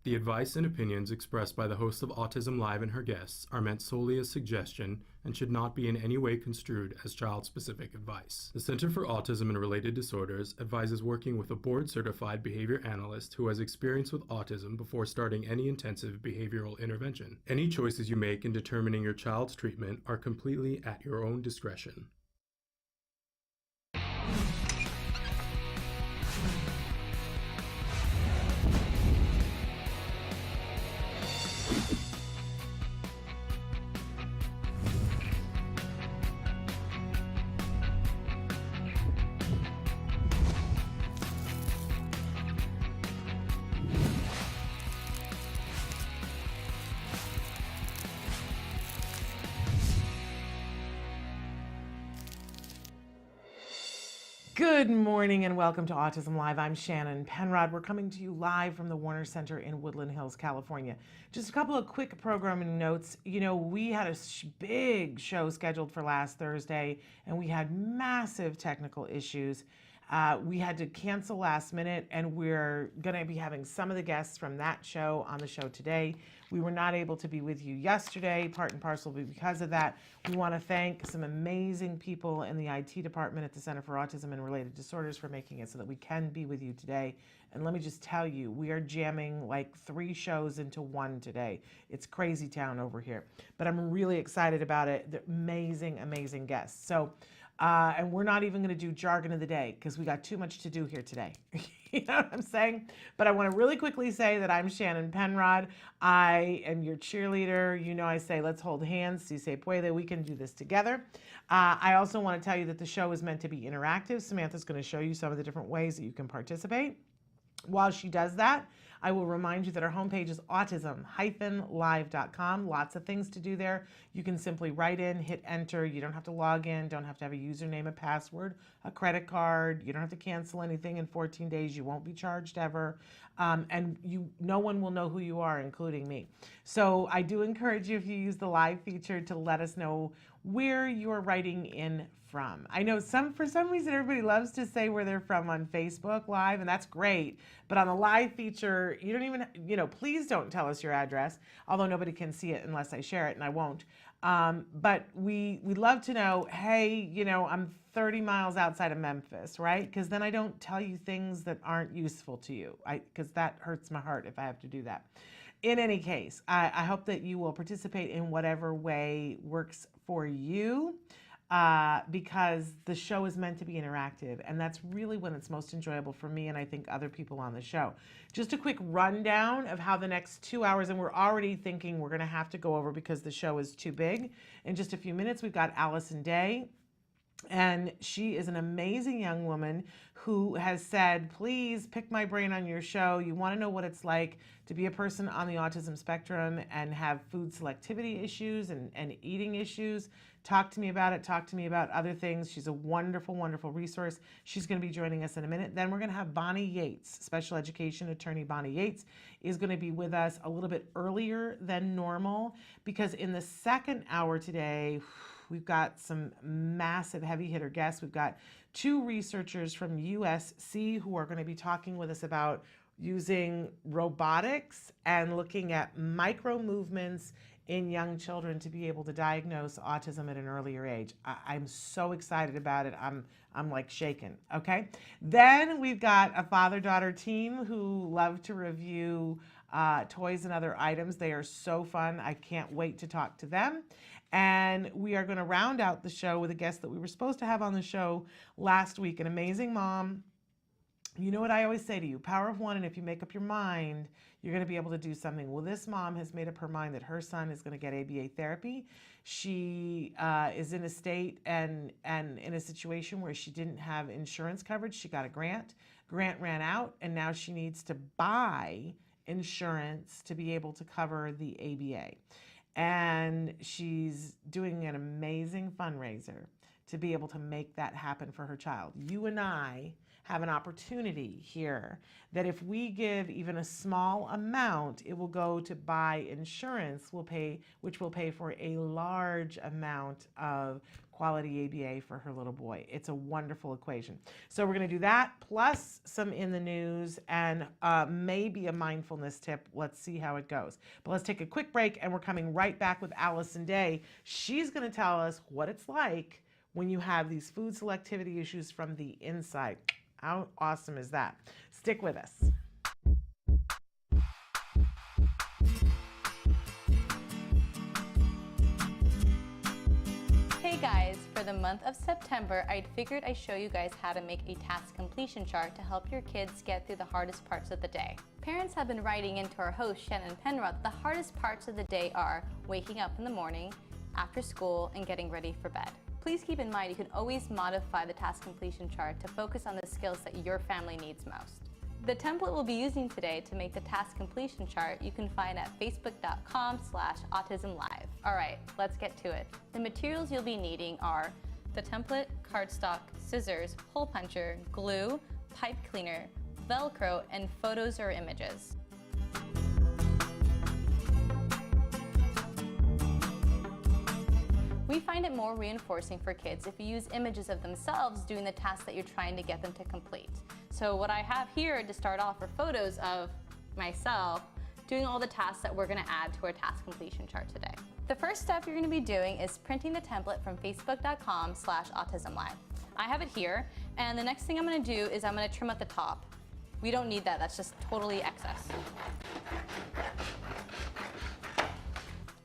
The advice and opinions expressed by the host of Autism Live and her guests are meant solely as suggestion and should not be in any way construed as child-specific advice. The Center for Autism and Related Disorders advises working with a board-certified behavior analyst who has experience with autism before starting any intensive behavioral intervention. Any choices you make in determining your child's treatment are completely at your own discretion. Good morning and welcome to Autism Live. I'm Shannon Penrod. We're coming to you live from the Warner Center in Woodland Hills, California. Just a couple of quick programming notes. You know, we had a big show scheduled for last Thursday and we had massive technical issues. We had to cancel last minute, and we're going to be having some of the guests from that show on the show today. We were not able to be with you yesterday, part and parcel because of that. We want to thank some amazing people in the IT department at the Center for Autism and Related Disorders for making it so that we can be with you today. And let me just tell you, we are jamming like 3 shows into one today. It's crazy town over here, but I'm really excited about it. They're amazing, amazing guests. So, and we're not even going to do jargon of the day because we got too much to do here today. You know what I'm saying? But I want to really quickly say that I'm Shannon Penrod. I am your cheerleader. You know, I say, let's hold hands. Si se puede. We can do this together. I also want to tell you that the show is meant to be interactive. Samantha's going to show you some of the different ways that you can participate. While she does that, I will remind you that our homepage is autism-live.com. Lots of things to do there. You can simply write in, hit enter. You don't have to log in, don't have to have a username, a password, a credit card. You don't have to cancel anything in 14 days. You won't be charged ever. And no one will know who you are, including me. So I do encourage you, if you use the live feature, to let us know where you're writing in from. I know for some reason everybody loves to say where they're from on Facebook Live, and that's great. But on the live feature, you don't even, please don't tell us your address, although nobody can see it unless I share it, and I won't. But we'd love to know, hey, I'm 30 miles outside of Memphis, right? Because then I don't tell you things that aren't useful to you, because that hurts my heart if I have to do that. In any case, I hope that you will participate in whatever way works for you. Because the show is meant to be interactive, and that's really when it's most enjoyable for me and I think other people on the show. Just a quick rundown of how the next 2 hours, and we're already thinking we're going to have to go over because the show is too big. In just a few minutes, we've got Allison Day. And she is an amazing young woman who has said, please pick my brain on your show. You want to know what it's like to be a person on the autism spectrum and have food selectivity issues and eating issues. Talk to me about it. Talk to me about other things. She's a wonderful, wonderful resource. She's going to be joining us in a minute. Then we're going to have Bonnie Yates, special education attorney Bonnie Yates, is going to be with us a little bit earlier than normal because in the second hour today, we've got some massive heavy hitter guests. We've got 2 researchers from USC who are going to be talking with us about using robotics and looking at micro movements in young children to be able to diagnose autism at an earlier age. I'm so excited about it. I'm like shaken, okay? Then we've got a father-daughter team who love to review toys and other items. They are so fun. I can't wait to talk to them. And we are going to round out the show with a guest that we were supposed to have on the show last week, an amazing mom. You know what I always say to you, power of one, and if you make up your mind, you're going to be able to do something. Well, this mom has made up her mind that her son is going to get ABA therapy. She is in a state and in a situation where she didn't have insurance coverage. She got a grant. Grant ran out, and now she needs to buy insurance to be able to cover the ABA. And she's doing an amazing fundraiser to be able to make that happen for her child. You and I have an opportunity here that if we give even a small amount, it will go to buy insurance, which will pay for a large amount of quality ABA for her little boy. It's a wonderful equation. So we're going to do that plus some in the news and maybe a mindfulness tip. Let's see how it goes. But let's take a quick break and we're coming right back with Allison Day. She's going to tell us what it's like when you have these food selectivity issues from the inside. How awesome is that? Stick with us. Hey guys, for the month of September, I figured I'd show you guys how to make a task completion chart to help your kids get through the hardest parts of the day. Parents have been writing into our host, Shannon Penrod, the hardest parts of the day are waking up in the morning, after school, and getting ready for bed. Please keep in mind you can always modify the task completion chart to focus on the skills that your family needs most. The template we'll be using today to make the task completion chart you can find at facebook.com/autism-live. All right, let's get to it. The materials you'll be needing are the template, cardstock, scissors, hole puncher, glue, pipe cleaner, Velcro, and photos or images. We find it more reinforcing for kids if you use images of themselves doing the tasks that you're trying to get them to complete. So what I have here to start off are photos of myself doing all the tasks that we're going to add to our task completion chart today. The first step you're going to be doing is printing the template from facebook.com/autism-live. I have it here, and the next thing I'm going to do is I'm going to trim at the top. We don't need that, that's just totally excess.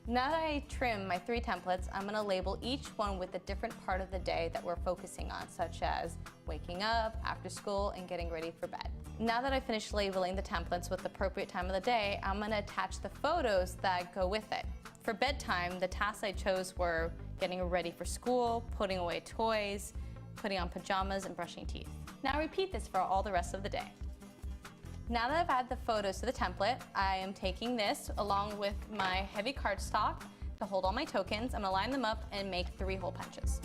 Now that I trim my 3 templates, I'm going to label each one with a different part of the day that we're focusing on, such as waking up, after school, and getting ready for bed. Now that I finished labeling the templates with the appropriate time of the day, I'm going to attach the photos that go with it. For bedtime, the tasks I chose were getting ready for school, putting away toys, putting on pajamas, and brushing teeth. Now repeat this for all the rest of the day. Now that I've added the photos to the template, I am taking this along with my heavy cardstock to hold all my tokens. I'm going to line them up and make 3 hole punches.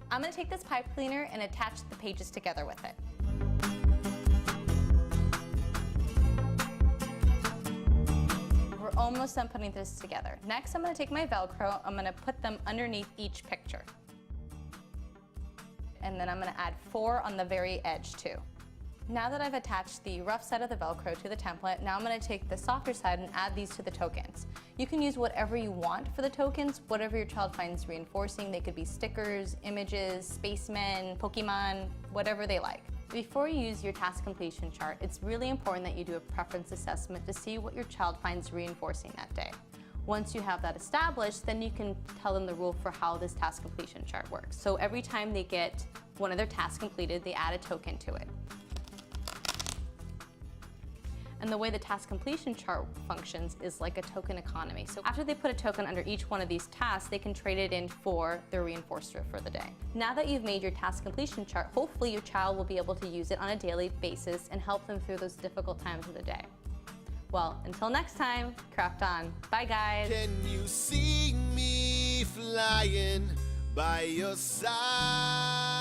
I'm going to take this pipe cleaner and attach the pages together with it. We're almost done putting this together. Next, I'm going to take my Velcro. I'm going to put them underneath each picture. And then I'm going to add 4 on the very edge too. Now that I've attached the rough side of the Velcro to the template, now I'm going to take the softer side and add these to the tokens. You can use whatever you want for the tokens, whatever your child finds reinforcing. They could be stickers, images, spacemen, Pokemon, whatever they like. Before you use your task completion chart, it's really important that you do a preference assessment to see what your child finds reinforcing that day. Once you have that established, then you can tell them the rule for how this task completion chart works. So every time they get one of their tasks completed, they add a token to it. And the way the task completion chart functions is like a token economy. So after they put a token under each one of these tasks, they can trade it in for their reinforcer for the day. Now that you've made your task completion chart, hopefully your child will be able to use it on a daily basis and help them through those difficult times of the day. Well, until next time, craft on. Bye, guys. Can you see me flying by your side?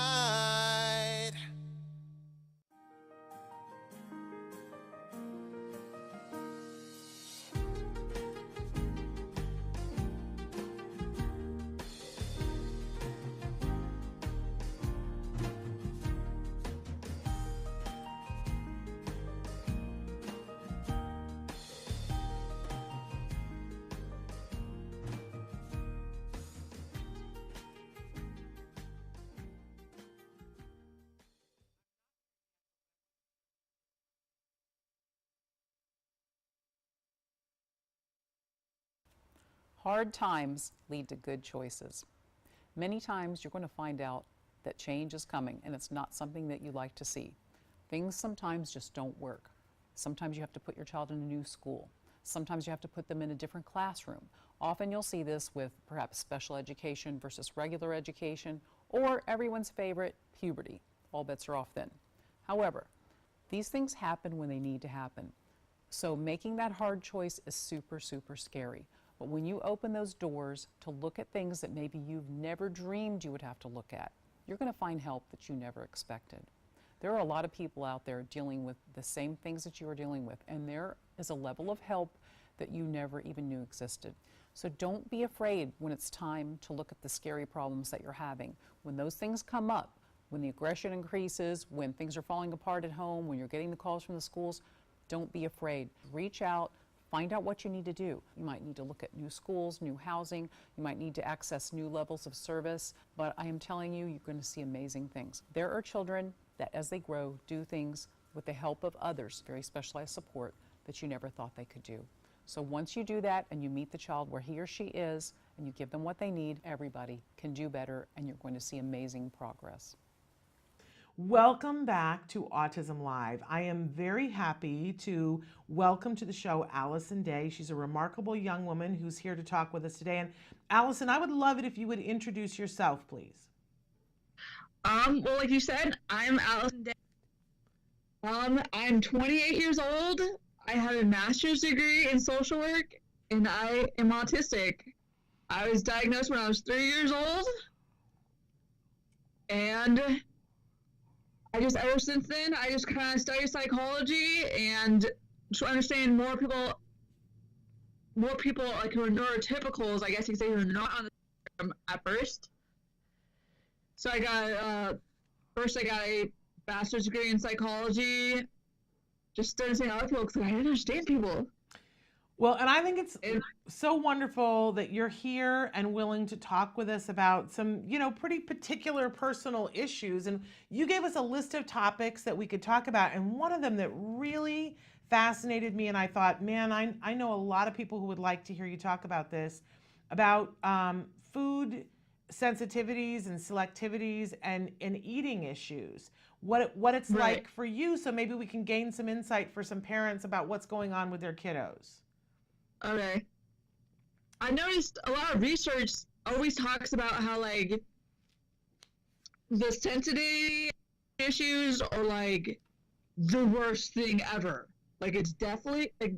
Hard times lead to good choices. Many times you're going to find out that change is coming and it's not something that you like to see. Things sometimes just don't work. Sometimes you have to put your child in a new school. Sometimes you have to put them in a different classroom. Often you'll see this with perhaps special education versus regular education, or everyone's favorite, puberty. All bets are off then. However, these things happen when they need to happen. So making that hard choice is super, super scary. But when you open those doors to look at things that maybe you've never dreamed you would have to look at, you're going to find help that you never expected. There are a lot of people out there dealing with the same things that you are dealing with, and there is a level of help that you never even knew existed. So don't be afraid when it's time to look at the scary problems that you're having. When those things come up, when the aggression increases, when things are falling apart at home, when you're getting the calls from the schools, don't be afraid. Reach out, find out what you need to do. You might need to look at new schools, new housing, you might need to access new levels of service, but I am telling you, you're going to see amazing things. There are children that as they grow do things with the help of others, very specialized support, that you never thought they could do. So once you do that and you meet the child where he or she is and you give them what they need, everybody can do better and you're going to see amazing progress. Welcome back to Autism Live. I am very happy to welcome to the show Allison Day. She's a remarkable young woman who's here to talk with us today. And Allison, I would love it if you would introduce yourself, please. Well, like you said, I'm Allison Day. I'm 28 years old. I have a master's degree in social work, and I am autistic. I was diagnosed when I was 3 years old, and ever since then, I just kind of study psychology and to understand more people like who are neurotypicals, I guess you could say, who are not on the spectrum at first. So I got a master's degree in psychology, just to understand other people because I didn't understand people. Well, and I think it's so wonderful that you're here and willing to talk with us about some, pretty particular personal issues. And you gave us a list of topics that we could talk about. And one of them that really fascinated me, and I thought, man, I know a lot of people who would like to hear you talk about this, about food sensitivities and selectivities and eating issues. What it's Right. like for you, so maybe we can gain some insight for some parents about what's going on with their kiddos. Okay. I noticed a lot of research always talks about how, like, the sensitivity issues are, like, the worst thing ever. Like, it's definitely, it's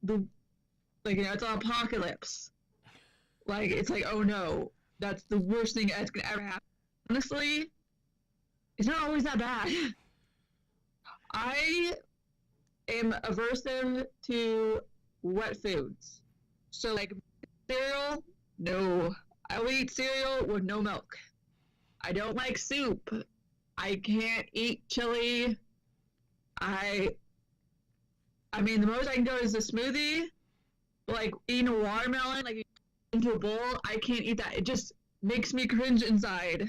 an apocalypse. Like, it's like, oh no, that's the worst thing that's gonna ever happen. Honestly, it's not always that bad. I am aversive to wet foods. So, like, cereal, no. I will eat cereal with no milk. I don't like soup. I can't eat chili. I mean, the most I can go is a smoothie. Like, eating a watermelon, like, into a bowl, I can't eat that. It just makes me cringe inside.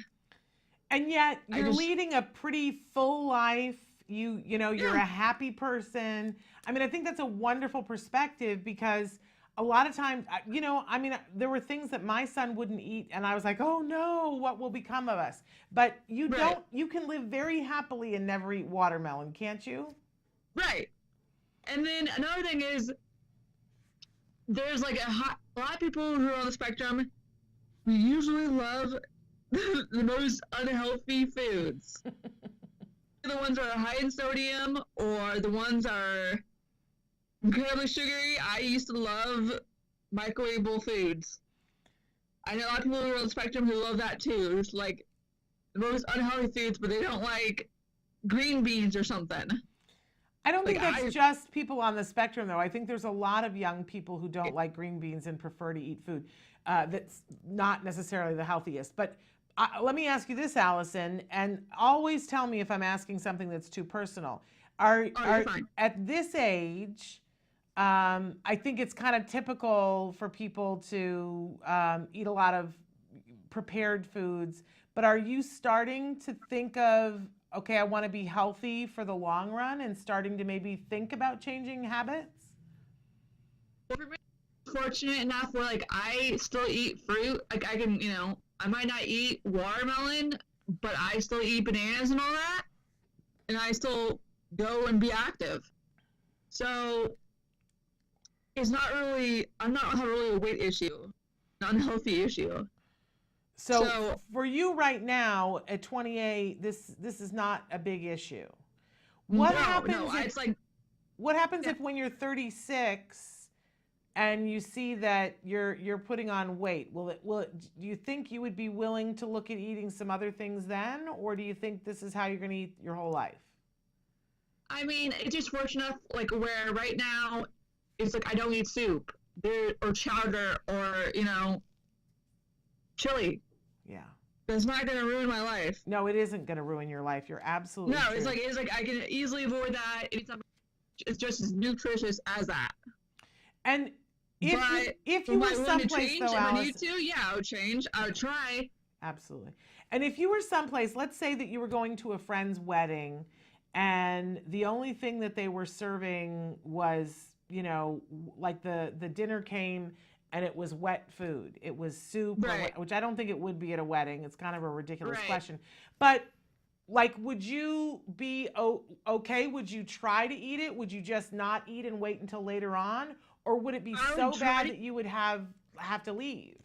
And yet you're leading a pretty full life. You're a happy person. I mean, I think that's a wonderful perspective because a lot of times, there were things that my son wouldn't eat and I was like, oh no, what will become of us? But you can live very happily and never eat watermelon, can't you? Right. And then another thing is, there's like a lot of people who are on the spectrum who usually love the most unhealthy foods. The ones that are high in sodium or the ones that are incredibly sugary. I used to love microwavable foods. I know a lot of people who are on the spectrum who love that too. It's like the most unhealthy foods, but they don't like green beans or something. I don't think that's just people on the spectrum, though. I think there's a lot of young people who don't like green beans and prefer to eat food that's not necessarily the healthiest. But let me ask you this, Allison, and always tell me if I'm asking something that's too personal. Are at this age, I think it's kind of typical for people to eat a lot of prepared foods, but are you starting to think of, okay, I want to be healthy for the long run and starting to maybe think about changing habits? Fortunate enough where, like, I still eat fruit. Like, I can, I might not eat watermelon, but I still eat bananas and all that, and I still go and be active. So it's not really, I'm not really a weight issue, not a healthy issue. So for you right now at 28, this is not a big issue. What happens if when you're 36 and you see that you're putting on weight, do you think you would be willing to look at eating some other things then, or do you think this is how you're going to eat your whole life? I mean, it's just fortunate enough, like where right now it's like I don't eat soup there or chowder or chili. Yeah. That's not gonna ruin my life. No, it isn't going to ruin your life. You're absolutely No, true. it's like I can easily avoid that. It's just as nutritious as that. And if you were someplace, though, if I need Alice, to, yeah, I would change. I would try. absolutely. And if you were someplace, let's say that you were going to a friend's wedding, and the only thing that they were serving was, like the dinner came and it was wet food. It was soup, Right. which I don't think it would be at a wedding. It's kind of a ridiculous Right. question. But like, would you be okay? Would you try to eat it? Would you just not eat and wait until later on? Or would it be I so would bad try- that you would have to leave?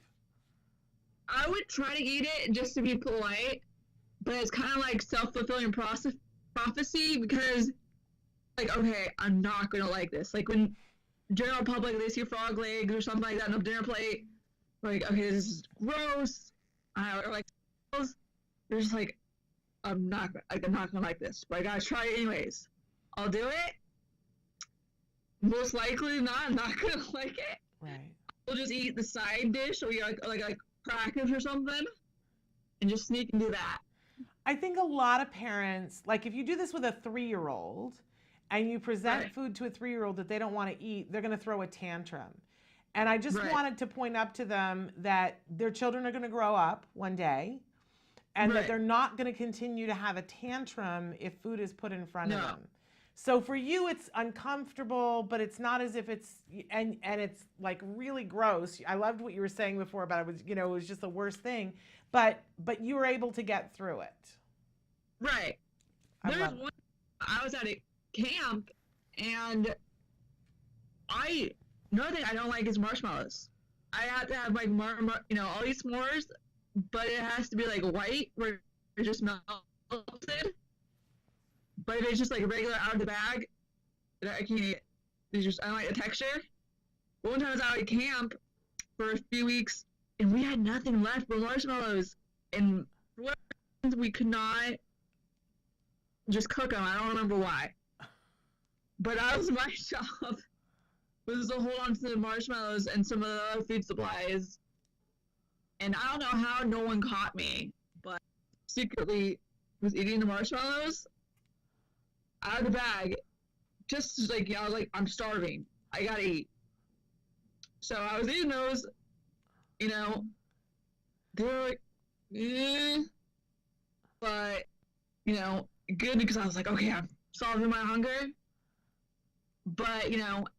I would try to eat it just to be polite, but it's kind of like self-fulfilling prophecy because, like, okay, I'm not gonna like this. Like when general public they see frog legs or something like that on a dinner plate, like, okay, this is gross. Or like, they're just like, I'm not gonna like this, but I gotta try it anyways. I'll do it. Most likely not. I'm not gonna like it. Right. We'll just eat the side dish or like crackers or something, and just sneak and do that. I think a lot of parents, like if you do this with a 3-year-old and you present Right. food to a 3-year-old that they don't want to eat, they're going to throw a tantrum. And I just Right. wanted to point up to them that their children are going to grow up one day and that Right. they're not going to continue to have a tantrum if food is put in front of No. them. So for you, it's uncomfortable, but it's not as if it's, and it's like really gross. I loved what you were saying before about it was, it was just the worst thing, but you were able to get through it. Right. I There's love it. one. I was at a camp, and another thing I don't like is marshmallows. I have to have like I'll eat s'mores, but it has to be like white where it just melted. But if it's just like regular out of the bag, I can't eat it. I don't like the texture. One time I was out at camp for a few weeks, and we had nothing left but marshmallows, and for whatever reason, we could not just cook them. I don't remember why. But that was my job. Was to hold on to the marshmallows and some of the other food supplies. And I don't know how no one caught me, but secretly was eating the marshmallows out of the bag. Just like, I was like, I'm starving. I gotta eat. So I was eating those, they were like, but, good because I was like, okay, I'm solving my hunger. But,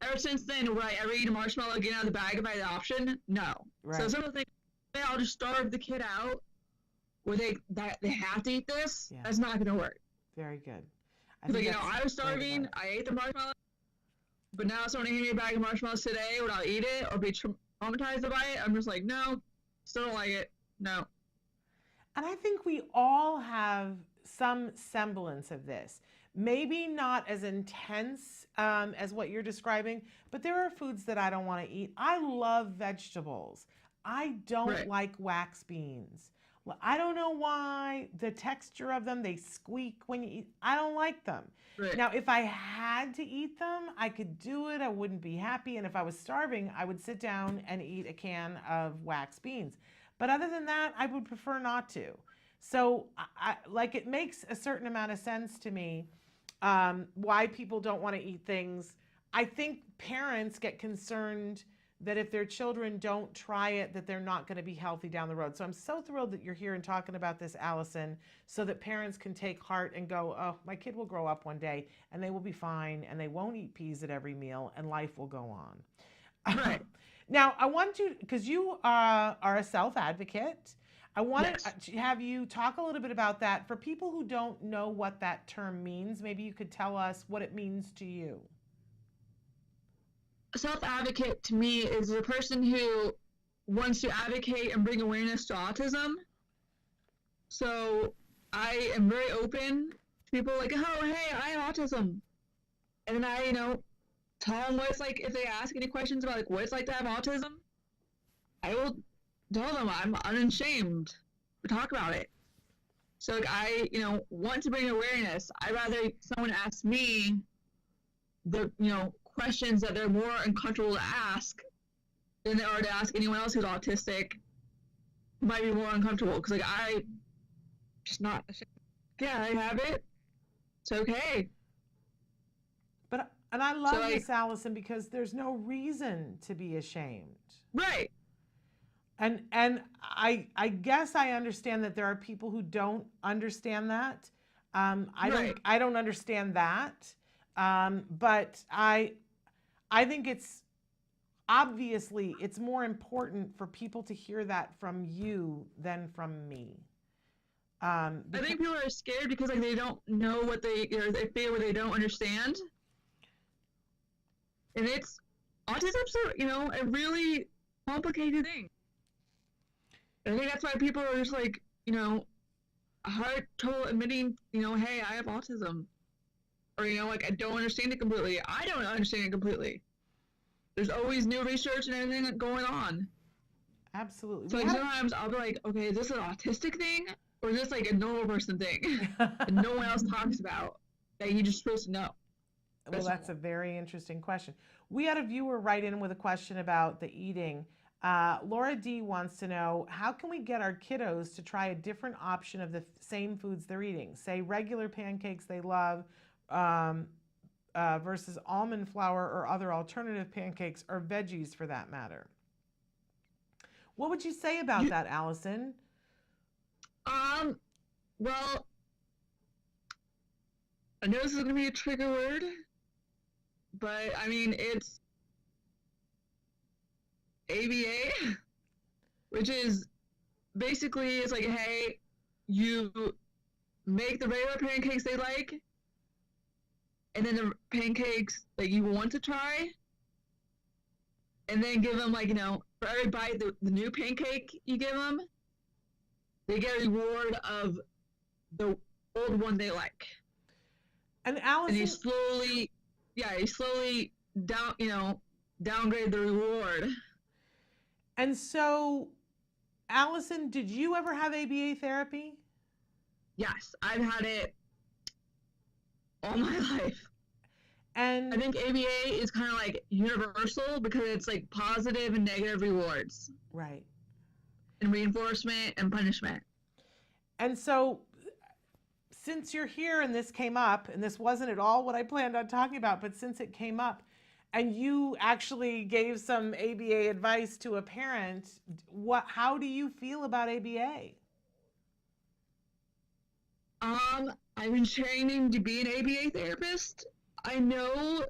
ever since then, would I ever eat a marshmallow again out of the bag if I had the option? No. Right. So some of the things, I'll just starve the kid out where they have to eat this. Yeah. That's not going to work. Very good. Like, that's I was great starving, advice. I ate the marshmallow, but now someone hand me a bag of marshmallows today, would I eat it or be traumatized by it? I'm just like, no, still don't like it. No. And I think we all have some semblance of this. Maybe not as intense as what you're describing, but there are foods that I don't want to eat. I love vegetables. I don't Right. like wax beans. Well, I don't know why. The texture of them, they squeak when you eat. I don't like them. Right. Now, if I had to eat them, I could do it. I wouldn't be happy. And if I was starving, I would sit down and eat a can of wax beans. But other than that, I would prefer not to. So, it makes a certain amount of sense to me why people don't want to eat things. I think parents get concerned that if their children don't try it, that they're not going to be healthy down the road. So I'm so thrilled that you're here and talking about this, Allison, so that parents can take heart and go, oh, my kid will grow up one day and they will be fine and they won't eat peas at every meal and life will go on. Right. Now, I want you, because you are a self-advocate, I want to have you talk a little bit about that. For people who don't know what that term means, maybe you could tell us what it means to you. A self-advocate to me is a person who wants to advocate and bring awareness to autism. So I am very open to people like, oh, hey, I have autism. And then I, tell them what it's like if they ask any questions about like what it's like to have autism. I will tell them I'm unashamed to talk about it. So like I, want to bring awareness. I'd rather someone ask me the, questions that they're more uncomfortable to ask than they are to ask anyone else who's autistic who might be more uncomfortable. Because like I just not ashamed. Yeah, I have it. It's okay. And I love this, Allison, because there's no reason to be ashamed. Right. And I guess I understand that there are people who don't understand that. I don't understand that. But I think it's obviously it's more important for people to hear that from you than from me. I think people are scared because like they don't know what they fear what they don't understand. And it's autism's a really complicated thing. I think that's why people are just like, hard trouble admitting, hey, I have autism. Or, like I don't understand it completely. I don't understand it completely. There's always new research and everything going on. Absolutely. So like, sometimes I'll be like, okay, is this an autistic thing? Or is this like a normal person thing that no one else talks about that you're just supposed to know? Well, that's a very interesting question. We had a viewer write in with a question about the eating. Laura D wants to know, how can we get our kiddos to try a different option of the same foods they're eating? Say regular pancakes they love versus almond flour or other alternative pancakes or veggies for that matter. What would you say about that, Allison? Well, I know this is going to be a trigger word, but I mean, it's ABA, which is basically, it's like, hey, you make the regular pancakes they like, and then the pancakes that you want to try, and then give them like, for every bite, the new pancake you give them, they get a reward of the old one they like. And Allison, and you slowly downgrade the reward. And so, Allison, did you ever have ABA therapy? Yes, I've had it all my life. And I think ABA is kind of like universal because it's like positive and negative rewards. Right. And reinforcement and punishment. And so, since you're here and this came up, and this wasn't at all what I planned on talking about, but since it came up, and you actually gave some ABA advice to a parent, how do you feel about ABA? I've been training to be an ABA therapist. I know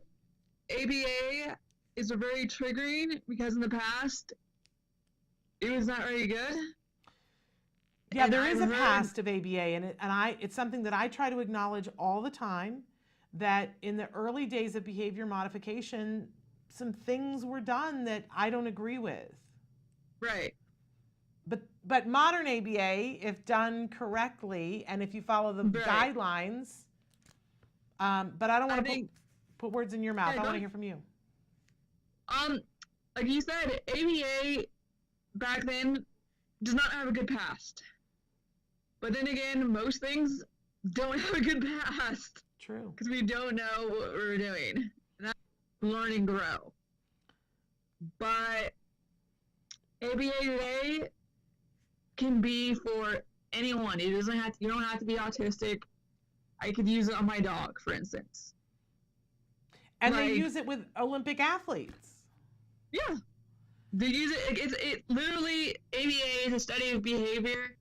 ABA is a very triggering because in the past it was not very good. Yeah, there is a past of ABA, and it's something that I try to acknowledge all the time, that in the early days of behavior modification, some things were done that I don't agree with. Right. But modern ABA, if done correctly, and if you follow the guidelines, but I don't want to put words in your mouth. I want to hear from you. Like you said, ABA back then does not have a good past. But then again, most things don't have a good past. True. Because we don't know what we're doing. And that's learn and grow. But ABA today can be for anyone. You don't have to be autistic. I could use it on my dog, for instance. And they use it with Olympic athletes. Yeah. They use it, it literally, ABA is a study of behavior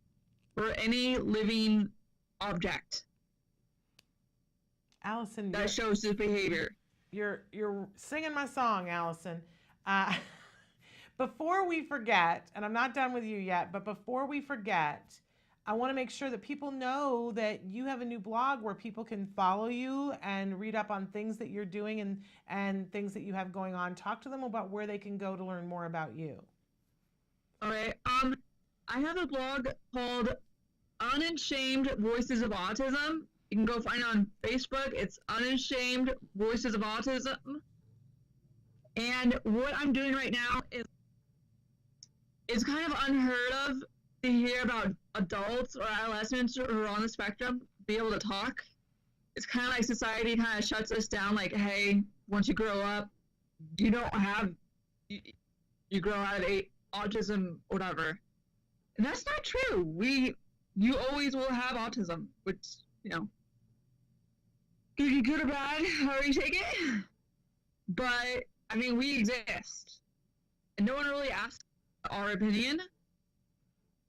for any living object. Allison, that shows the behavior. You're singing my song, Allison. Before we forget, and I'm not done with you yet, but before we forget, I want to make sure that people know that you have a new blog where people can follow you and read up on things that you're doing and things that you have going on. Talk to them about where they can go to learn more about you. All right. I have a blog called Unashamed Voices of Autism. You can go find it on Facebook. It's Unashamed Voices of Autism. And what I'm doing right now is it's kind of unheard of to hear about adults or adolescents who are on the spectrum be able to talk. It's kind of like society kind of shuts us down, like, hey, once you grow up, you don't have, you grow out of autism, whatever. And that's not true. You always will have autism, which, you know, could be good or bad, however you take it. But, I mean, we exist. And no one really asks our opinion.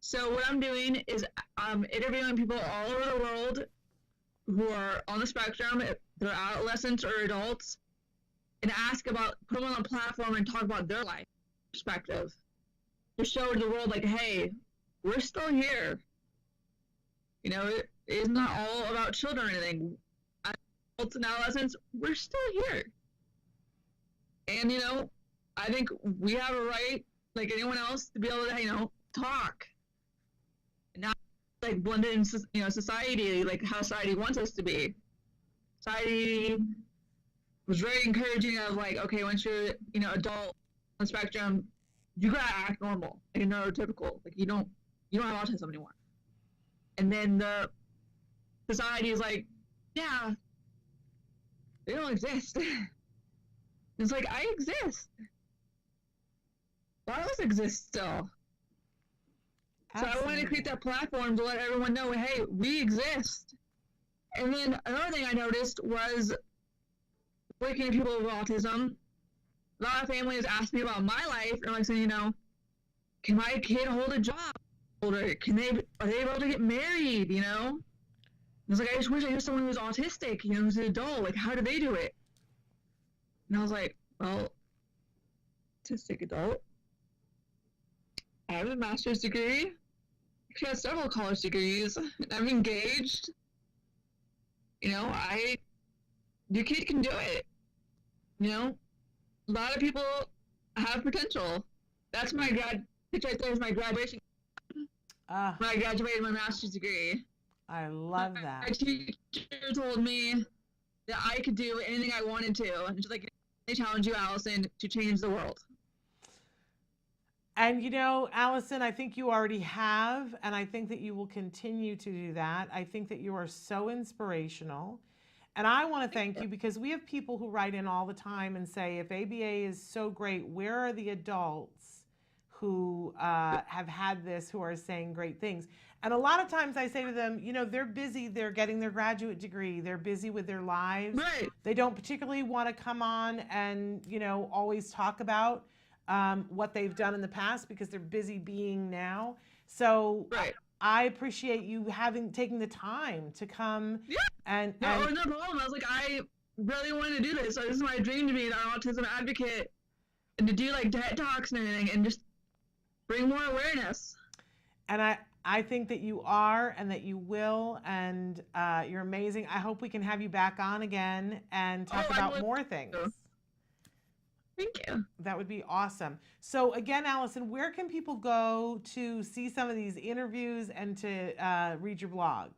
So what I'm doing is interviewing people all over the world who are on the spectrum, if they're adolescents or adults, and put them on a platform and talk about their life perspective. To show the world, like, hey, we're still here. You know, it's not all about children or anything. Adults and adolescents, we're still here. And, you know, I think we have a right, like anyone else, to be able to, you know, talk. And not, like, blend in, you know, society, like how society wants us to be. Society was very encouraging of, like, okay, once you're, you know, adult on the spectrum, you gotta act normal, like neurotypical. Like, you don't have autism anymore. And then the society is like, yeah, they don't exist. It's like, I exist. A lot of us exist still. Absolutely. So I wanted to create that platform to let everyone know, hey, we exist. And then another thing I noticed was working with people with autism. A lot of families ask me about my life, and like saying, you know, can my kid hold a job? Are they able to get married? You know, it's like, I just wish I knew someone who was autistic, you know, who's an adult. Like, how do they do it? And I was like, well, autistic adult. I have a master's degree. I have several college degrees. I'm engaged. You know, your kid can do it. You know, a lot of people have potential. That's my picture right there is my graduation. When I graduated my master's degree. I love that. My teacher told me that I could do anything I wanted to. And she's like, I challenge you, Allison, to change the world. And you know, Allison, I think you already have, and I think that you will continue to do that. I think that you are so inspirational. And I want to thank you because we have people who write in all the time and say, if ABA is so great, where are the adults who have had this, who are saying great things? And a lot of times I say to them, you know, they're busy, they're getting their graduate degree, they're busy with their lives. Right. They don't particularly want to come on and, you know, always talk about what they've done in the past because they're busy being now. So right. I appreciate you taking the time to come. Yeah. And no problem. I was like, I really want to do this. So this is my dream, to be an autism advocate and to do like TED Talks and everything and just bring more awareness. And I think that you are and that you will, and you're amazing. I hope we can have you back on again and talk about more things. Thank you. That would be awesome. So again, Allison, where can people go to see some of these interviews and to read your blog?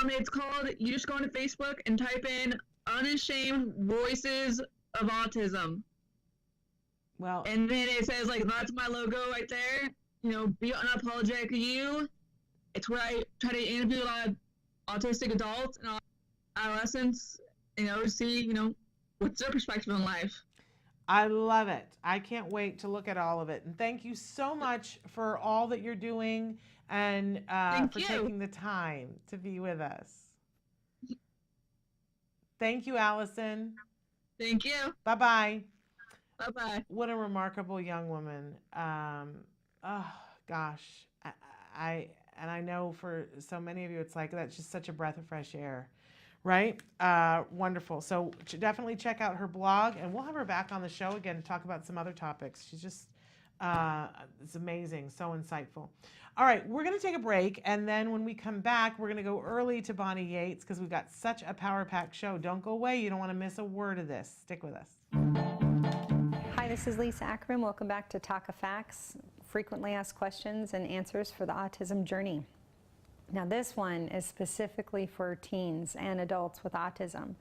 It's called, you just go onto Facebook and type in Unashamed Voices of Autism. Well, and then it says, like, that's my logo right there. You know, be unapologetic you. It's where I try to interview a lot of autistic adults and adolescents, you know, to see, you know, what's their perspective on life. I love it. I can't wait to look at all of it. And thank you so much for all that you're doing and for taking the time to be with us. Thank you, Allison. Thank you. Bye-bye. Bye-bye. What a remarkable young woman. Oh, gosh. I know for so many of you, it's like, that's just such a breath of fresh air. Right? Wonderful. So definitely check out her blog, and we'll have her back on the show again to talk about some other topics. She's just, it's amazing, so insightful. All right, we're going to take a break, and then when we come back, we're going to go early to Bonnie Yates because we've got such a power-packed show. Don't go away. You don't want to miss a word of this. Stick with us. Hi, this is Lisa Ackerman. Welcome back to Talk of Facts, frequently asked questions and answers for the autism journey. Now this one is specifically for teens and adults with autism.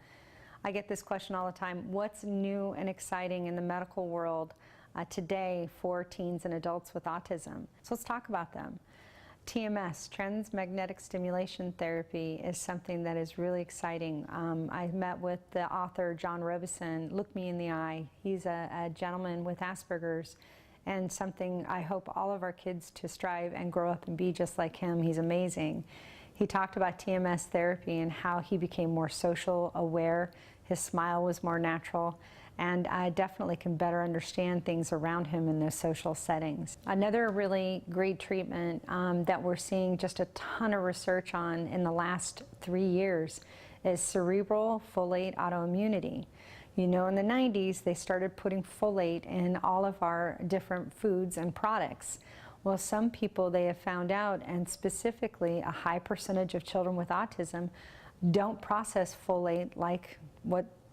I get this question all the time. What's new and exciting in the medical world today for teens and adults with autism? So let's talk about them. TMS, transmagnetic stimulation therapy, is something that is really exciting. I met with the author John Robison. Look me in the eye. He's a gentleman with Asperger's, and something I hope all of our kids to strive and grow up and be just like him. He's amazing. He talked about TMS therapy and how he became more social aware. His smile was more natural, and I definitely can better understand things around him in those social settings. Another really great treatment that we're seeing just a ton of research on in the last 3 years is cerebral folate autoimmunity. You know, in the 90s, they started putting folate in all of our different foods and products. Well, some people, they have found out, and specifically a high percentage of children with autism don't process folate like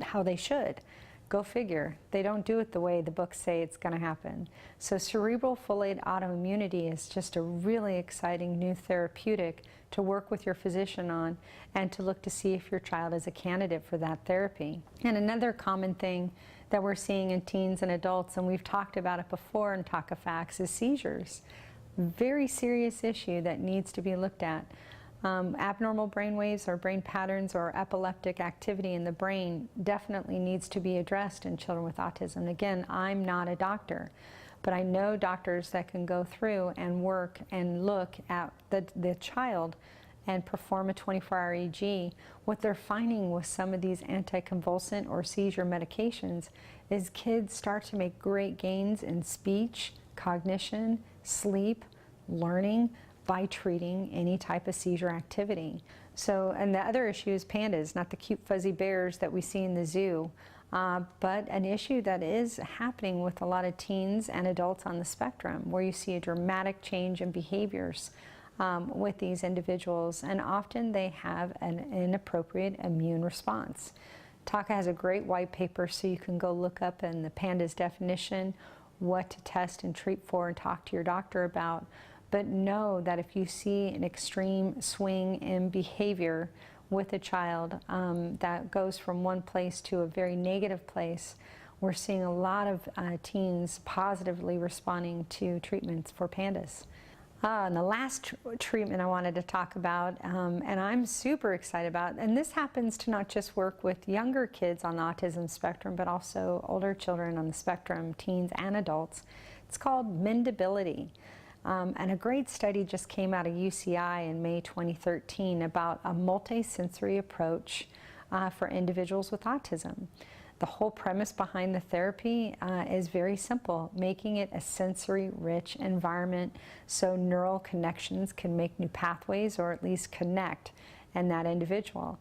how they should. Go figure. They don't do it the way the books say it's going to happen. So cerebral folate autoimmunity is just a really exciting new therapeutic to work with your physician on and to look to see if your child is a candidate for that therapy. And another common thing that we're seeing in teens and adults, and we've talked about it before in Talk of Facts, is seizures. Very serious issue that needs to be looked at. Abnormal brain waves or brain patterns or epileptic activity in the brain definitely needs to be addressed in children with autism. Again, I'm not a doctor, but I know doctors that can go through and work and look at the child and perform a 24-hour EEG. What they're finding with some of these anticonvulsant or seizure medications is kids start to make great gains in speech, cognition, sleep, learning, by treating any type of seizure activity. So, and the other issue is pandas, not the cute fuzzy bears that we see in the zoo, but an issue that is happening with a lot of teens and adults on the spectrum, where you see a dramatic change in behaviors with these individuals, and often they have an inappropriate immune response. TACA has a great white paper, so you can go look up in the pandas definition what to test and treat for and talk to your doctor about. But know that if you see an extreme swing in behavior with a child that goes from one place to a very negative place, we're seeing a lot of teens positively responding to treatments for pandas. And the last treatment I wanted to talk about, and I'm super excited about, and this happens to not just work with younger kids on the autism spectrum, but also older children on the spectrum, teens and adults. It's called mendability. And a great study just came out of UCI in May 2013 about a multi-sensory approach for individuals with autism. The whole premise behind the therapy is very simple, making it a sensory-rich environment so neural connections can make new pathways or at least connect in that individual.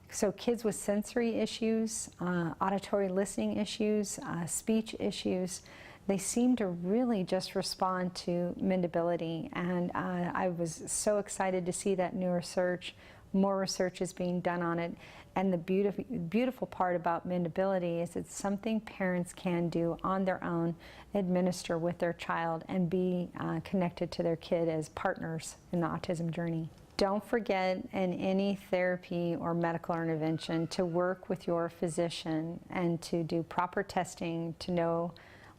So kids with sensory issues, auditory listening issues, speech issues, they seem to really just respond to mendability, and I was so excited to see that new research. More research is being done on it, and the beautiful part about mendability is it's something parents can do on their own, administer with their child, and be connected to their kid as partners in the autism journey. Don't forget in any therapy or medical intervention to work with your physician and to do proper testing to know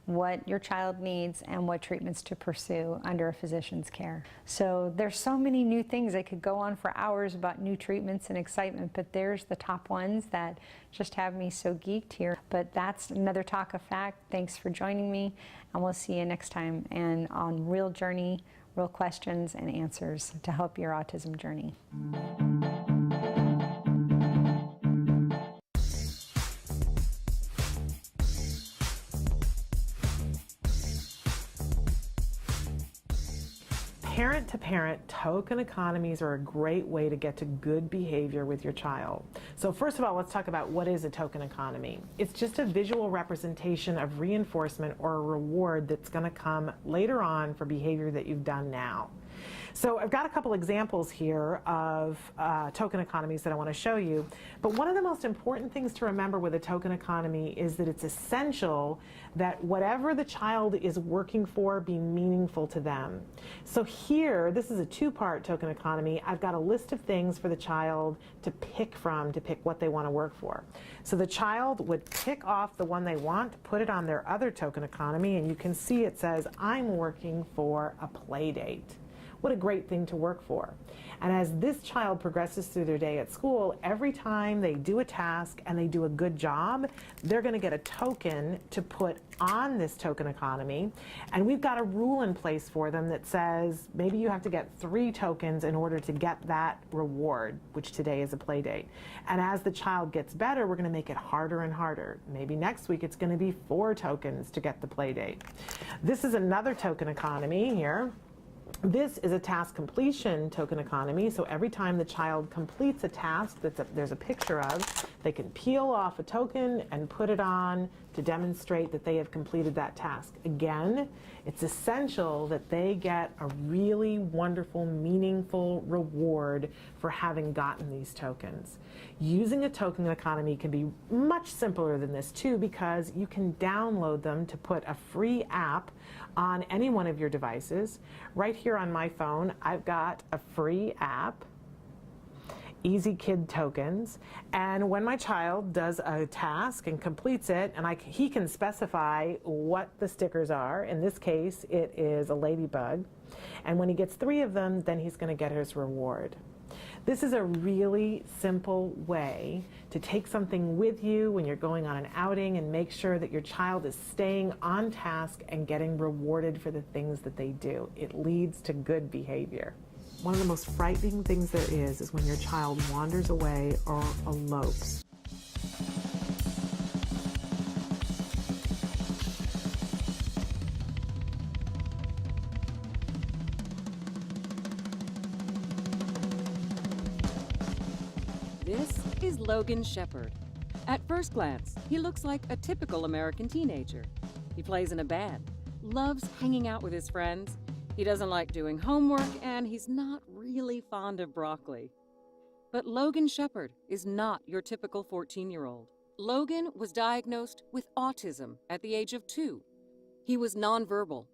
what your child needs and what treatments to pursue under a physician's care. So there's so many new things. I could go on for hours about new treatments and excitement, but there's the top ones that just have me so geeked here. But that's another Talk of Fact. Thanks for joining me, and we'll see you next time and on Real Journey, Real Questions and Answers to help your autism journey. Parent-to-parent token economies are a great way to get to good behavior with your child. So first of all, let's talk about what is a token economy. It's just a visual representation of reinforcement or a reward that's going to come later on for behavior that you've done now. So I've got a couple examples here of token economies that I want to show you. But one of the most important things to remember with a token economy is that it's essential that whatever the child is working for be meaningful to them. So here, this is a two-part token economy. I've got a list of things for the child to pick from, to pick what they want to work for. So the child would pick off the one they want, put it on their other token economy, and you can see it says, I'm working for a play date. What a great thing to work for. And as this child progresses through their day at school, every time they do a task and they do a good job, they're going to get a token to put on this token economy. And we've got a rule in place for them that says maybe you have to get 3 tokens in order to get that reward, which today is a play date. And as the child gets better, we're going to make it harder and harder. Maybe next week it's going to be 4 tokens to get the play date. This is another token economy here. This is a task completion token economy, so every time the child completes a task that there's a picture of, they can peel off a token and put it on to demonstrate that they have completed that task. Again, it's essential that they get a really wonderful, meaningful reward for having gotten these tokens. Using a token economy can be much simpler than this too, because you can download them to put a free app on any one of your devices. Right here on my phone, I've got a free app, Easy Kid Tokens, and when my child does a task and completes it, and he can specify what the stickers are. In this case, it is a ladybug, and when he gets 3 of them, then he's going to get his reward. This is a really simple way to take something with you when you're going on an outing and make sure that your child is staying on task and getting rewarded for the things that they do. It leads to good behavior. One of the most frightening things there is when your child wanders away or elopes. This is Logan Shepherd. At first glance, he looks like a typical American teenager. He plays in a band, loves hanging out with his friends, he doesn't like doing homework, and he's not really fond of broccoli. But Logan Shepherd is not your typical 14-year-old. Logan was diagnosed with autism at the age of 2. He was nonverbal,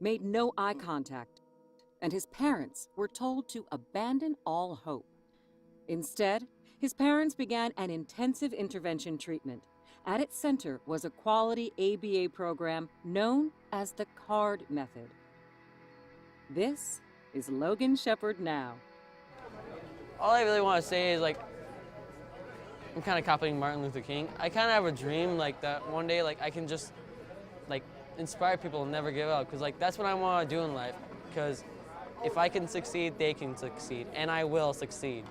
made no eye contact, and his parents were told to abandon all hope. Instead, his parents began an intensive intervention treatment. At its center was a quality ABA program known as the CARD method. This is Logan Shepherd now. All I really want to say is, I'm kind of copying Martin Luther King. I kind of have a dream that one day I can just inspire people and never give up, because that's what I want to do in life, because if I can succeed, they can succeed, and I will succeed.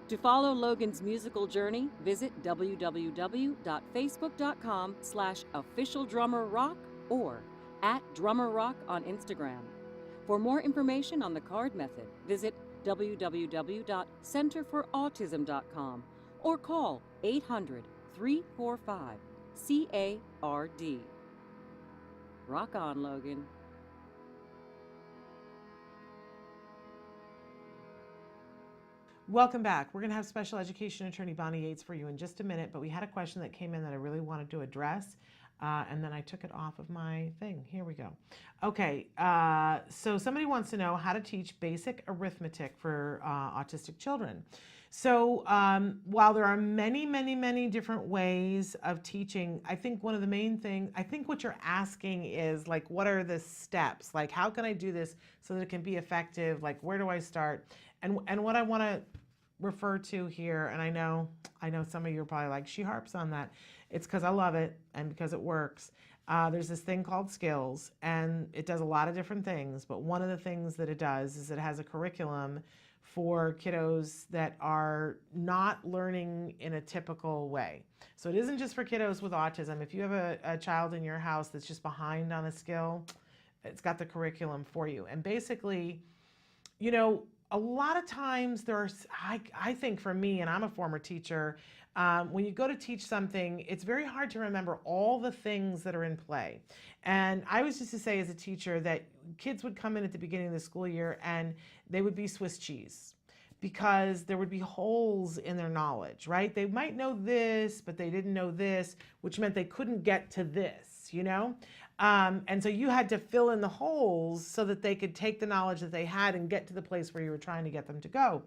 To follow Logan's musical journey, visit www.facebook.com/officialdrummerrock or @drummerrock on Instagram. For more information on the CARD method, visit www.centerforautism.com or call 800-345-CARD. Rock on, Logan. Welcome back. We're going to have special education attorney Bonnie Yates for you in just a minute, but we had a question that came in that I really wanted to address, and then I took it off of my thing. Here we go. Okay, so somebody wants to know how to teach basic arithmetic for autistic children. So while there are many, many, many different ways of teaching, I think one of the main things, I think what you're asking is what are the steps? How can I do this so that it can be effective? Where do I start? And what I want to refer to here, and I know some of you are probably she harps on that. It's because I love it and because it works. There's this thing called Skills, and it does a lot of different things, but one of the things that it does is it has a curriculum for kiddos that are not learning in a typical way. So it isn't just for kiddos with autism. If you have a child in your house that's just behind on a skill, it's got the curriculum for you. And basically, a lot of times I think for me, and I'm a former teacher, when you go to teach something, it's very hard to remember all the things that are in play. And I was just to say as a teacher that kids would come in at the beginning of the school year and they would be Swiss cheese, because there would be holes in their knowledge, right? They might know this, but they didn't know this, which meant they couldn't get to this, you know? And so you had to fill in the holes so that they could take the knowledge that they had and get to the place where you were trying to get them to go.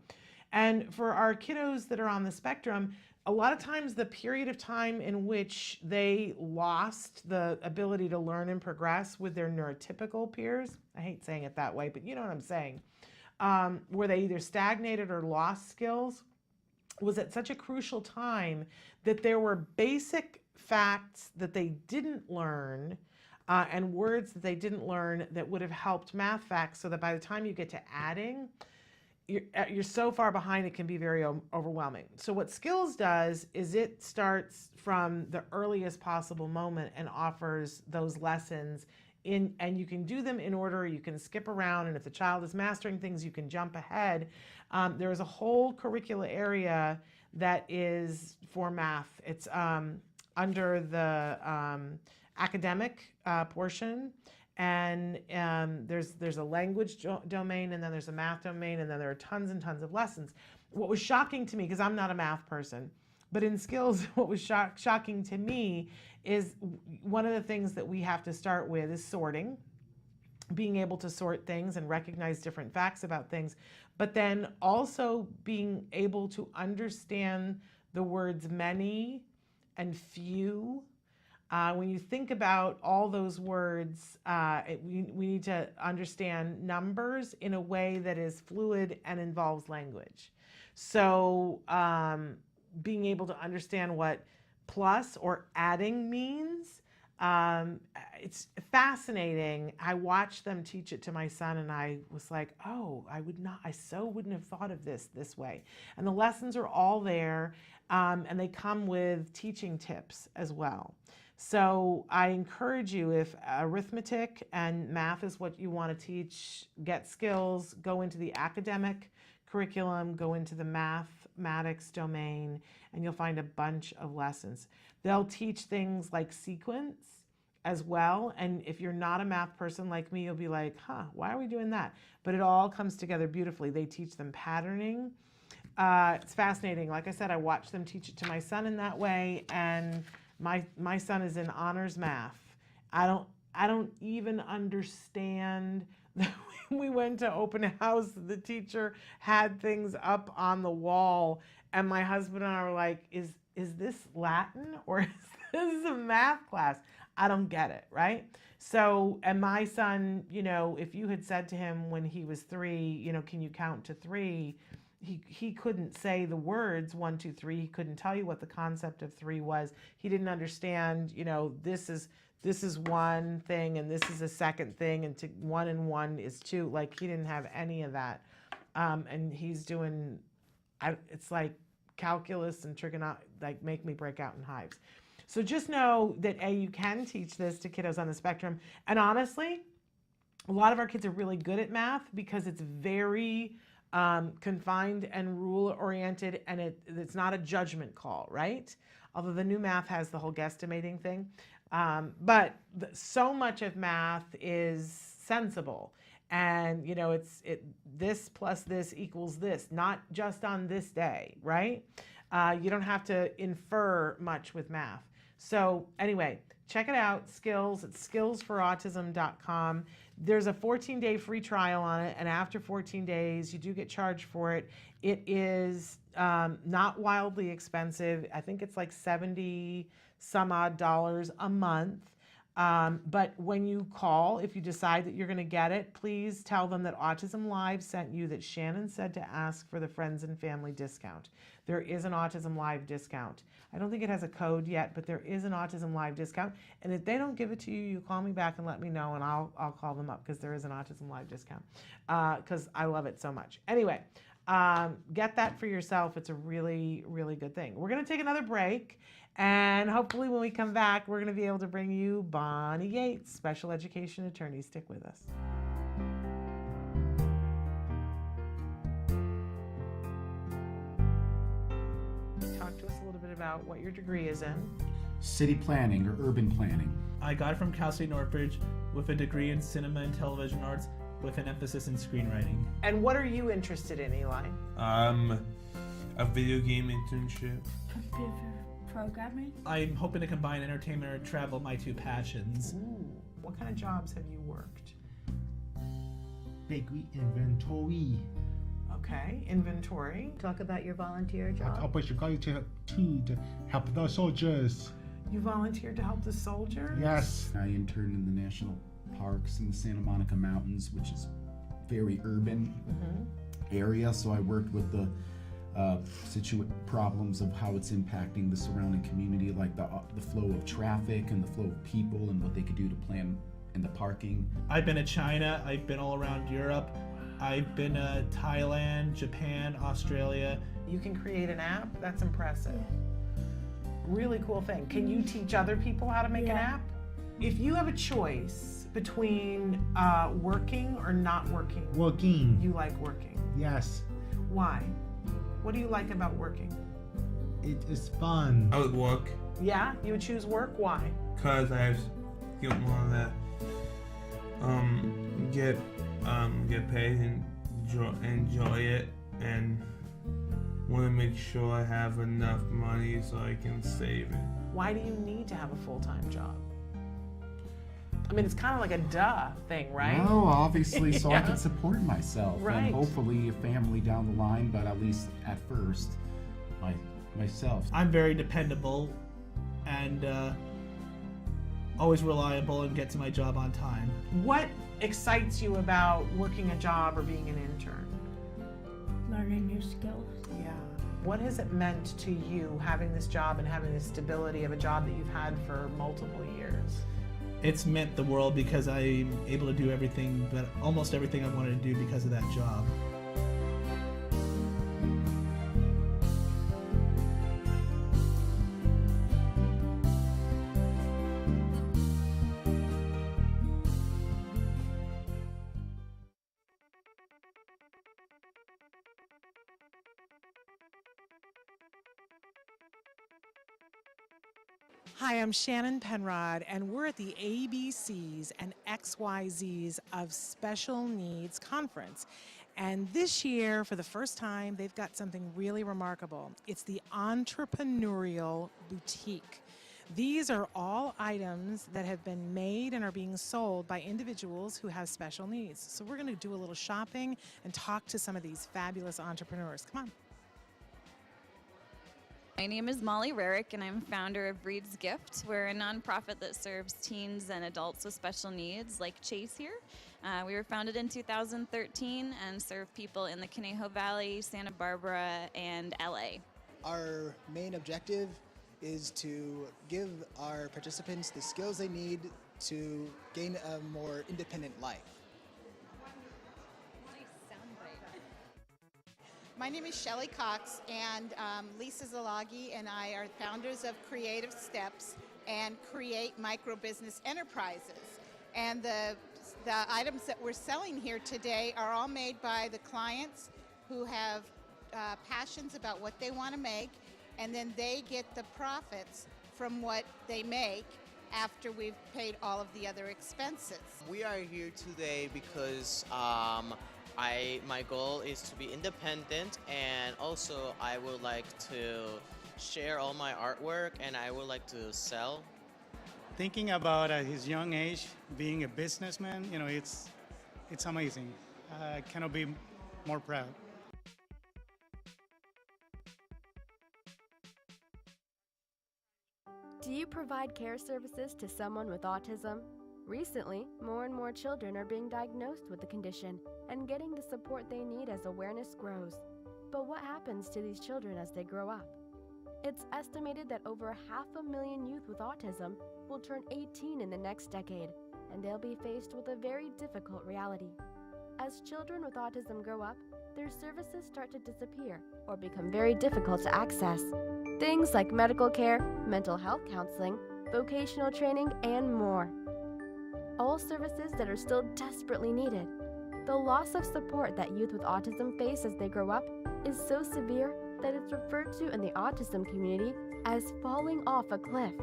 And for our kiddos that are on the spectrum, a lot of times the period of time in which they lost the ability to learn and progress with their neurotypical peers, I hate saying it that way, but you know what I'm saying, where they either stagnated or lost skills, was at such a crucial time that there were basic facts that they didn't learn and words that they didn't learn that would have helped math facts, so that by the time you get to adding, you're so far behind it can be very overwhelming. So what skills does is it starts from the earliest possible moment and offers those lessons and you can do them in order, you can skip around, and if the child is mastering things, you can jump ahead. There is a whole curricula area that is for math. It's under the academic portion, and there's a language domain, and then there's a math domain, and then there are tons and tons of lessons. What was shocking to me, because I'm not a math person, but in skills, what was shocking to me is one of the things that we have to start with is sorting, being able to sort things and recognize different facts about things, but then also being able to understand the words many and few. When you think about all those words, we need to understand numbers in a way that is fluid and involves language. So being able to understand what plus or adding means, it's fascinating. I watched them teach it to my son and I was like, oh, I so wouldn't have thought of this way. And the lessons are all there, and they come with teaching tips as well. So I encourage you, if arithmetic and math is what you want to teach, get skills, go into the academic curriculum, go into the mathematics domain, and you'll find a bunch of lessons. They'll teach things like sequence as well. And if you're not a math person like me, you'll be like, why are we doing that? But it all comes together beautifully. They teach them patterning. It's fascinating. Like I said, I watched them teach it to my son in that way, and my son is in honors math. I don't even understand that we went to open house, the teacher had things up on the wall, and my husband and I were like, is this Latin or is this a math class? I don't get it, right? So, and my son, you know, if you had said to him when he was 3, you know, can you count to 3? He couldn't say the words 1, 2, 3. He couldn't tell you what the concept of 3 was. He didn't understand, you know, this is one thing and this is a second thing, and 1 and 1 is 2. Like, he didn't have any of that. And he's doing, it's like calculus and trigonometry, like make me break out in hives. So just know that you can teach this to kiddos on the spectrum. And honestly, a lot of our kids are really good at math because it's very confined and rule-oriented, and it's not a judgment call, right? Although the new math has the whole guesstimating thing. But so much of math is sensible. And, you know, this plus this equals this, not just on this day, right? You don't have to infer much with math. So anyway, check it out, Skills. It's skillsforautism.com. There's a 14-day free trial on it, and after 14 days, you do get charged for it. It is not wildly expensive. I think it's like $70 some odd a month. But when you call, if you decide that you're going to get it, please tell them that Autism Live sent you, that Shannon said to ask for the friends and family discount. There is an Autism Live discount. I don't think it has a code yet, but there is an Autism Live discount. And if they don't give it to you, you call me back and let me know, and I'll call them up, because there is an Autism Live discount, because I love it so much. Anyway, get that for yourself. It's a really, really good thing. We're going to take another break. And hopefully when we come back, we're going to be able to bring you Bonnie Yates, special education attorney. Stick with us. about what your degree is in. City planning or urban planning. I got it from Cal State Northridge with a degree in cinema and television arts with an emphasis in screenwriting. And what are you interested in, Eli? A video game internship. Computer programming. I'm hoping to combine entertainment or travel, my two passions. Ooh, what kind of jobs have you worked? Bakery inventory. Okay, inventory. Talk about your volunteer job. I was going to help the soldiers. You volunteered to help the soldiers? Yes. I interned in the national parks in the Santa Monica Mountains, which is very urban area. So I worked with the problems of how it's impacting the surrounding community, like the flow of traffic and the flow of people and what they could do to plan in the parking. I've been to China, I've been all around Europe, I've been to Thailand, Japan, Australia. You can create an app? That's impressive. Really cool thing. Can you teach other people how to make an app? If you have a choice between working or not working, Working. you like working. Yes. Why? What do you like about working? It is fun. I would work. Yeah? You would choose work? Why? Cause I get more that get paid and enjoy it, and want to make sure I have enough money so I can save it. Why do you need to have a full-time job? I mean, it's kind of like a duh thing, right? No, obviously, so I can support myself Right. and hopefully a family down the line, but at least at first, myself. I'm very dependable and always reliable and get to my job on time. What excites you about working a job or being an intern? Learning new skills. Yeah. What has it meant to you having this job and having the stability of a job that you've had for multiple years? It's meant the world because I'm able to do everything, but almost everything I wanted to do because of that job. Hi, I'm Shannon Penrod, and we're at the ABCs and XYZs of Special Needs Conference. And this year, for the first time, they've got something really remarkable. It's the Entrepreneurial Boutique. These are all items that have been made and are being sold by individuals who have special needs. So we're going to do a little shopping and talk to some of these fabulous entrepreneurs. Come on. My name is Molly Rarick, and I'm founder of Breed's Gift. We're a nonprofit that serves teens and adults with special needs, like Chase here. We were founded in 2013 and serve people in the Conejo Valley, Santa Barbara, and LA. Our main objective is to give our participants the skills they need to gain a more independent life. My name is Shelley Cox, and Lisa Zalagi and I are founders of Creative Steps and Create Micro Business Enterprises. And the items that we're selling here today are all made by the clients who have passions about what they want to make, and then they get the profits from what they make after we've paid all of the other expenses. We are here today because my goal is to be independent, and also I would like to share all my artwork, and I would like to sell. Thinking about at his young age being a businessman, it's amazing. I cannot be more proud. Do you provide care services to someone with autism? Recently, more and more children are being diagnosed with the condition and getting the support they need as awareness grows. But what happens to these children as they grow up? It's estimated that over 500,000 youth with autism will turn 18 in the next decade, and they'll be faced with a very difficult reality. As children with autism grow up, their services start to disappear or become very difficult to access. Things like medical care, mental health counseling, vocational training, and more. All services that are still desperately needed. The loss of support that youth with autism face as they grow up is so severe that it's referred to in the autism community as falling off a cliff.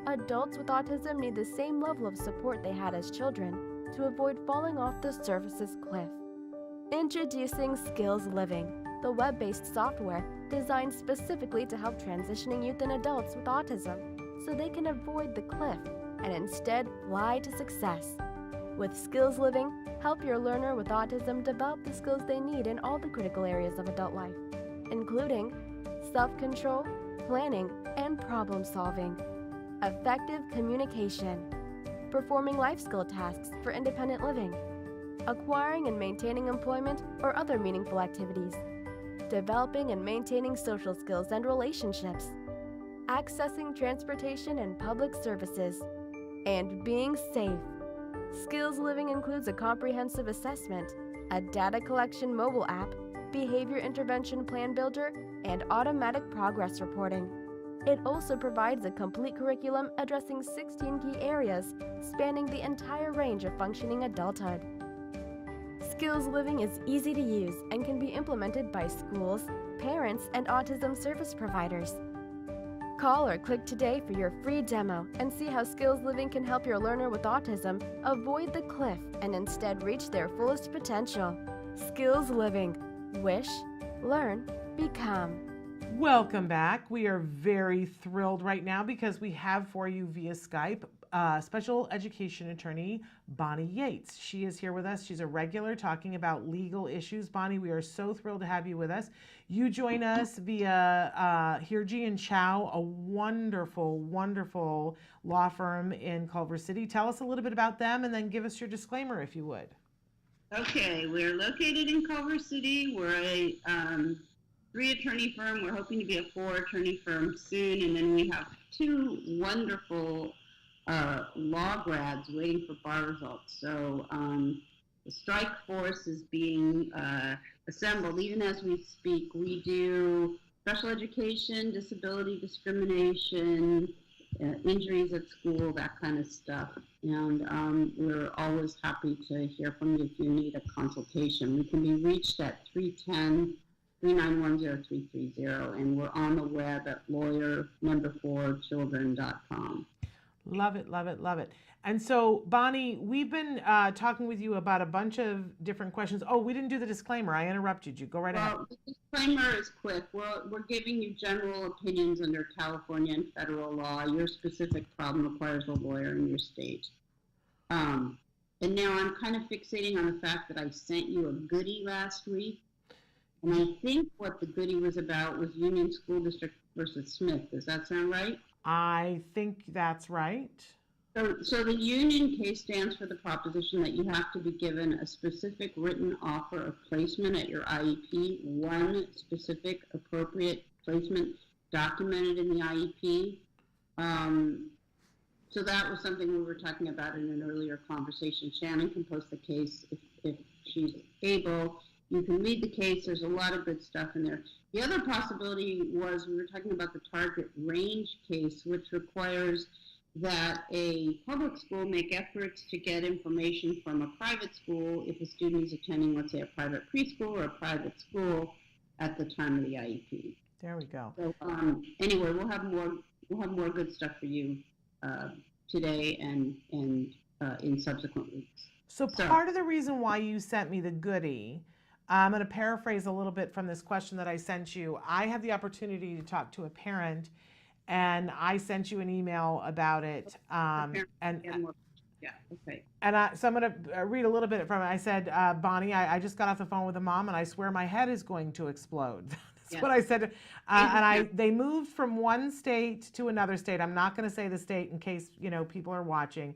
Adults with autism need the same level of support they had as children to avoid falling off the services cliff. Introducing Skills Living, the web-based software designed specifically to help transitioning youth and adults with autism so they can avoid the cliff and instead fly to success. With Skills Living, help your learner with autism develop the skills they need in all the critical areas of adult life, including self-control, planning, and problem solving, effective communication, performing life skill tasks for independent living, acquiring and maintaining employment or other meaningful activities, developing and maintaining social skills and relationships, accessing transportation and public services, and being safe. Skills Living includes a comprehensive assessment, a data collection mobile app, behavior intervention plan builder, and automatic progress reporting. It also provides a complete curriculum addressing 16 key areas spanning the entire range of functioning adulthood. Skills Living is easy to use and can be implemented by schools, parents, and autism service providers. Call or click today for your free demo and see how Skills Living can help your learner with autism avoid the cliff and instead reach their fullest potential. Skills Living. Wish, learn, become. Welcome back. We are very thrilled right now because we have for you via Skype special education attorney Bonnie Yates. She is here with us. She's a regular talking about legal issues. Bonnie, we are so thrilled to have you with us. You join us via Hirji and Chow, a wonderful, wonderful law firm in Culver City. Tell us a little bit about them and then give us your disclaimer if you would. Okay, we're located in Culver City. We're a 3-attorney firm. We're hoping to be a 4-attorney firm soon, and then we have 2 wonderful law grads waiting for bar results. So the strike force is being assembled even as we speak. We do special education, disability discrimination, injuries at school, that kind of stuff. And we're always happy to hear from you if you need a consultation. We can be reached at 310-391-0330, and we're on the web at lawyer4children.com. Love it, love it, love it. And so, Bonnie, we've been talking with you about a bunch of different questions. Oh, we didn't do the disclaimer. I interrupted you. Go right ahead. Well, the disclaimer is quick. We're giving you general opinions under California and federal law. Your specific problem requires a lawyer in your state. And now I'm kind of fixating on the fact that I sent you a goodie last week. And I think what the goodie was about was Union School District versus Smith. Does that sound right? I think that's right. So the Union case stands for the proposition that you have to be given a specific written offer of placement at your IEP, one specific appropriate placement documented in the IEP. So that was something we were talking about in an earlier conversation. Shannon can post the case if she's able. You can read the case. There's a lot of good stuff in there. The other possibility was we were talking about the target range case, which requires that a public school make efforts to get information from a private school if a student is attending, let's say, a private preschool or a private school at the time of the IEP. There we go. So anyway, we'll have more good stuff for you today and in subsequent weeks. So part of the reason why you sent me the goodie, I'm going to paraphrase a little bit from this question that I sent you. I had the opportunity to talk to a parent, and I sent you an email about it. So I'm going to read a little bit from it. I said, Bonnie, I just got off the phone with a mom, and I swear my head is going to explode. That's what I said. They moved from one state to another state. I'm not going to say the state in case people are watching.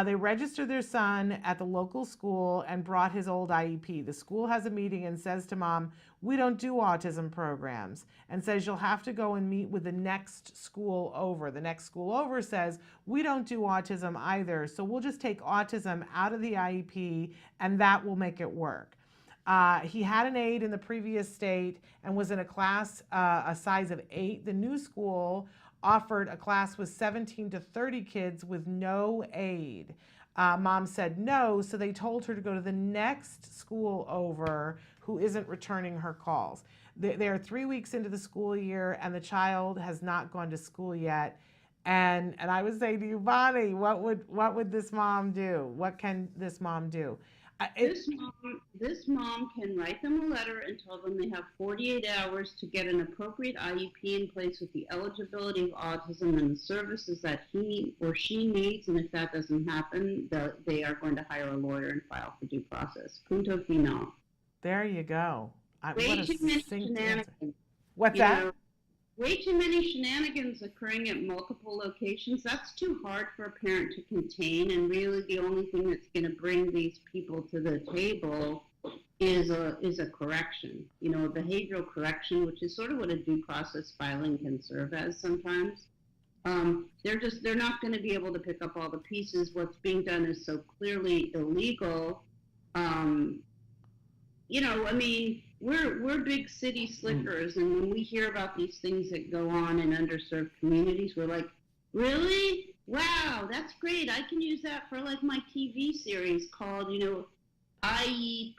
They registered their son at the local school and brought his old IEP. The school has a meeting and says to mom, we don't do autism programs, and says you'll have to go and meet with the next school over. The next school over says, we don't do autism either, so we'll just take autism out of the IEP and that will make it work. He had an 8 in the previous state and was in a class a size of 8. The new school offered a class with 17 to 30 kids with no aid. Mom said no, so they told her to go to the next school over who isn't returning her calls. They're 3 weeks into the school year and the child has not gone to school yet. And I would say to you, Bonnie, what would this mom do? What can this mom do? This mom can write them a letter and tell them they have 48 hours to get an appropriate IEP in place with the eligibility of autism and the services that he or she needs. And if that doesn't happen, they are going to hire a lawyer and file for due process. Punto final. There you go. Way too many shenanigans. What's that? Know, way too many shenanigans occurring at multiple locations. That's too hard for a parent to contain, and really the only thing that's going to bring these people to the table is a correction, a behavioral correction, which is sort of what a due process filing can serve as sometimes. They're not going to be able to pick up all the pieces. What's being done is so clearly illegal. We're big city slickers, and when we hear about these things that go on in underserved communities, we're like, really? Wow, that's great. I can use that for like my TV series called, IEP. I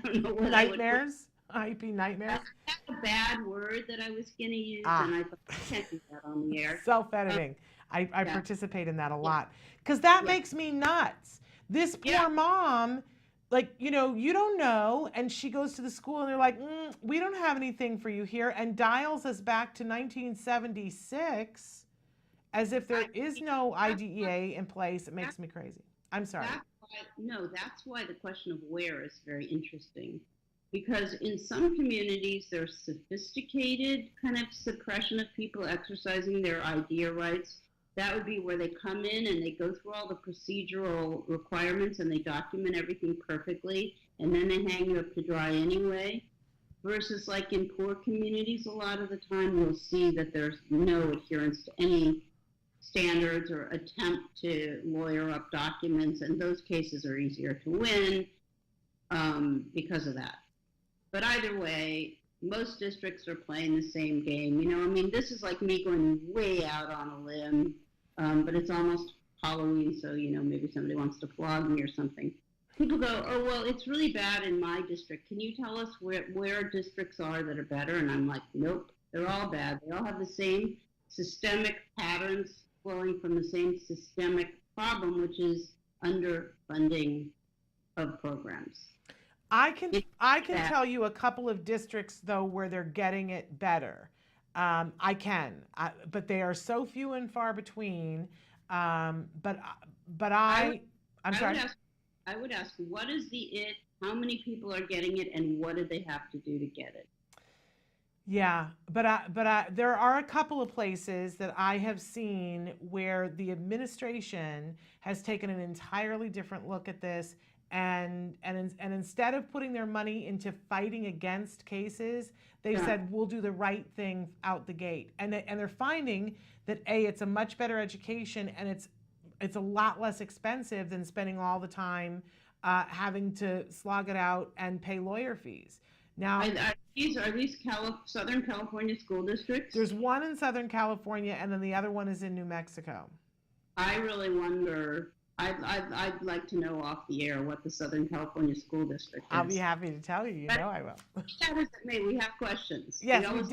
don't know what Nightmares? IEP nightmares? That's a bad word that I was going to use, and I thought I can't do that on the air. Self-editing. I participate in that a lot because that makes me nuts. This poor mom. Like, you don't know, and she goes to the school, and they're like, we don't have anything for you here, and dials us back to 1976 as if there is no IDEA in place. It makes me crazy. I'm sorry. That's why the question of where is very interesting, because in some communities, there's sophisticated kind of suppression of people exercising their IDEA rights. That would be where they come in and they go through all the procedural requirements and they document everything perfectly, and then they hang you up to dry anyway. Versus like in poor communities, a lot of the time you'll see that there's no adherence to any standards or attempt to lawyer up documents, and those cases are easier to win because of that. But either way, most districts are playing the same game. This is like me going way out on a limb. But it's almost Halloween, so, maybe somebody wants to flog me or something. People go, oh, well, it's really bad in my district. Can you tell us where districts are that are better? And I'm like, nope, they're all bad. They all have the same systemic patterns flowing from the same systemic problem, which is underfunding of programs. I can tell you a couple of districts, though, where they're getting it better. But they are so few and far between. I'm sorry. I would ask, what is the it? How many people are getting it, and what do they have to do to get it? Yeah, but there are a couple of places that I have seen where the administration has taken an entirely different look at this. And instead of putting their money into fighting against cases, they've said, we'll do the right thing out the gate. And they're finding that, it's a much better education, and it's a lot less expensive than spending all the time having to slog it out and pay lawyer fees. Now, are these Southern California school districts? There's one in Southern California, and then the other one is in New Mexico. I really wonder. I'd like to know off the air what the Southern California school district is. I'll be happy to tell you. I will. That is me. We have questions. Yes, we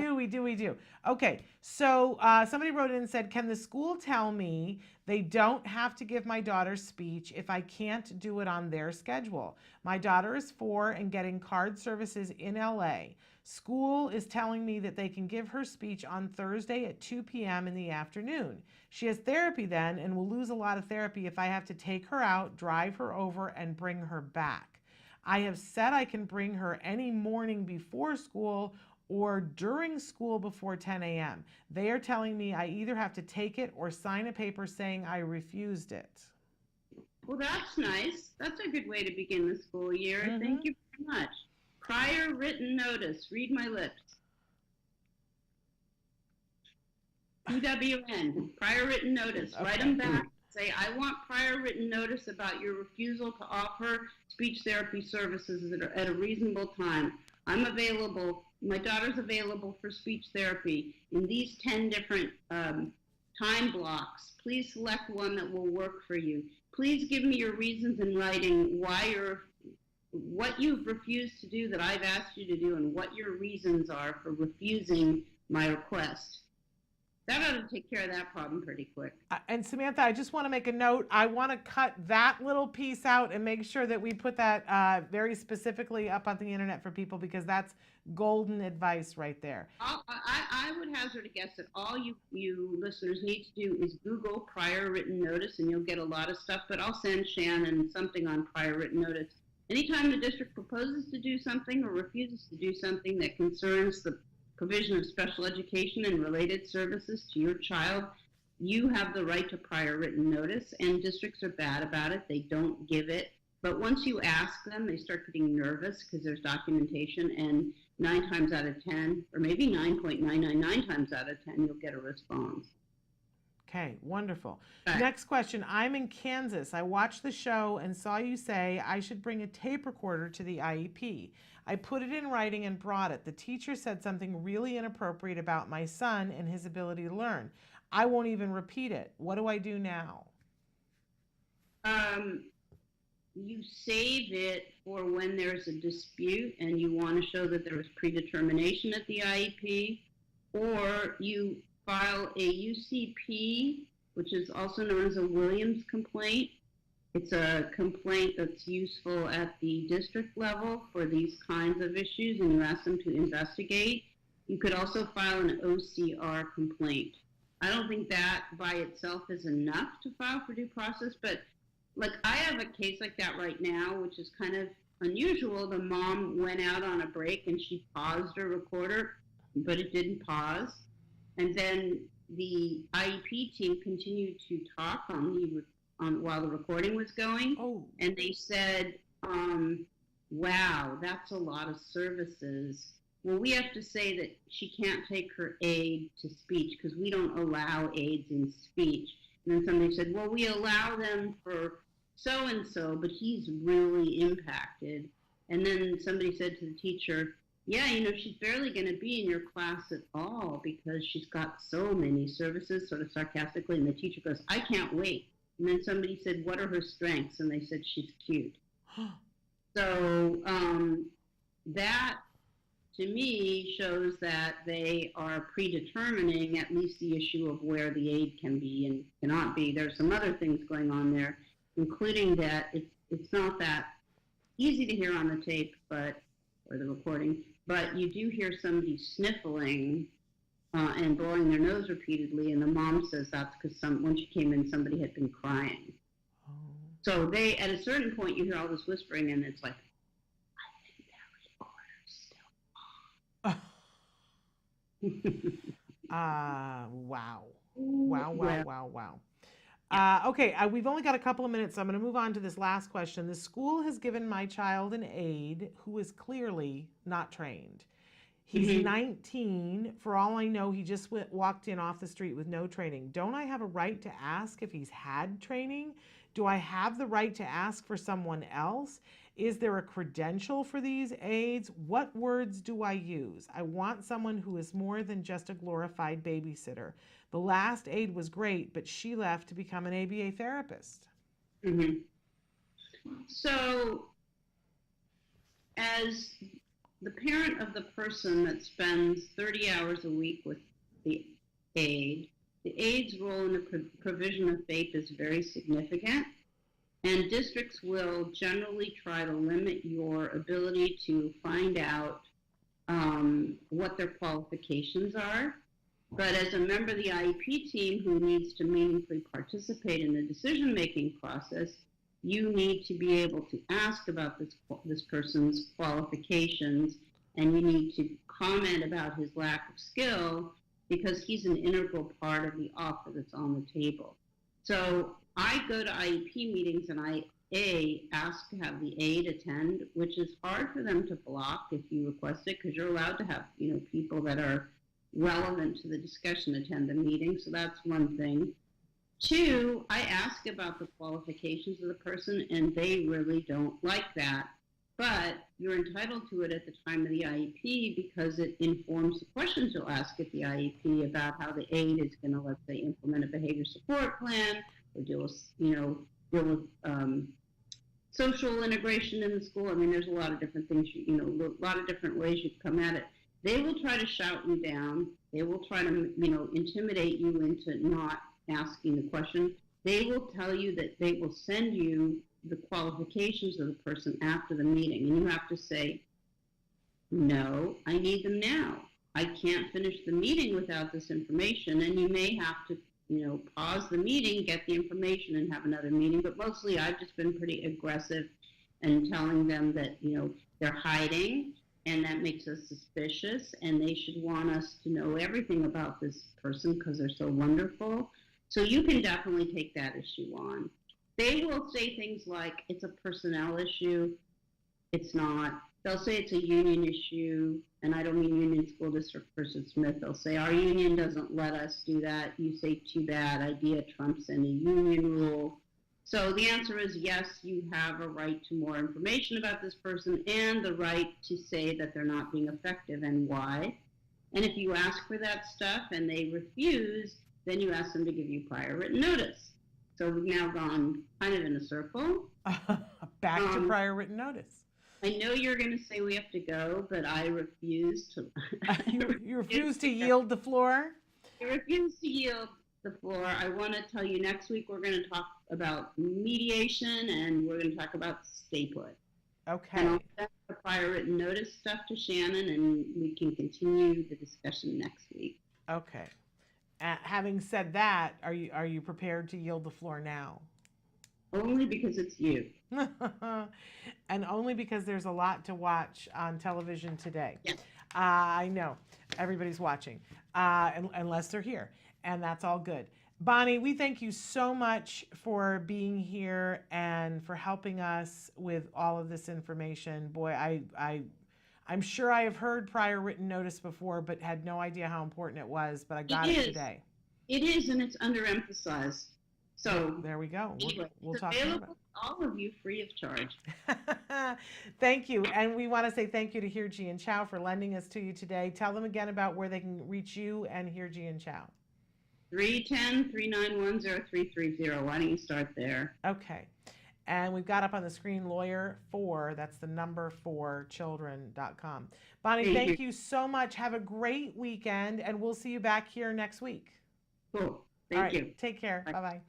do. Okay, so somebody wrote in and said, can the school tell me they don't have to give my daughter speech if I can't do it on their schedule? My daughter is 4 and getting card services in LA. School is telling me that they can give her speech on Thursday at 2 p.m. in the afternoon. She has therapy then and will lose a lot of therapy if I have to take her out, drive her over, and bring her back. I have said I can bring her any morning before school or during school before 10 a.m. They are telling me I either have to take it or sign a paper saying I refused it. Well, that's nice. That's a good way to begin the school year. Mm-hmm. Thank you very much. Prior written notice. Read my lips. PWN. Prior written notice. Okay. Write them back. Say, I want prior written notice about your refusal to offer speech therapy services at a reasonable time. I'm available. My daughter's available for speech therapy in these 10 different time blocks. Please select one that will work for you. Please give me your reasons in writing why you're what you've refused to do that I've asked you to do and what your reasons are for refusing my request. That ought to take care of that problem pretty quick. And Samantha, I just want to make a note. I want to cut that little piece out and make sure that we put that very specifically up on the internet for people, because that's golden advice right there. I would hazard a guess that all you listeners need to do is Google prior written notice, and you'll get a lot of stuff, but I'll send Shannon something on prior written notice. Anytime the district proposes to do something or refuses to do something that concerns the provision of special education and related services to your child, you have the right to prior written notice, and districts are bad about it. They don't give it. But once you ask them, they start getting nervous because there's documentation, and 9 times out of 10, or maybe 9.999 times out of 10, you'll get a response. Okay, wonderful. Next question. I'm in Kansas. I watched the show and saw you say I should bring a tape recorder to the IEP. I put it in writing and brought it. The teacher said something really inappropriate about my son and his ability to learn. I won't even repeat it. What do I do now? You save it for when there's a dispute and you want to show that there was predetermination at the IEP, or you file a UCP, which is also known as a Williams complaint. It's a complaint that's useful at the district level for these kinds of issues, and you ask them to investigate. You could also file an OCR complaint. I don't think that by itself is enough to file for due process, but like I have a case like that right now, which is kind of unusual. The mom went out on a break and she paused her recorder, but it didn't pause. And then the IEP team continued to talk while the recording was going. And they said, wow, that's a lot of services. Well, we have to say that she can't take her aid to speech because we don't allow aids in speech. And then somebody said, well, we allow them for so-and-so, but he's really impacted. And then somebody said to the teacher, yeah, she's barely going to be in your class at all because she's got so many services, sort of sarcastically. And the teacher goes, I can't wait. And then somebody said, what are her strengths? And they said, she's cute. So that, to me, shows that they are predetermining at least the issue of where the aid can be and cannot be. There's some other things going on there, including that it's not that easy to hear on the tape, or the recording, but you do hear somebody sniffling and blowing their nose repeatedly, and the mom says that's because when she came in, somebody had been crying. So at a certain point, you hear all this whispering, and it's like, Wow. Okay, we've only got a couple of minutes, so I'm going to move on to this last question. The school has given my child an aide who is clearly not trained. He's 19. For all I know, he just walked in off the street with no training. Don't I have a right to ask if he's had training? Do I have the right to ask for someone else? Is there a credential for these aides? What words do I use? I want someone who is more than just a glorified babysitter. The last aide was great, but she left to become an ABA therapist. So, as the parent of the person that spends 30 hours a week with the aide's role in the provision of FAPE is very significant. And districts will generally try to limit your ability to find out what their qualifications are. But as a member of the IEP team who needs to meaningfully participate in the decision-making process, you need to be able to ask about this person's qualifications, and you need to comment about his lack of skill because he's an integral part of the offer that's on the table. So I go to IEP meetings and I ask to have the aide attend, which is hard for them to block if you request it because you're allowed to have people that are relevant to the discussion attend the meeting. So that's one thing. 2, I ask about the qualifications of the person and they really don't like that. But you're entitled to it at the time of the IEP because it informs the questions you'll ask at the IEP about how the aide is going to, let's say, implement a behavior support plan or deal with social integration in the school. I mean, there's a lot of different things, you know, a lot of different ways you come at it. They will try to shout you down. They will try to, you know, intimidate you into not asking the question. They will tell you that they will send you the qualifications of the person after the meeting, and you have to say, no, I need them now. I can't finish the meeting without this information, and you may have to, you know, pause the meeting, get the information, and have another meeting. But mostly I've just been pretty aggressive and telling them that, you know, they're hiding, and that makes us suspicious, and they should want us to know everything about this person because they're so wonderful. So you can definitely take that issue on. They will say things like, it's a personnel issue. It's not. They'll say it's a union issue, and I don't mean Union School District versus Smith. They'll say, our union doesn't let us do that. You say, too bad, idea trumps any union rule. So the answer is yes, you have a right to more information about this person and the right to say that they're not being effective and why. And if you ask for that stuff and they refuse, then you ask them to give you prior written notice. So we've now gone kind of in a circle. Back to prior written notice. I know you're going to say we have to go, but I refuse to. You refuse to yield the floor? I refuse to yield the floor. I want to tell you next week we're going to talk about mediation and we're going to talk about stay put. Okay. And I'll send the prior written notice stuff to Shannon and we can continue the discussion next week. Okay. Having said that, are you prepared to yield the floor now? Only because it's you. And only because there's a lot to watch on television today. Yes. I know. Everybody's watching, unless they're here. And that's all good. Bonnie, we thank you so much for being here and for helping us with all of this information. Boy, I'm sure I have heard prior written notice before, but had no idea how important it was, but I got it today. It is, and it's underemphasized. So there we go. We'll talk available about it. To all of you free of charge. Thank you. And we want to say thank you to Hirji and Chow for lending us to you today. Tell them again about where they can reach you and Hirji and Chow. 310-391-0330. Why don't you start there? Okay. And we've got up on the screen Lawyer4, that's the number 4children.com. Bonnie, thank you so much. Have a great weekend, and we'll see you back here next week. Cool. Thank you. Take care. Bye-bye.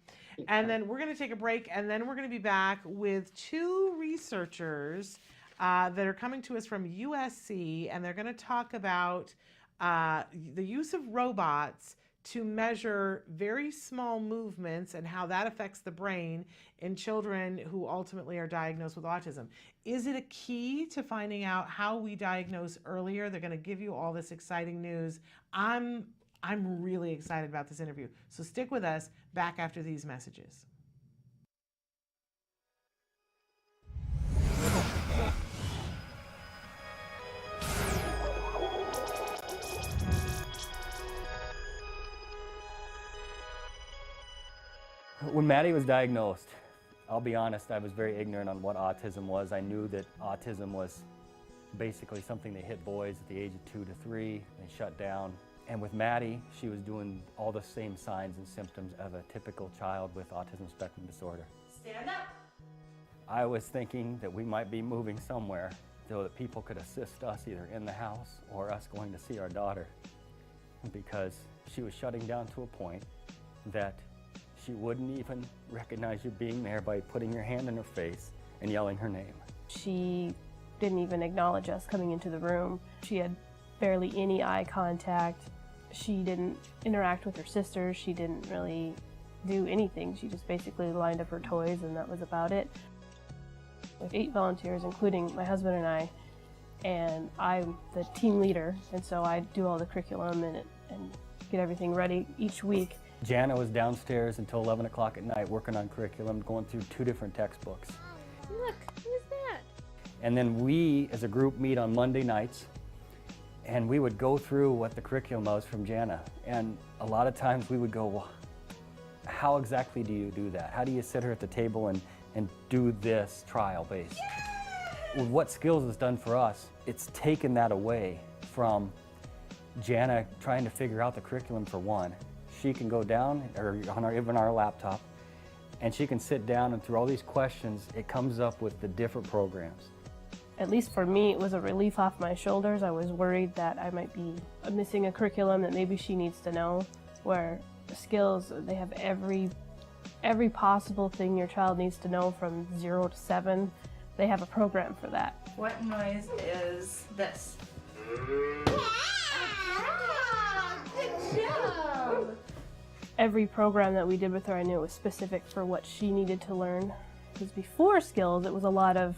And then we're going to take a break, and then we're going to be back with two researchers that are coming to us from USC, and they're going to talk about the use of robots to measure very small movements and how that affects the brain in children who ultimately are diagnosed with autism. Is it a key to finding out how we diagnose earlier? They're going to give you all this exciting news. I'm really excited about this interview. So stick with us back after these messages. When Maddie was diagnosed, I'll be honest, I was very ignorant on what autism was. I knew that autism was basically something that hit boys at the age of 2 to 3 and shut down. And with Maddie, she was doing all the same signs and symptoms of a typical child with autism spectrum disorder. Stand up. I was thinking that we might be moving somewhere so that people could assist us either in the house or us going to see our daughter, because she was shutting down to a point that she wouldn't even recognize you being there by putting your hand in her face and yelling her name. She didn't even acknowledge us coming into the room. She had barely any eye contact. She didn't interact with her sisters. She didn't really do anything. She just basically lined up her toys and that was about it. With 8 volunteers, including my husband and I'm the team leader, and so I do all the curriculum and get everything ready each week. Jana was downstairs until 11 o'clock at night working on curriculum, going through 2 different textbooks. Look, who's that? And then we, as a group, meet on Monday nights, and we would go through what the curriculum was from Jana. And a lot of times we would go, well, how exactly do you do that? How do you sit her at the table and do this trial-based? With what skills has done for us, it's taken that away from Jana trying to figure out the curriculum for one. She can go down, or on even our laptop, And she can sit down and through all these questions, it comes up with the different programs. At least for me, it was a relief off my shoulders. I was worried that I might be missing a curriculum that maybe she needs to know, where skills, they have every possible thing your child needs to know from 0 to 7. They have a program for that. What noise is this? Good job! Every program that we did with her, I knew it was specific for what she needed to learn. Because before skills, it was a lot of,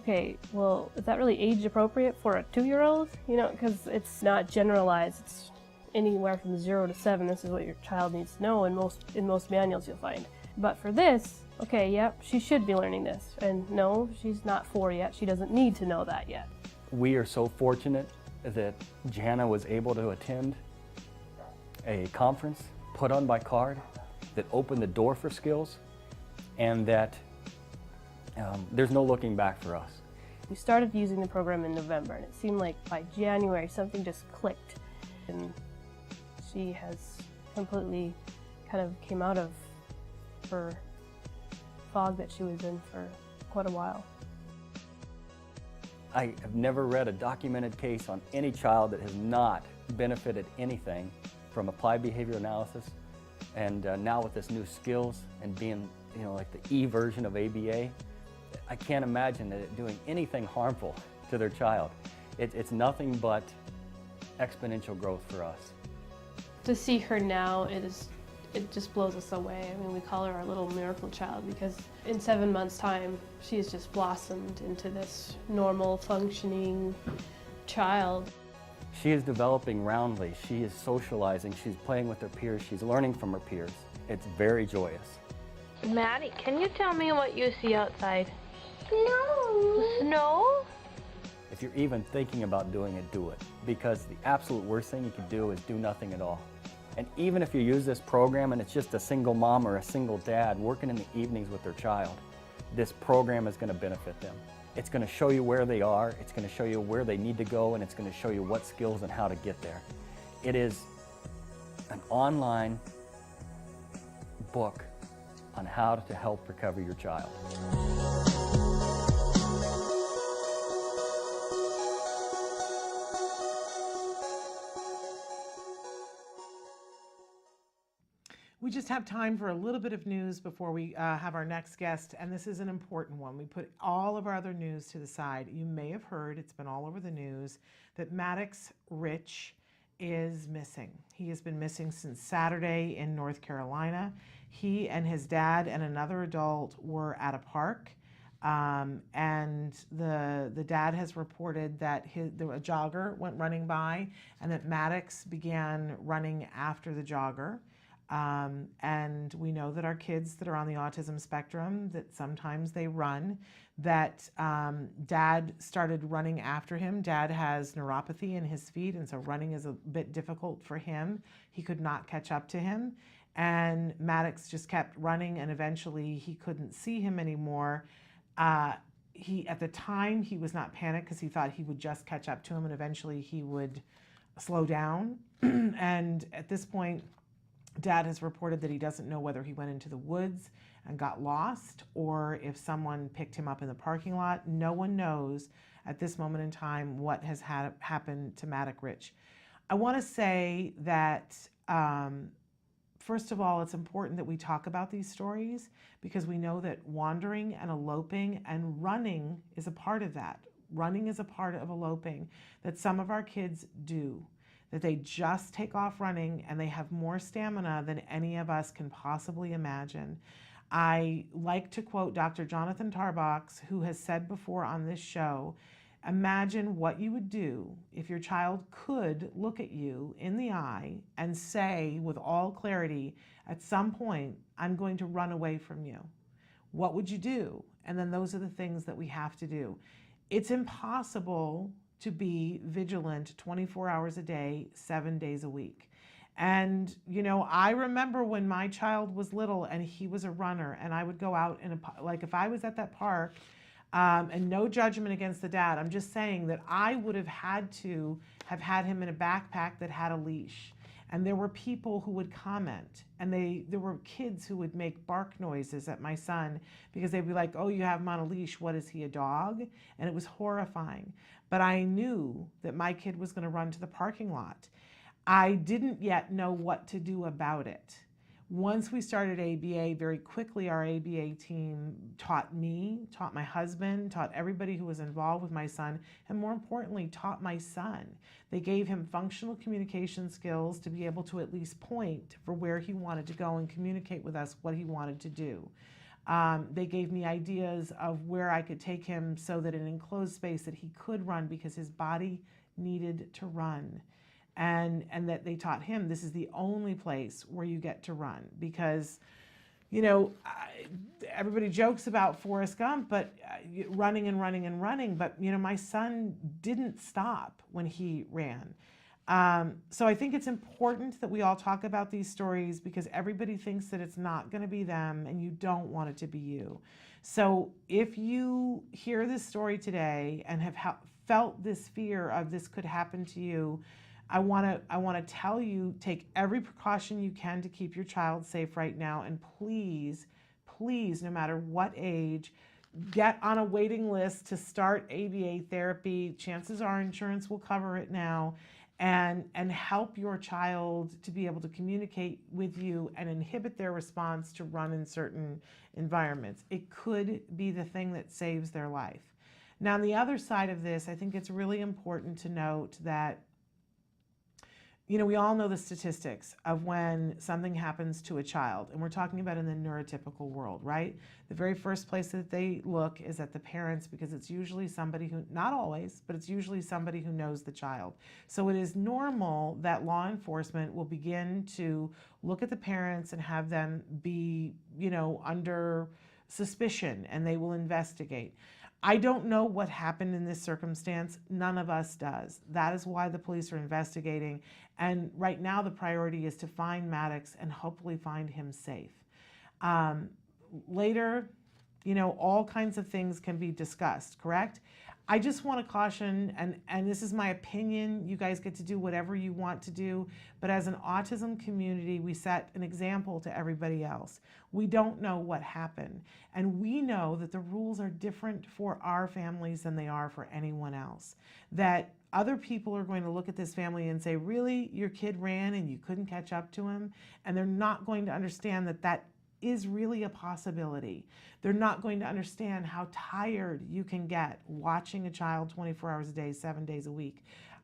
okay, well, is that really age appropriate for a 2-year-old? You know, because it's not generalized. It's anywhere from 0 to 7. This is what your child needs to know in most manuals you'll find. But for this, okay, yep, she should be learning this. And no, she's not 4 yet. She doesn't need to know that yet. We are so fortunate that Jana was able to attend a conference put on by CARD that opened the door for skills, and that there's no looking back for us. We started using the program in November, and it seemed like by January something just clicked. And she has completely kind of came out of her fog that she was in for quite a while. I have never read a documented case on any child that has not benefited anything from applied behavior analysis. And now with this new skills and being, you know, like the E version of ABA, I can't imagine that it doing anything harmful to their child. It's nothing but exponential growth for us. To see her now, it just blows us away. I mean, we call her our little miracle child because in 7 months' time, she has just blossomed into this normal, functioning child. She is developing roundly, she is socializing, she's playing with her peers, she's learning from her peers. It's very joyous. Maddie, can you tell me what you see outside? No. Snow? If you're even thinking about doing it, do it. Because the absolute worst thing you can do is do nothing at all. And even if you use this program and it's just a single mom or a single dad working in the evenings with their child, this program is going to benefit them. It's going to show you where they are, it's going to show you where they need to go, and it's going to show you what skills and how to get there. It is an online book on how to help recover your child. We just have time for a little bit of news before we have our next guest, and this is an important one. We put all of our other news to the side. You may have heard, it's been all over the news, that Maddox Rich is missing. He has been missing since Saturday in North Carolina. He and his dad and another adult were at a park, and the dad has reported that a jogger went running by and that Maddox began running after the jogger. And we know that our kids that are on the autism spectrum, that sometimes they run, that dad started running after him. Dad has neuropathy in his feet, and so running is a bit difficult for him. He could not catch up to him. And Maddox just kept running, and eventually he couldn't see him anymore. At the time, he was not panicked because he thought he would just catch up to him and eventually he would slow down. And at this point, Dad has reported that he doesn't know whether he went into the woods and got lost or if someone picked him up in the parking lot. No one knows at this moment in time what has happened to Maddox Rich. I want to say that, first of all, it's important that we talk about these stories because we know that wandering and eloping and running is a part of that. Running is a part of eloping that some of our kids do. That they just take off running and they have more stamina than any of us can possibly imagine. I like to quote Dr. Jonathan Tarbox, who has said before on this show, imagine what you would do if your child could look at you in the eye and say with all clarity, at some point, I'm going to run away from you. What would you do? And then those are the things that we have to do. It's impossible to be vigilant 24 hours a day, 7 days a week. And, you know, I remember when my child was little and he was a runner and I would go out and like if I was at that park, and no judgment against the dad, I'm just saying that I would have had to have had him in a backpack that had a leash. And there were people who would comment, and there were kids who would make bark noises at my son because they'd be like, oh, you have him on a leash, what is he, a dog? And it was horrifying. But I knew that my kid was going to run to the parking lot. I didn't yet know what to do about it. Once we started ABA, very quickly our ABA team taught me, taught my husband, taught everybody who was involved with my son, and more importantly, taught my son. They gave him functional communication skills to be able to at least point for where he wanted to go and communicate with us what he wanted to do. They gave me ideas of where I could take him so that in an enclosed space that he could run because his body needed to run. And that they taught him this is the only place where you get to run because, you know, everybody jokes about Forrest Gump, but running and running and running. But, you know, my son didn't stop when he ran. So I think it's important that we all talk about these stories because everybody thinks that it's not going to be them and you don't want it to be you. So if you hear this story today and have felt this fear of this could happen to you, I want to tell you, take every precaution you can to keep your child safe right now. And please, please, no matter what age, get on a waiting list to start ABA therapy. Chances are insurance will cover it now. And help your child to be able to communicate with you and inhibit their response to run in certain environments. It could be the thing that saves their life. Now, on the other side of this, I think it's really important to note that, you know, we all know the statistics of when something happens to a child, and we're talking about in the neurotypical world, right? The very first place that they look is at the parents because it's usually somebody who, not always, but it's usually somebody who knows the child. So it is normal that law enforcement will begin to look at the parents and have them be, you know, under suspicion, and they will investigate. I don't know what happened in this circumstance. None of us does. That is why the police are investigating. And right now the priority is to find Maddox and hopefully find him safe. Later, you know, all kinds of things can be discussed, correct? I just want to caution, and this is my opinion, you guys get to do whatever you want to do, but as an autism community, we set an example to everybody else. We don't know what happened, and we know that the rules are different for our families than they are for anyone else. That other people are going to look at this family and say, really, your kid ran and you couldn't catch up to him? And they're not going to understand that that is really a possibility. They're not going to understand how tired you can get watching a child 24 hours a day, 7 days a week.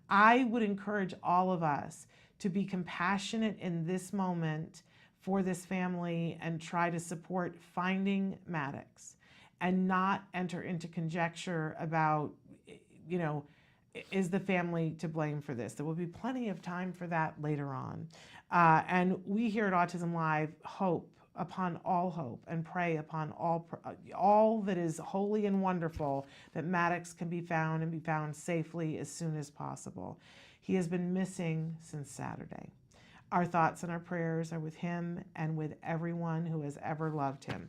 I would encourage all of us to be compassionate in this moment for this family and try to support finding Maddox and not enter into conjecture about, you know, is the family to blame for this? There will be plenty of time for that later on. And we here at Autism Live hope upon all hope and pray upon all that is holy and wonderful that Maddox can be found and be found safely as soon as possible. He has been missing since Saturday. Our thoughts and our prayers are with him and with everyone who has ever loved him.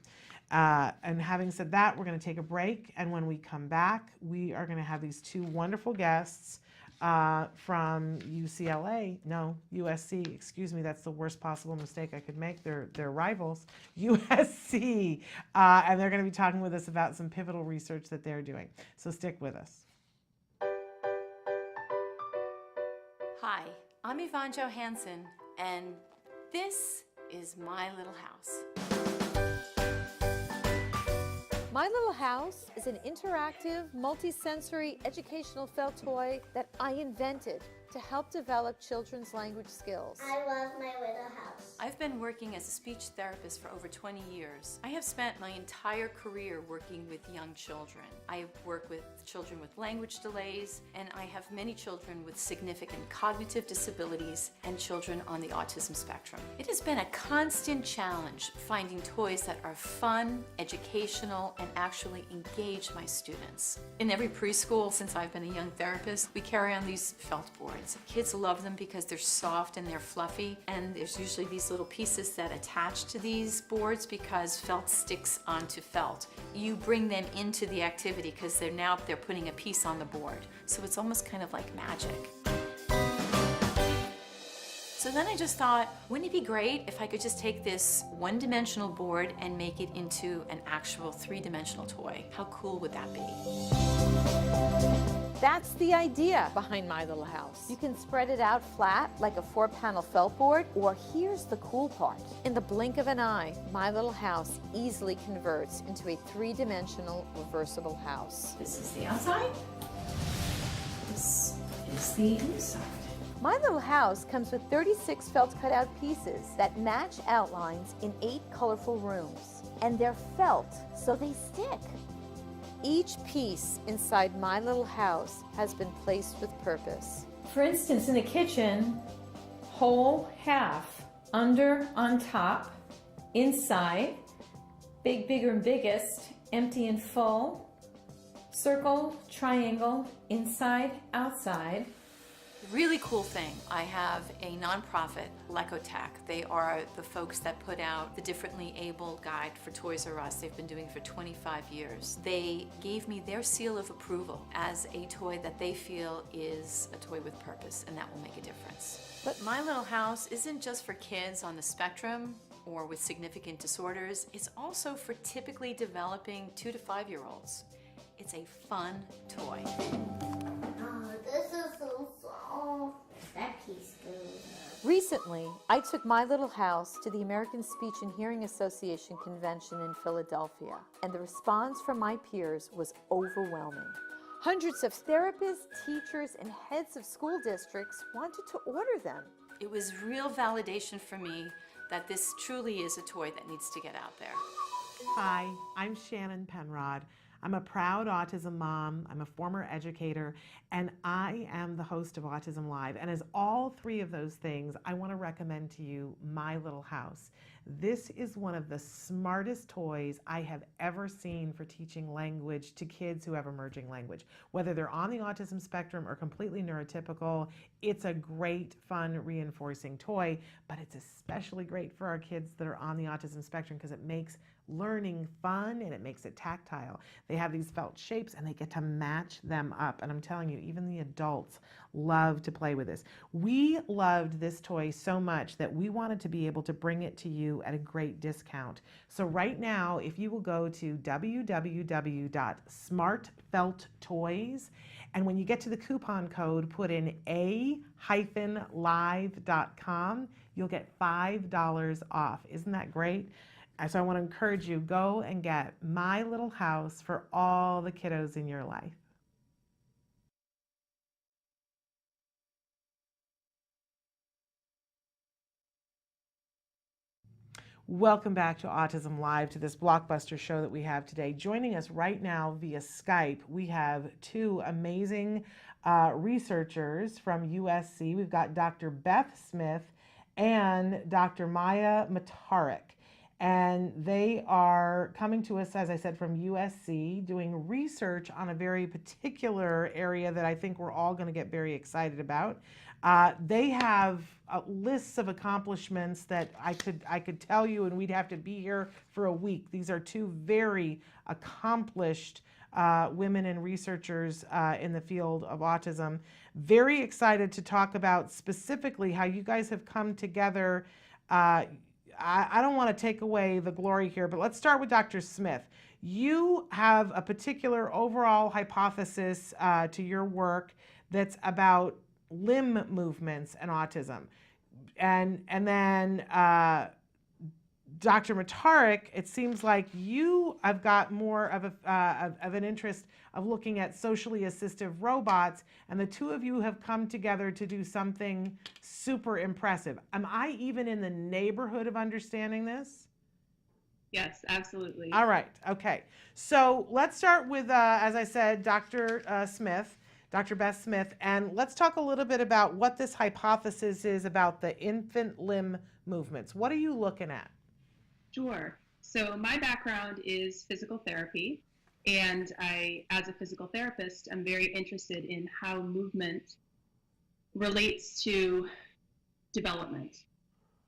And having said that, we're going to take a break, and when we come back, we are going to have these two wonderful guests from USC, excuse me, that's the worst possible mistake I could make. They're rivals, USC, and they're going to be talking with us about some pivotal research that they're doing. So stick with us. Hi, I'm Yvonne Johansson, and this is My Little House. My Little House is an interactive, multi-sensory educational felt toy that I invented to help develop children's language skills. I love My Little House. I've been working as a speech therapist for over 20 years. I have spent my entire career working with young children. I have worked with children with language delays, and I have many children with significant cognitive disabilities and children on the autism spectrum. It has been a constant challenge finding toys that are fun, educational, and actually engage my students. In every preschool since I've been a young therapist, we carry on these felt boards. Kids love them because they're soft and they're fluffy, and there's usually these little pieces that attach to these boards because felt sticks onto felt. You bring them into the activity because they're putting a piece on the board. So it's almost kind of like magic. So then I just thought, wouldn't it be great if I could just take this one-dimensional board and make it into an actual three-dimensional toy? How cool would that be? That's the idea behind My Little House. You can spread it out flat like a 4-panel felt board, or here's the cool part. In the blink of an eye, My Little House easily converts into a 3-dimensional reversible house. This is the outside. This is the inside. My Little House comes with 36 felt cutout pieces that match outlines in 8 colorful rooms. And they're felt, so they stick. Each piece inside My Little House has been placed with purpose. For instance, in the kitchen, whole half, under on top, inside, big, bigger and biggest, empty and full, circle, triangle, inside, outside. Really cool thing, I have a nonprofit, Lecotech. They are the folks that put out the Differently Abled Guide for Toys R Us. They've been doing it for 25 years. They gave me their seal of approval as a toy that they feel is a toy with purpose, and that will make a difference. But My Little House isn't just for kids on the spectrum or with significant disorders. It's also for typically developing 2 to 5-year-olds. It's a fun toy. Oh, this is so soft. That piece goes. Recently, I took My Little House to the American Speech and Hearing Association convention in Philadelphia, and the response from my peers was overwhelming. Hundreds of therapists, teachers, and heads of school districts wanted to order them. It was real validation for me that this truly is a toy that needs to get out there. Hi, I'm Shannon Penrod. I'm a proud autism mom, I'm a former educator, and I am the host of Autism Live. And as all 3 of those things, I want to recommend to you My Little House. This is one of the smartest toys I have ever seen for teaching language to kids who have emerging language. Whether they're on the autism spectrum or completely neurotypical, it's a great, fun, reinforcing toy, but it's especially great for our kids that are on the autism spectrum because it makes learning fun and it makes it tactile. They have these felt shapes and they get to match them up. And I'm telling you, even the adults love to play with this. We loved this toy so much that we wanted to be able to bring it to you at a great discount. So right now, if you will go to www.smartfelttoys, and when you get to the coupon code, put in a-live.com, you'll get $5 off. Isn't that great? So I want to encourage you, go and get My Little House for all the kiddos in your life. Welcome back to Autism Live, to this blockbuster show that we have today. Joining us right now via Skype, we have 2 amazing researchers from USC. We've got Dr. Beth Smith and Dr. Maya Matarik. And they are coming to us, as I said, from USC, doing research on a very particular area that I think we're all going to get very excited about. They have lists of accomplishments that I could tell you, and we'd have to be here for a week. These are 2 very accomplished women and researchers in the field of autism. Very excited to talk about specifically how you guys have come together. I don't want to take away the glory here, but let's start with Dr. Smith. You have a particular overall hypothesis to your work that's about limb movements and autism. And then Dr. Matarik, it seems like you have got more of an interest of looking at socially assistive robots, and the 2 of you have come together to do something super impressive. Am I even in the neighborhood of understanding this? Yes, absolutely. All right, okay. So let's start with, as I said, Dr. Smith, Dr. Beth Smith, and let's talk a little bit about what this hypothesis is about the infant limb movements. What are you looking at? Sure. So my background is physical therapy, and I, as a physical therapist, I'm very interested in how movement relates to development.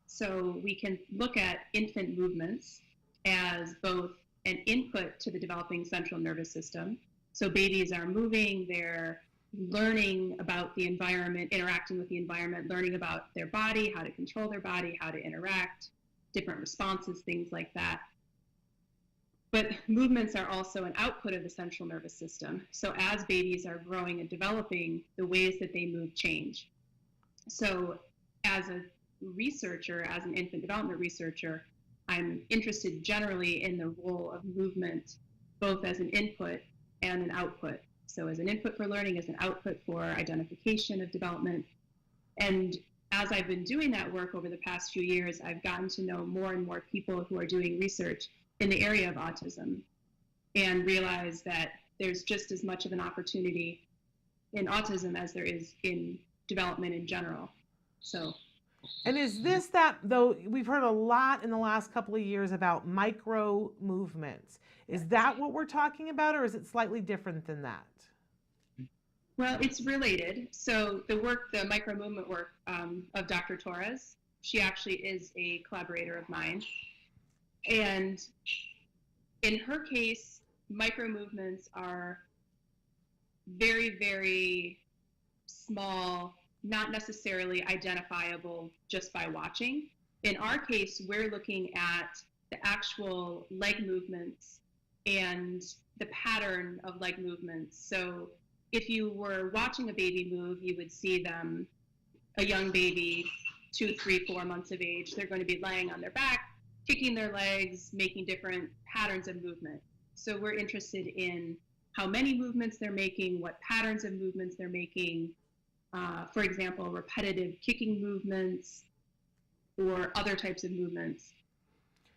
So we can look at infant movements as both an input to the developing central nervous system. So babies are moving, they're learning about the environment, interacting with the environment, learning about their body, how to control their body, how to interact, different responses, things like that. But movements are also an output of the central nervous system. So as babies are growing and developing, the ways that they move change. So as a researcher, as an infant development researcher, I'm interested generally in the role of movement, both as an input and an output. So as an input for learning, as an output for identification of development. And as I've been doing that work over the past few years, I've gotten to know more and more people who are doing research in the area of autism and realize that there's just as much of an opportunity in autism as there is in development in general. So. And is this that, though, we've heard a lot in the last couple of years about micro movements. Is that what we're talking about, or is it slightly different than that? Well, it's related. So the micro movement work of Dr. Torres, she actually is a collaborator of mine. And in her case, micro movements are very, very small, not necessarily identifiable just by watching. In our case, we're looking at the actual leg movements and the pattern of leg movements. So if you were watching a baby move, you would see them, a young baby, 2, 3, 4 months of age, they're going to be laying on their back, kicking their legs, making different patterns of movement. So we're interested in how many movements they're making, what patterns of movements they're making, for example, repetitive kicking movements or other types of movements.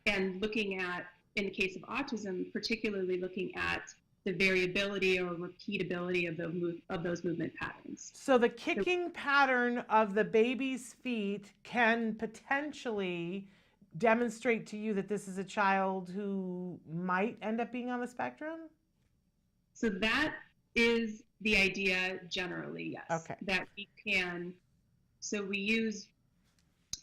And looking at, in the case of autism, particularly looking at the variability or repeatability of those movement patterns. So the kicking pattern of the baby's feet can potentially demonstrate to you that this is a child who might end up being on the spectrum? So that is the idea generally, yes. Okay. That we can, so we use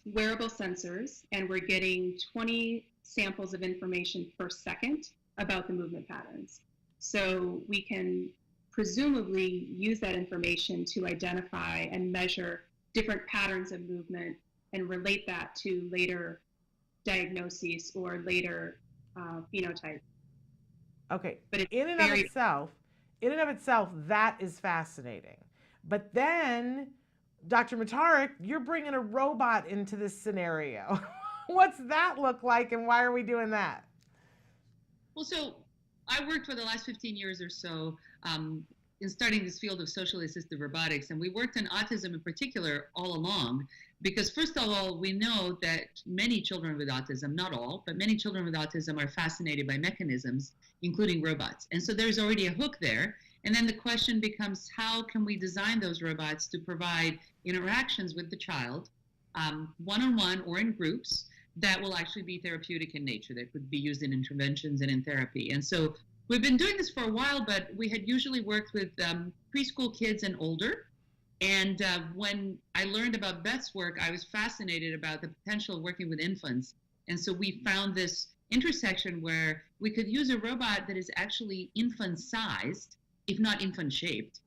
wearable sensors and we're getting 20 samples of information per second about the movement patterns. So we can presumably use that information to identify and measure different patterns of movement and relate that to later diagnoses or later phenotype. Okay, but in and of itself, that is fascinating. But then, Dr. Matarik, you're bringing a robot into this scenario. What's that look like, and why are we doing that? Well, so I worked for the last 15 years or so in starting this field of socially assisted robotics, and we worked on autism in particular all along, because first of all, we know that many children with autism, not all, but many children with autism are fascinated by mechanisms, including robots. And so there's already a hook there. And then the question becomes, how can we design those robots to provide interactions with the child, one-on-one or in groups, that will actually be therapeutic in nature, that could be used in interventions and in therapy. And so we've been doing this for a while, but we had usually worked with preschool kids and older. And when I learned about Beth's work, I was fascinated about the potential of working with infants. And so we found this intersection where we could use a robot that is actually infant-sized, if not infant-shaped,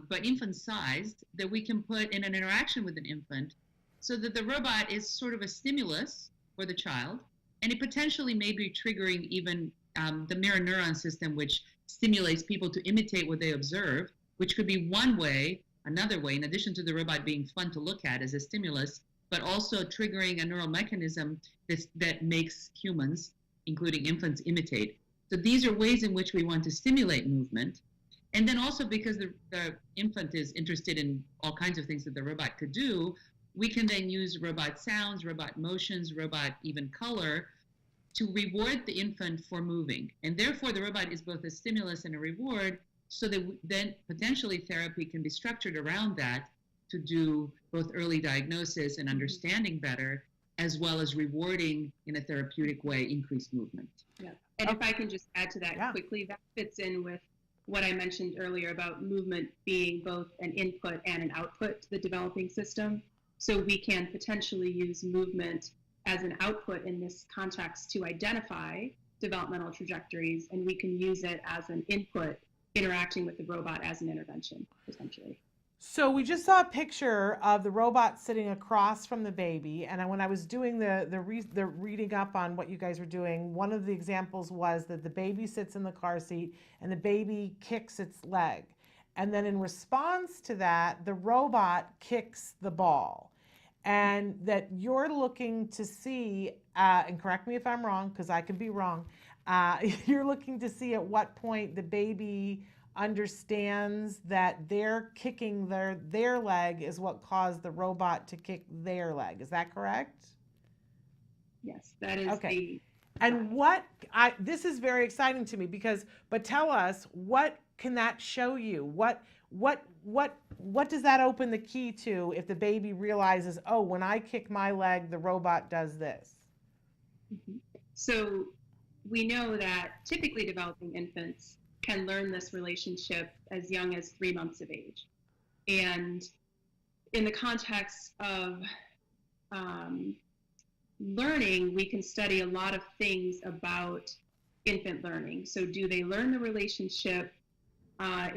but infant-sized, that we can put in an interaction with an infant so that the robot is sort of a stimulus for the child, and it potentially may be triggering even the mirror neuron system, which stimulates people to imitate what they observe, which could be one way, another way, in addition to the robot being fun to look at as a stimulus, but also triggering a neural mechanism that makes humans, including infants, imitate. So these are ways in which we want to stimulate movement. And then also because the infant is interested in all kinds of things that the robot could do, we can then use robot sounds, robot motions, robot even color to reward the infant for moving. And therefore the robot is both a stimulus and a reward, so that then potentially therapy can be structured around that to do both early diagnosis and understanding better, as well as rewarding in a therapeutic way increased movement. Yeah. And if I can just add to that quickly, that fits in with what I mentioned earlier about movement being both an input and an output to the developing system. So we can potentially use movement as an output in this context to identify developmental trajectories, and we can use it as an input interacting with the robot as an intervention, potentially. So we just saw a picture of the robot sitting across from the baby, and when I was doing the reading up on what you guys were doing, one of the examples was that the baby sits in the car seat and the baby kicks its leg. And then in response to that, the robot kicks the ball. And that you're looking to see, and correct me if I'm wrong, because I could be wrong, you're looking to see at what point the baby understands that they're kicking their leg is what caused the robot to kick their leg. Is that correct? Yes, that is okay. the... And this is very exciting to me but tell us, what can that show you? What does that open the key to if the baby realizes, oh, when I kick my leg, the robot does this? Mm-hmm. So we know that typically developing infants can learn this relationship as young as 3 months of age. And in the context of learning, we can study a lot of things about infant learning. So do they learn the relationship? How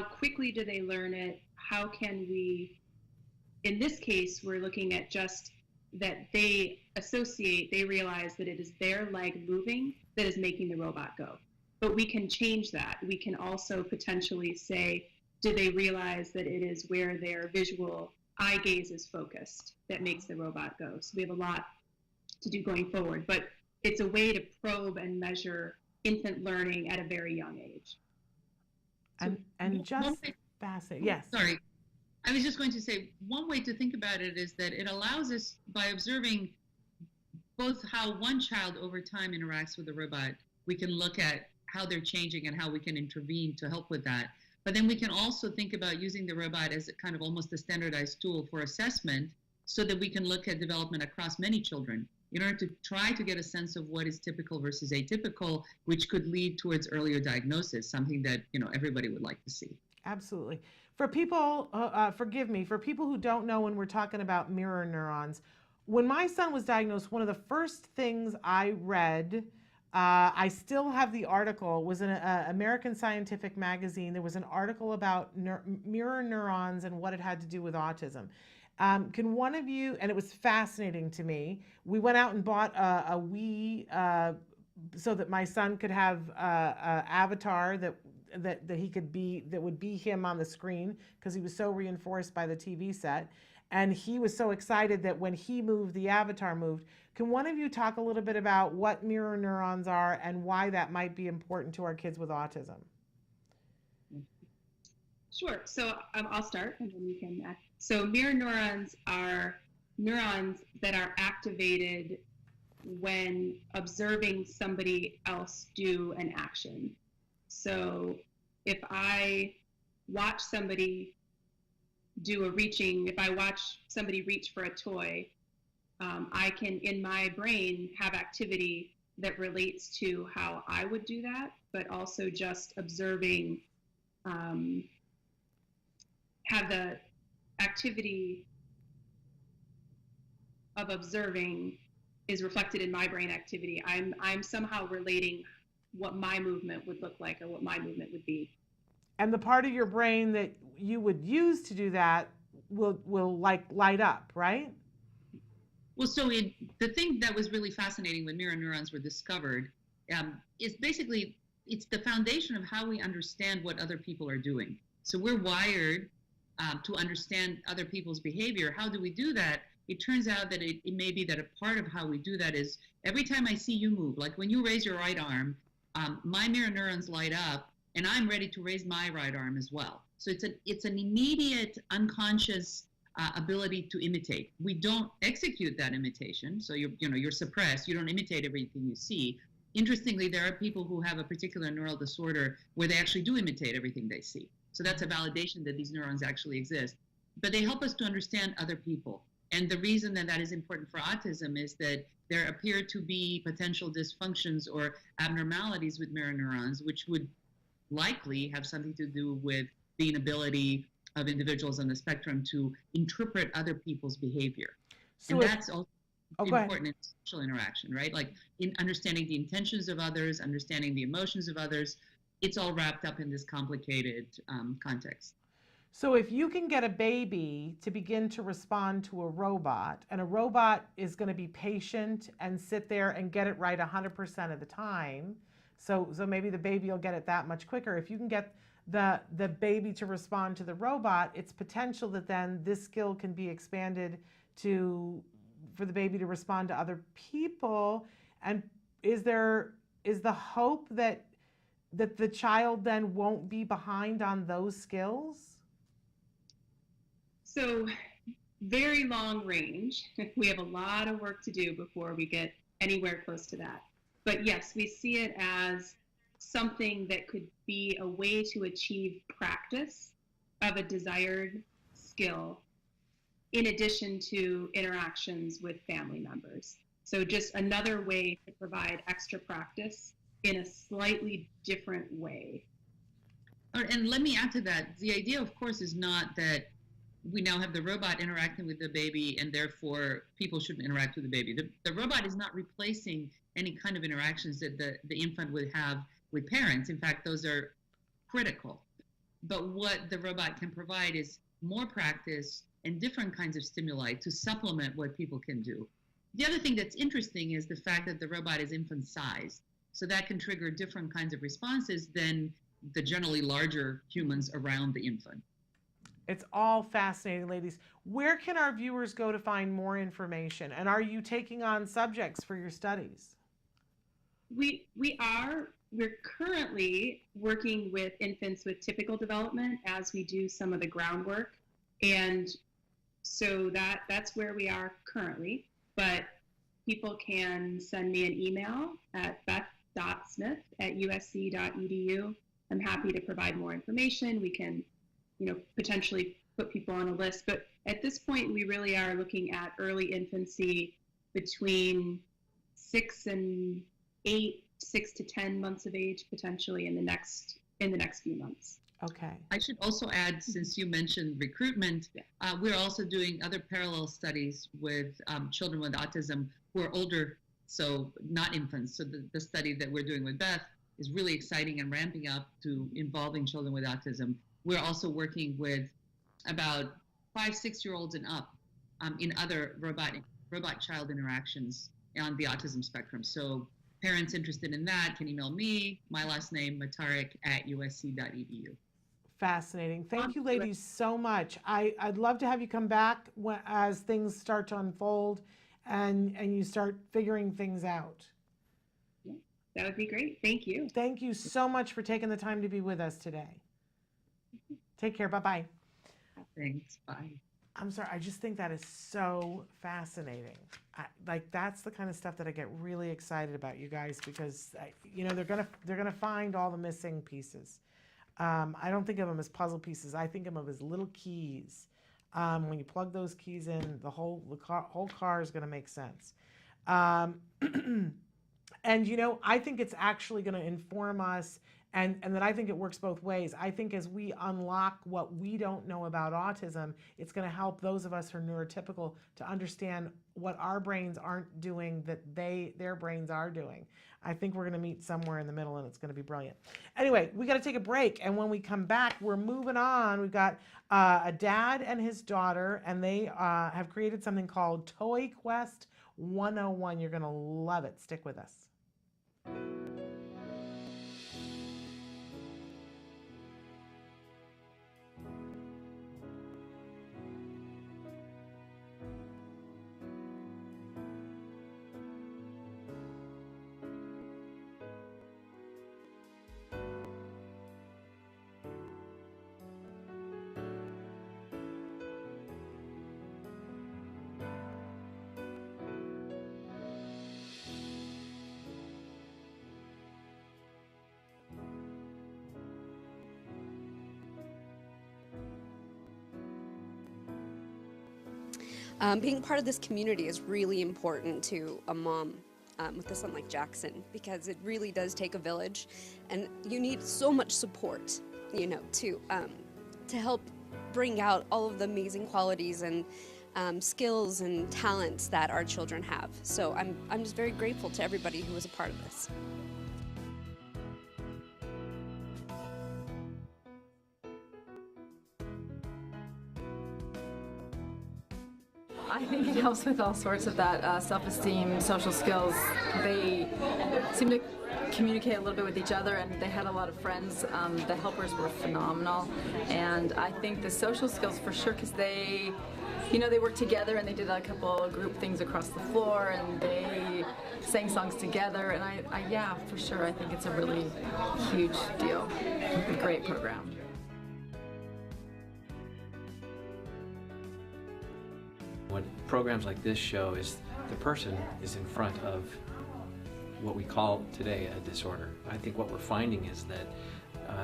quickly do they learn it? How can we, in this case, we're looking at just that they realize that it is their leg moving that is making the robot go. But we can change that. We can also potentially say, do they realize that it is where their visual eye gaze is focused that makes the robot go? So we have a lot to do going forward, but it's a way to probe and measure infant learning at a very young age. And just fascinating. Yes. Sorry. I was just going to say, one way to think about it is that it allows us, by observing both how one child over time interacts with the robot, we can look at how they're changing and how we can intervene to help with that. But then we can also think about using the robot as a kind of almost a standardized tool for assessment so that we can look at development across many children in order to try to get a sense of what is typical versus atypical, which could lead towards earlier diagnosis, something that everybody would like to see. Absolutely. For people, forgive me, for people who don't know when we're talking about mirror neurons, when my son was diagnosed, one of the first things I read, I still have the article, was in an American Scientific magazine. There was an article about mirror neurons and what it had to do with autism. Can one of you, and it was fascinating to me, we went out and bought a Wii so that my son could have an avatar that he could be, that would be him on the screen, because he was so reinforced by the TV set. And he was so excited that when he moved, the avatar moved. Can one of you talk a little bit about what mirror neurons are and why that might be important to our kids with autism? Sure. So I'll start and then you can add. So mirror neurons are neurons that are activated when observing somebody else do an action. So if I watch somebody if I watch somebody reach for a toy, I can, in my brain, have activity that relates to how I would do that, but also just observing, have the activity of observing is reflected in my brain activity. I'm somehow relating what my movement would look like or what my movement would be. And the part of your brain that you would use to do that will like light up, right? Well, so the thing that was really fascinating when mirror neurons were discovered is basically, it's the foundation of how we understand what other people are doing. So we're wired to understand other people's behavior. How do we do that? It turns out that it may be that a part of how we do that is every time I see you move, like when you raise your right arm, my mirror neurons light up and I'm ready to raise my right arm as well. So it's an immediate unconscious ability to imitate. We don't execute that imitation, so you're suppressed. You don't imitate everything you see. Interestingly, there are people who have a particular neural disorder where they actually do imitate everything they see. So that's a validation that these neurons actually exist. But they help us to understand other people. And the reason that that is important for autism is that there appear to be potential dysfunctions or abnormalities with mirror neurons, which would likely have something to do with the inability of individuals on the spectrum to interpret other people's behavior. So and that's also Oh, go ahead. important in social interaction, right? Like in understanding the intentions of others, understanding the emotions of others. It's all wrapped up in this complicated context. So if you can get a baby to begin to respond to a robot, and a robot is going to be patient and sit there and get it right 100% of the time, so maybe the baby will get it that much quicker. If you can get the baby to respond to the robot, it's potential that then this skill can be expanded for the baby to respond to other people. And is the hope that the child then won't be behind on those skills? So very long range. We have a lot of work to do before we get anywhere close to that. But yes, we see it as something that could be a way to achieve practice of a desired skill in addition to interactions with family members. So just another way to provide extra practice in a slightly different way. And let me add to that. The idea, of course, is not that we now have the robot interacting with the baby and therefore people shouldn't interact with the baby. The robot is not replacing any kind of interactions that the infant would have with parents. In fact, those are critical. But what the robot can provide is more practice and different kinds of stimuli to supplement what people can do. The other thing that's interesting is the fact that the robot is infant-sized. So that can trigger different kinds of responses than the generally larger humans around the infant. It's all fascinating, ladies. Where can our viewers go to find more information? And are you taking on subjects for your studies? We're currently working with infants with typical development as we do some of the groundwork. And so that's where we are currently. But people can send me an email at beth.smith@usc.edu. I'm happy to provide more information. We can potentially put people on a list. But at this point, we really are looking at early infancy between 6 and 8, 6 to 10 months of age, potentially in the next few months. Okay. I should also add, since you mentioned recruitment, we're also doing other parallel studies with children with autism who are older, so not infants. So the study that we're doing with Beth is really exciting and ramping up to involving children with autism. We're also working with about 5-6-year-olds and up in other robot-child interactions on the autism spectrum. So parents interested in that can email me, my last name, matarik@usc.edu. Fascinating. Thank you, ladies, so much. I'd love to have you come back as things start to unfold and you start figuring things out. Yeah, that would be great. Thank you. Thank you so much for taking the time to be with us today. Take care. Bye-bye. Thanks. Bye. I'm sorry. I just think that is so fascinating. That's the kind of stuff that I get really excited about, you guys, because they're gonna find all the missing pieces. I don't think of them as puzzle pieces. I think of them as little keys. When you plug those keys in, the whole car is gonna make sense. And I think it's actually gonna inform us. And then I think it works both ways. I think as we unlock what we don't know about autism, it's going to help those of us who are neurotypical to understand what our brains aren't doing that their brains are doing. I think we're going to meet somewhere in the middle, and it's going to be brilliant. Anyway, we got to take a break, and when we come back, we're moving on. We've got a dad and his daughter, and they have created something called Toy Quest 101. You're going to love it. Stick with us. Being part of this community is really important to a mom with a son like Jackson, because it really does take a village, and you need so much support, to help bring out all of the amazing qualities and skills and talents that our children have. So I'm just very grateful to everybody who was a part of this. I think it helps with all sorts of that self-esteem, social skills. They seem to communicate a little bit with each other, and they had a lot of friends. The helpers were phenomenal, and I think the social skills for sure, because they worked together and they did a couple of group things across the floor, and they sang songs together, and I yeah, for sure, I think it's a really huge deal. A great program. What programs like this show is the person is in front of what we call today a disorder. I think what we're finding is that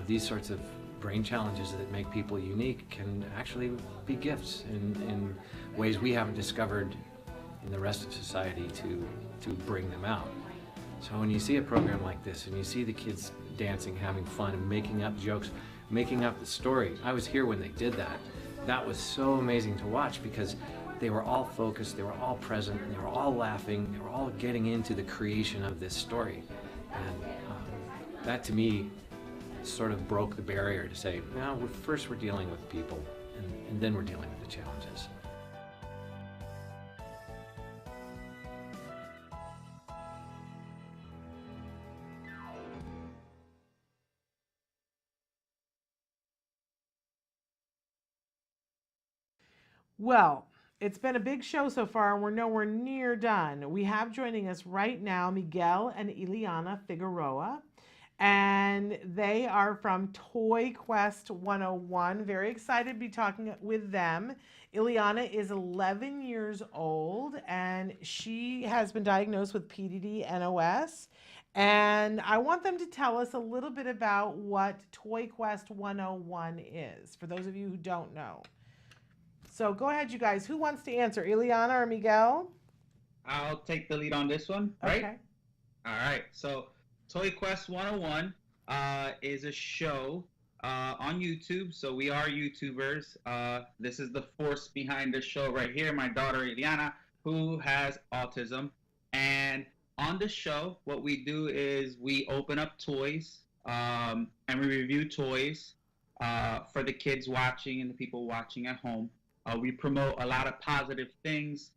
these sorts of brain challenges that make people unique can actually be gifts in ways we haven't discovered in the rest of society to bring them out. So when you see a program like this and you see the kids dancing, having fun, and making up jokes, making up the story. I was here when they did that. That was so amazing to watch because they were all focused, they were all present, and they were all laughing, they were all getting into the creation of this story. And that to me sort of broke the barrier to say, no, first we're dealing with people, and then we're dealing with the challenges. Well, it's been a big show so far, and we're nowhere near done. We have joining us right now Miguel and Ileana Figueroa, and they are from Toy Quest 101. Very excited to be talking with them. Ileana is 11 years old, and she has been diagnosed with PDD-NOS. And I want them to tell us a little bit about what Toy Quest 101 is, for those of you who don't know. So go ahead, you guys. Who wants to answer, Ileana or Miguel? I'll take the lead on this one, right? Okay. All right. So Toy Quest 101 is a show on YouTube. So we are YouTubers. This is the force behind this show right here, my daughter Ileana, who has autism. And on the show, what we do is we open up toys and we review toys for the kids watching and the people watching at home. We promote a lot of positive things,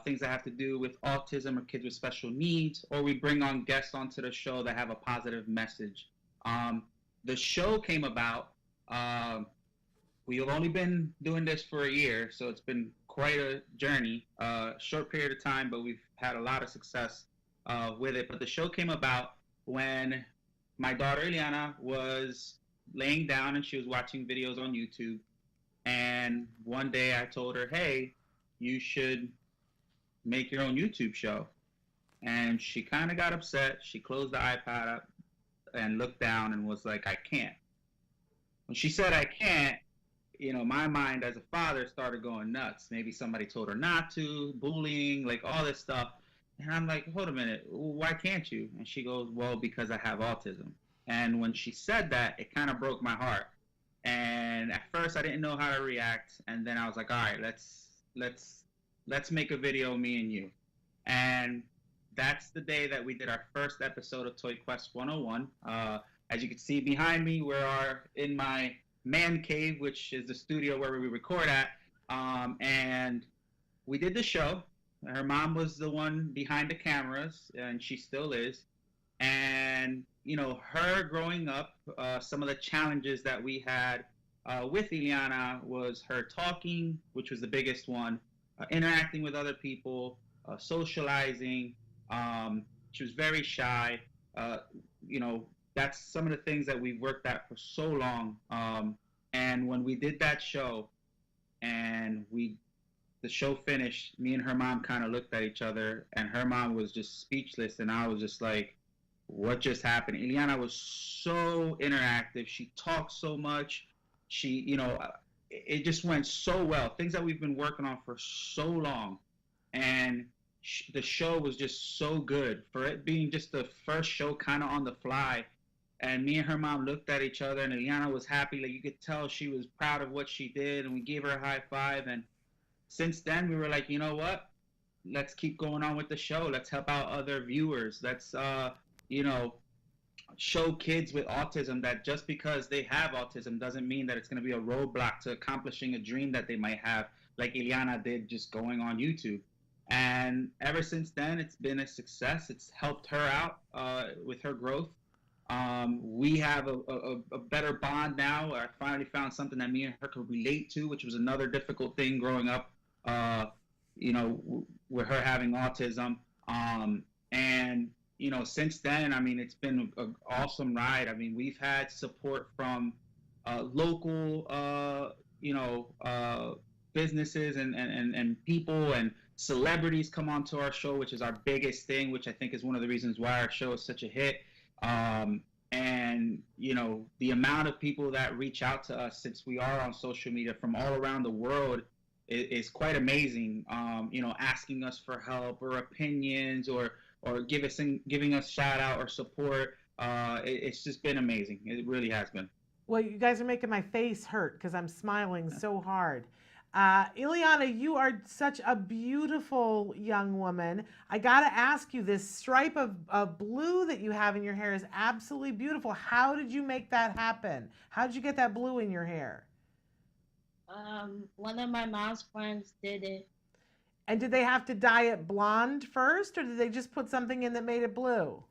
things that have to do with autism or kids with special needs, or we bring on guests onto the show that have a positive message. The show came about, we've only been doing this for a year, so it's been quite a journey, short period of time, but we've had a lot of success with it. But the show came about when my daughter Ileana was laying down and she was watching videos on YouTube. And one day I told her, hey, you should make your own YouTube show. And she kind of got upset. She closed the iPad up and looked down and was like, I can't. When she said, I can't, my mind as a father started going nuts. Maybe somebody told her not to, bullying, like all this stuff. And I'm like, hold a minute, why can't you? And she goes, well, because I have autism. And when she said that, it kind of broke my heart. And at first I didn't know how to react, and then I was like, all right, let's make a video, me and you. And that's the day that we did our first episode of Toy Quest 101. As you can see behind me, we are in my man cave, which is the studio where we record at. And we did the show. Her mom was the one behind the cameras, and she still is. And her growing up, some of the challenges that we had with Ileana was her talking, which was the biggest one, interacting with other people, socializing. She was very shy. That's some of the things that we've worked at for so long. And when we did that show and the show finished, me and her mom kind of looked at each other, and her mom was just speechless, and I was just like, what just happened? Ileana was so interactive. She talked so much. She, it just went so well. Things that we've been working on for so long. And the show was just so good. For it being just the first show kind of on the fly. And me and her mom looked at each other, and Ileana was happy. Like, you could tell she was proud of what she did, and we gave her a high five. And since then, we were like, you know what? Let's keep going on with the show. Let's help out other viewers. Let's, you know, show kids with autism that just because they have autism doesn't mean that it's going to be a roadblock to accomplishing a dream that they might have, like Ileana did just going on YouTube. And ever since then, it's been a success. It's helped her out with her growth. We have a better bond now. I finally found something that me and her could relate to, which was another difficult thing growing up, you know, with her having autism. And, you know, since then, I mean, it's been an awesome ride. I mean, we've had support from local, you know, businesses and people and celebrities come onto our show, which is our biggest thing, which I think is one of the reasons why our show is such a hit. And, you know, the amount of people that reach out to us since we are on social media from all around the world is quite amazing. You know, asking us for help or opinions or giving us shout out or support. It's just been amazing. It really has been. Well, you guys are making my face hurt because I'm smiling so hard. Ileana, you are such a beautiful young woman. I got to ask you, this stripe of blue that you have in your hair is absolutely beautiful. How did you make that happen? How did you get that blue in your hair? One of my mom's friends did it. And did they have to dye it blonde first, or did they just put something in that made it blue?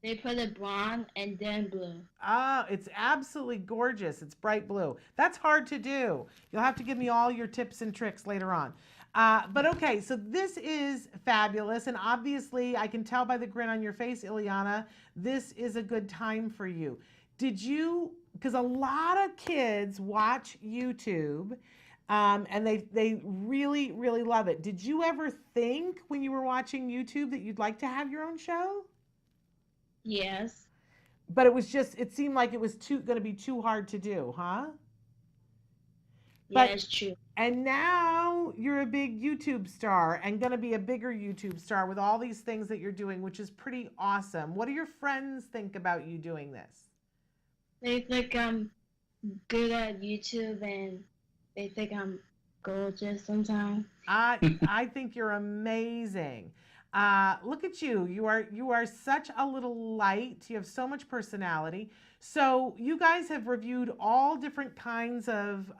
They put it blonde and then blue. Oh, it's absolutely gorgeous. It's bright blue. That's hard to do. You'll have to give me all your tips and tricks later on. But okay, so this is fabulous. And obviously, I can tell by the grin on your face, Ileana, this is a good time for you. Did you, because a lot of kids watch YouTube, and they really, really love it. Did you ever think when you were watching YouTube that you'd like to have your own show? Yes. But it seemed like it was going to be too hard to do, huh? Yeah, it's true. And now you're a big YouTube star and going to be a bigger YouTube star with all these things that you're doing, which is pretty awesome. What do your friends think about you doing this? They think I'm good at YouTube and they think I'm gorgeous sometimes. I think you're amazing. Look at you. You are such a little light. You have so much personality. So you guys have reviewed all different kinds of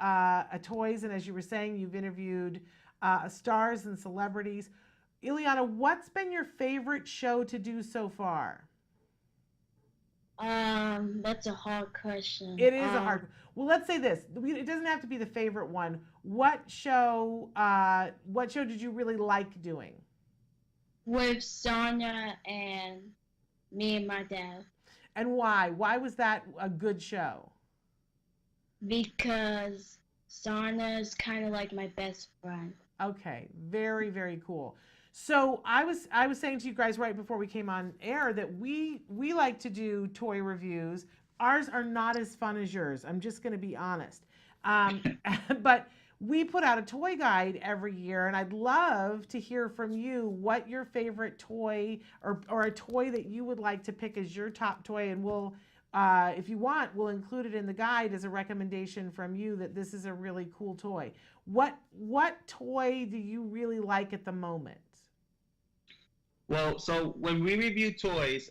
toys, and as you were saying, you've interviewed stars and celebrities. Ileana, what's been your favorite show to do so far? That's a hard question. It is a hard. Well, let's say this. It doesn't have to be the favorite one. What show did you really like doing? With Sonia and me and my dad. And why? Why was that a good show? Because Sonia is kind of like my best friend. Okay, very, very cool. So I was saying to you guys right before we came on air that we like to do toy reviews. Ours are not as fun as yours. I'm just going to be honest. But we put out a toy guide every year, and I'd love to hear from you what your favorite toy or a toy that you would like to pick as your top toy, and we'll, if you want, we'll include it in the guide as a recommendation from you that this is a really cool toy. What toy do you really like at the moment? Well, so when we review toys,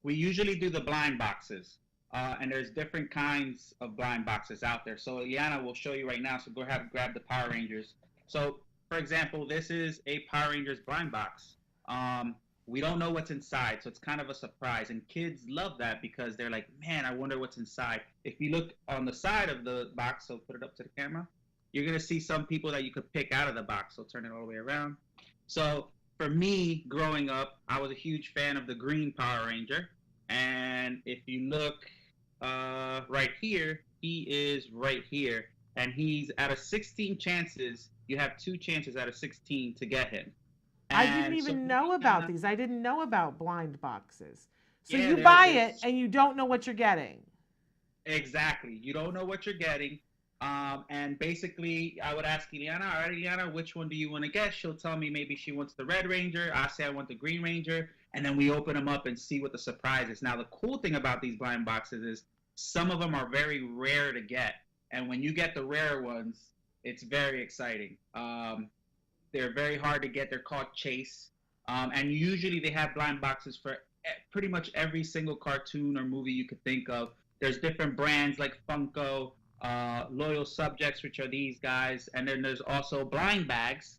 we usually do the blind boxes. And there's different kinds of blind boxes out there. So Ileana will show you right now. So go ahead and grab the Power Rangers. So, for example, this is a Power Rangers blind box. We don't know what's inside, so it's kind of a surprise. And kids love that because they're like, man, I wonder what's inside. If you look on the side of the box, so put it up to the camera, you're going to see some people that you could pick out of the box. So turn it all the way around. So for me, growing up, I was a huge fan of the green Power Ranger. And if you look right here, he is right here. And he's out of 16 chances, you have 2 chances out of 16 to get him. And I didn't even know about these. I didn't know about blind boxes. So Yeah, you buy it and you don't know what you're getting. Exactly. You don't know what you're getting. And basically, I would ask Ileana, all right, Ileana, which one do you want to get? She'll tell me maybe she wants the Red Ranger. I say I want the Green Ranger. And then we open them up and see what the surprise is. Now, the cool thing about these blind boxes is some of them are very rare to get. And when you get the rare ones, it's very exciting. They're very hard to get. They're called Chase. And usually they have blind boxes for pretty much every single cartoon or movie you could think of. There's different brands like Funko, Loyal Subjects, which are these guys. And then there's also blind bags,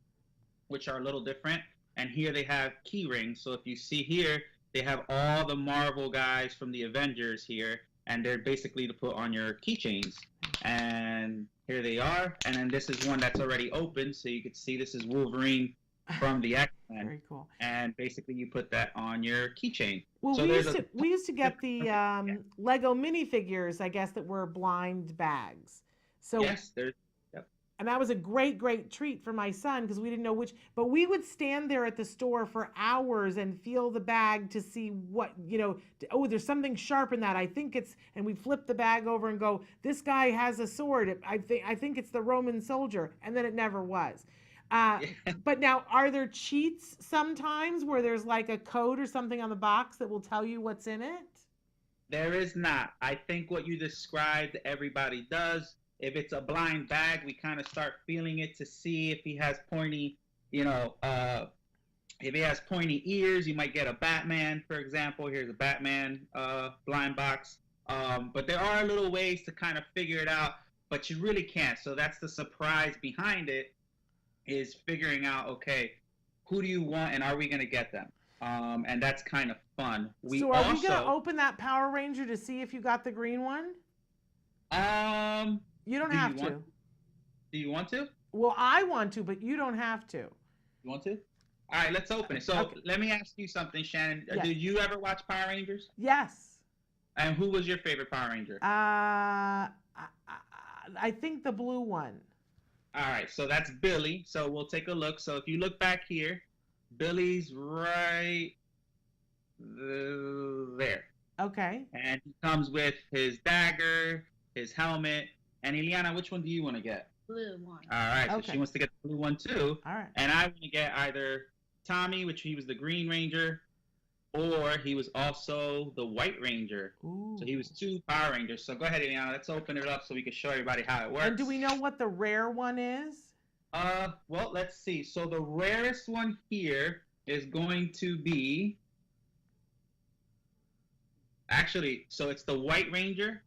which are a little different. And here they have key rings. So if you see here, they have all the Marvel guys from the Avengers here. And they're basically to put on your keychains. And here they are. And then this is one that's already open. So you can see this is Wolverine from the X-Men. Very cool. And basically you put that on your keychain. Well, so we used to get the Lego minifigures, I guess, that were blind bags. So yes, there's. And that was a great, great treat for my son because we didn't know which. But we would stand there at the store for hours and feel the bag to see what, oh, there's something sharp in that. I think it's, and we flip the bag over and go, this guy has a sword. I think it's the Roman soldier. And then it never was. But now, are there cheats sometimes where there's like a code or something on the box that will tell you what's in it? There is not. I think what you described, everybody does. If it's a blind bag, we kind of start feeling it to see if he has pointy, if he has pointy ears, you might get a Batman, for example. Here's a Batman blind box. But there are little ways to kind of figure it out, but you really can't. So that's the surprise behind it, is figuring out, okay, who do you want and are we going to get them? And that's kind of fun. So are we going to open that Power Ranger to see if you got the green one? You don't have to. Do you want to? Well, I want to, but you don't have to. You want to? All right, let's open it. So let me ask you something, Shannon. Yes. Did you ever watch Power Rangers? Yes. And who was your favorite Power Ranger? I think the blue one. All right, so that's Billy. So we'll take a look. So if you look back here, Billy's right there. Okay. And he comes with his dagger, his helmet. And Ileana, which one do you want to get? Blue one. All right, so she wants to get the blue one too. All right. And I want to get either Tommy, which he was the Green Ranger, or he was also the White Ranger. Ooh. So he was 2 Power Rangers. So go ahead, Ileana, let's open it up so we can show everybody how it works. And do we know what the rare one is? Well, let's see. So the rarest one here is going to be... Actually, so it's the White Ranger.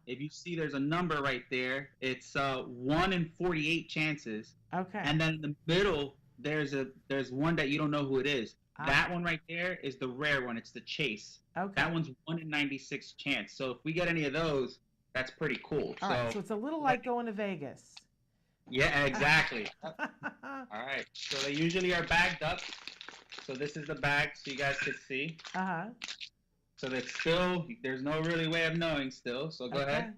If you see there's a number right there, it's 1 in 48 chances. Okay. And then in the middle, there's one that you don't know who it is. That one right there is the rare one. It's the Chase. Okay. That one's 1 in 96 chance. So if we get any of those, that's pretty cool. All right, so it's a little like going to Vegas. Yeah, exactly. All right. So they usually are bagged up. So this is the bag so you guys could see. Uh-huh. So there's no really way of knowing still. So go ahead.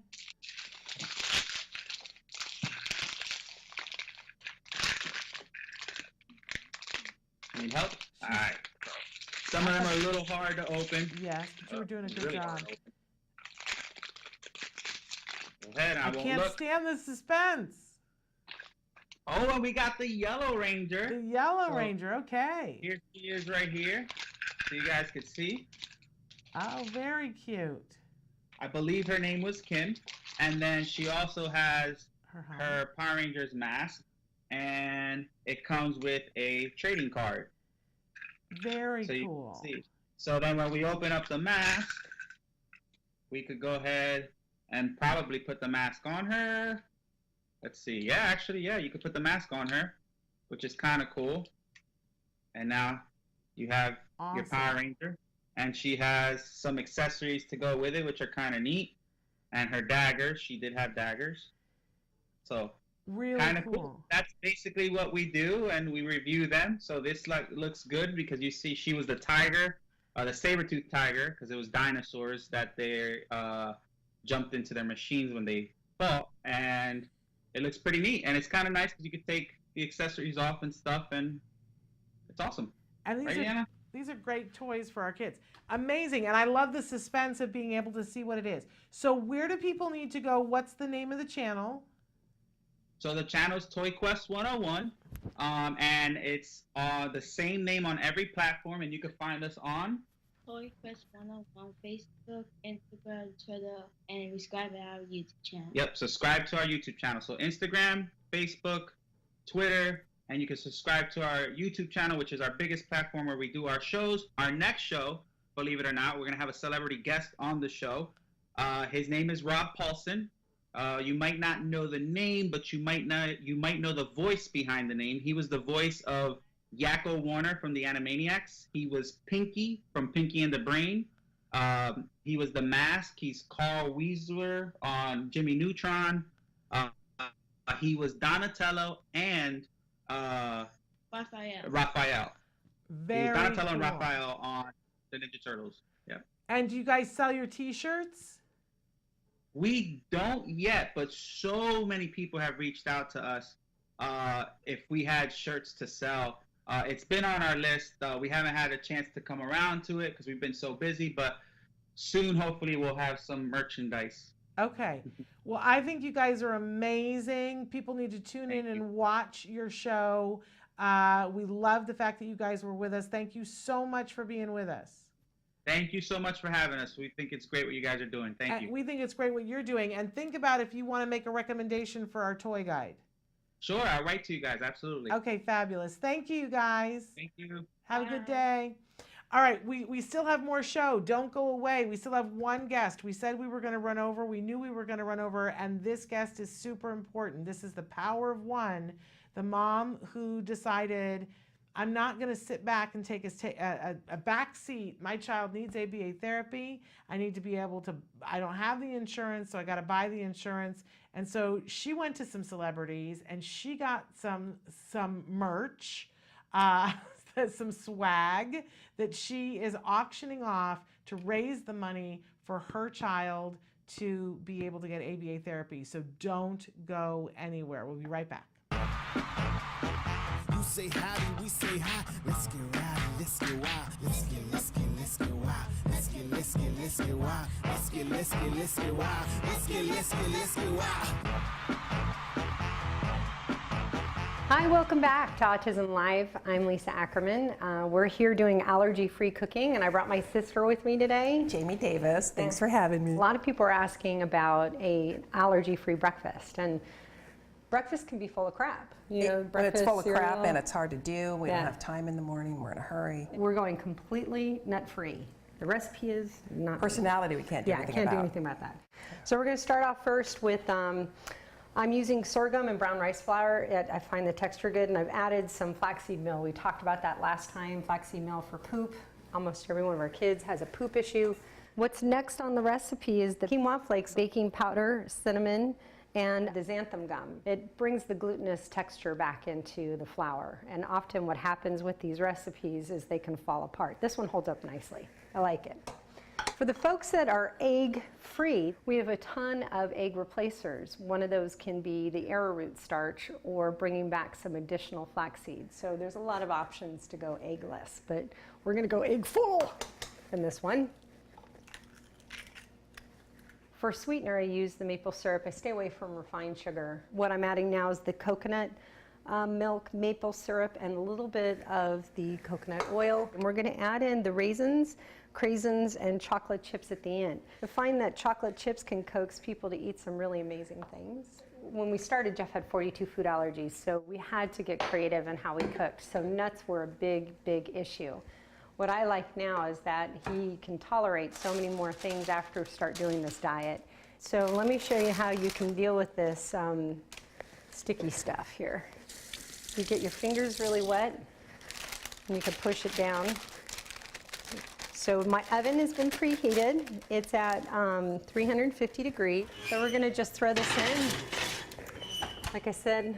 Need help? All right. Some of them are a little hard to open. Yes, but you were doing a good job. Go ahead, I won't can't look. stand the suspense. Oh, and we got the Yellow Ranger. The Yellow Ranger, okay. Here she is right here, so you guys can see. Oh, very cute. I believe her name was Kim. And then she also has her Power Rangers mask. And it comes with a trading card. Very so cool. You can see. So then when we open up the mask, we could go ahead and probably put the mask on her. Let's see. Yeah, actually, yeah, you could put the mask on her, which is kind of cool. And now you have your Power Ranger. And she has some accessories to go with it, which are kind of neat. And her daggers, she did have daggers. So really kind of cool. That's basically what we do, and we review them. So this looks good because you see she was the tiger, the saber-toothed tiger, because it was dinosaurs that they jumped into their machines when they fought. And it looks pretty neat. And it's kind of nice because you could take the accessories off and stuff, and it's awesome. And these right, Anna? These are great toys for our kids. Amazing. And I love the suspense of being able to see what it is. So where do people need to go? What's the name of the channel? So the channel is Toy Quest 101. And it's the same name on every platform. And you can find us on Toy Quest 101, Facebook, Instagram, Twitter, and subscribe to our YouTube channel. Yep, subscribe to our YouTube channel. So Instagram, Facebook, Twitter, and you can subscribe to our YouTube channel, which is our biggest platform where we do our shows. Our next show, believe it or not, we're going to have a celebrity guest on the show. His name is Rob Paulson. You might not know the name, but you might know the voice behind the name. He was the voice of Yakko Warner from the Animaniacs. He was Pinky from Pinky and the Brain. He was the Mask. He's Carl Weasley on Jimmy Neutron. He was Donatello and Raphael. Very He was Donatello and cool. Raphael on the Ninja Turtles. Yep. And do you guys sell your T-shirts? We don't yet, but so many people have reached out to us if we had shirts to sell. It's been on our list. We haven't had a chance to come around to it because we've been so busy, but soon, hopefully, we'll have some merchandise. Okay. Well, I think you guys are amazing. People need to tune in and watch your show. We love the fact that you guys were with us. Thank you so much for being with us. Thank you so much for having us. We think it's great what you guys are doing. Thank you. We think it's great what you're doing. And think about if you want to make a recommendation for our toy guide. Sure, I'll write to you guys. Absolutely. Okay, fabulous. Thank you, guys. Thank you. Have a good day. All right, we still have more show. Don't go away. We still have one guest. We said we were going to run over. We knew we were going to run over, and this guest is super important. This is the power of one, the mom who decided, I'm not going to sit back and take a back seat. My child needs ABA therapy. I need to be able to, I don't have the insurance, so I got to buy the insurance. And so she went to some celebrities, and she got some merch, some swag that she is auctioning off to raise the money for her child to be able to get ABA therapy. So don't go anywhere. We'll be right back. You say howdy, we say hi. Let's get rowdy, let's get wild. Let's get wild. Let's get wild. Let's get wild. Let's get wild. Let's get wild. Hi, welcome back to Autism Live. I'm Lisa Ackerman. We're here doing allergy-free cooking, and I brought my sister with me today. Jamie Davis, thanks for having me. A lot of people are asking about an allergy-free breakfast, and breakfast can be full of crap. But it's full of cereal. crap and it's hard to do. We don't have time in the morning. We're in a hurry. We're going completely nut-free. The recipe is not Personality, we can't do anything about. Yeah, can't do anything about that. So we're going to start off first with, I'm using sorghum and brown rice flour. I find the texture good, and I've added some flaxseed meal. We talked about that last time, flaxseed meal for poop. Almost every one of our kids has a poop issue. What's next on the recipe is the quinoa flakes, baking powder, cinnamon, and the xanthan gum. It brings the glutinous texture back into the flour. And often what happens with these recipes is they can fall apart. This one holds up nicely. I like it. For the folks that are egg-free, we have a ton of egg replacers. One of those can be the arrowroot starch or bringing back some additional flaxseed. So there's a lot of options to go eggless, but we're going to go egg full in this one. For sweetener, I use the maple syrup. I stay away from refined sugar. What I'm adding now is the coconut milk, maple syrup, and a little bit of the coconut oil. And we're going to add in the raisins, craisins, and chocolate chips at the end. I find that chocolate chips can coax people to eat some really amazing things. When we started, Jeff had 42 food allergies, so we had to get creative in how we cooked. So nuts were a big, big issue. What I like now is that he can tolerate so many more things after start doing this diet. So let me show you how you can deal with this sticky stuff here. You get your fingers really wet, and you can push it down. So my oven has been preheated. It's at 350 degrees. So we're gonna just throw this in. Like I said,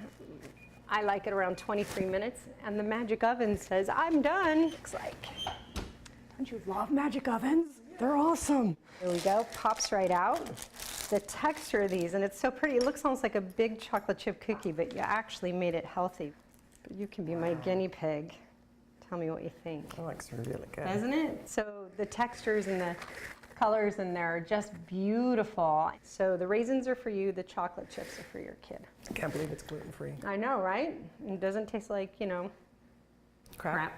I like it around 23 minutes, and the magic oven says, I'm done. Looks like, don't you love magic ovens? They're awesome. There we go, pops right out. The texture of these, and it's so pretty, it looks almost like a big chocolate chip cookie, but you actually made it healthy. But you can be my guinea pig. Tell me what you think. It looks really good. Doesn't it? So the textures and the colors in there are just beautiful. So the raisins are for you, the chocolate chips are for your kid. I can't believe it's gluten-free. I know, right? It doesn't taste like, crap.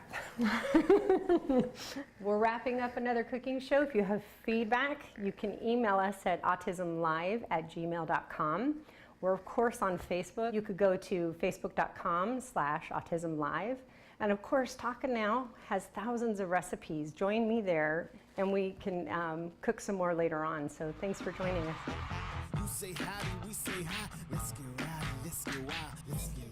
We're wrapping up another cooking show. If you have feedback, you can email us at autismlive@gmail.com, We're of course on Facebook. You could go to facebook.com/autism-live. And of course, Talkin' Now has thousands of recipes. Join me there and we can cook some more later on. So thanks for joining us. You say howdy, we say hi. Let's get rowdy, let's get wild. Let's get.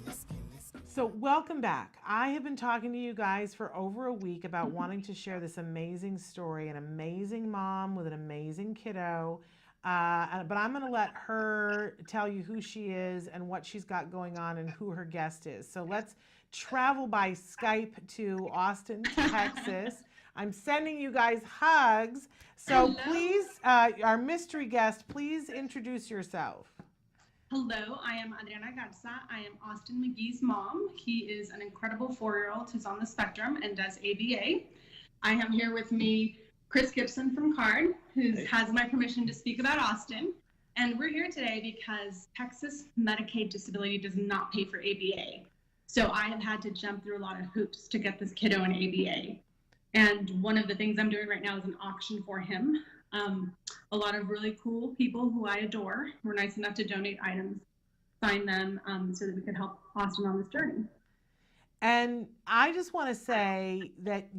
So welcome back. I have been talking to you guys for over a week about wanting to share this amazing story, an amazing mom with an amazing kiddo. But I'm going to let her tell you who she is and what she's got going on and who her guest is. So let's travel by Skype to Austin, Texas. I'm sending you guys hugs. So please, our mystery guest, please introduce yourself. Hello, I am Adriana Garza. I am Austin McGee's mom. He is an incredible 4-year-old who's on the spectrum and does ABA. I have here with me Chris Gibson from CARD, who has my permission to speak about Austin. And we're here today because Texas Medicaid disability does not pay for ABA. So I have had to jump through a lot of hoops to get this kiddo an ABA. And one of the things I'm doing right now is an auction for him. A lot of really cool people who I adore were nice enough to donate items, sign them, so that we could help Austin on this journey. And I just want to say that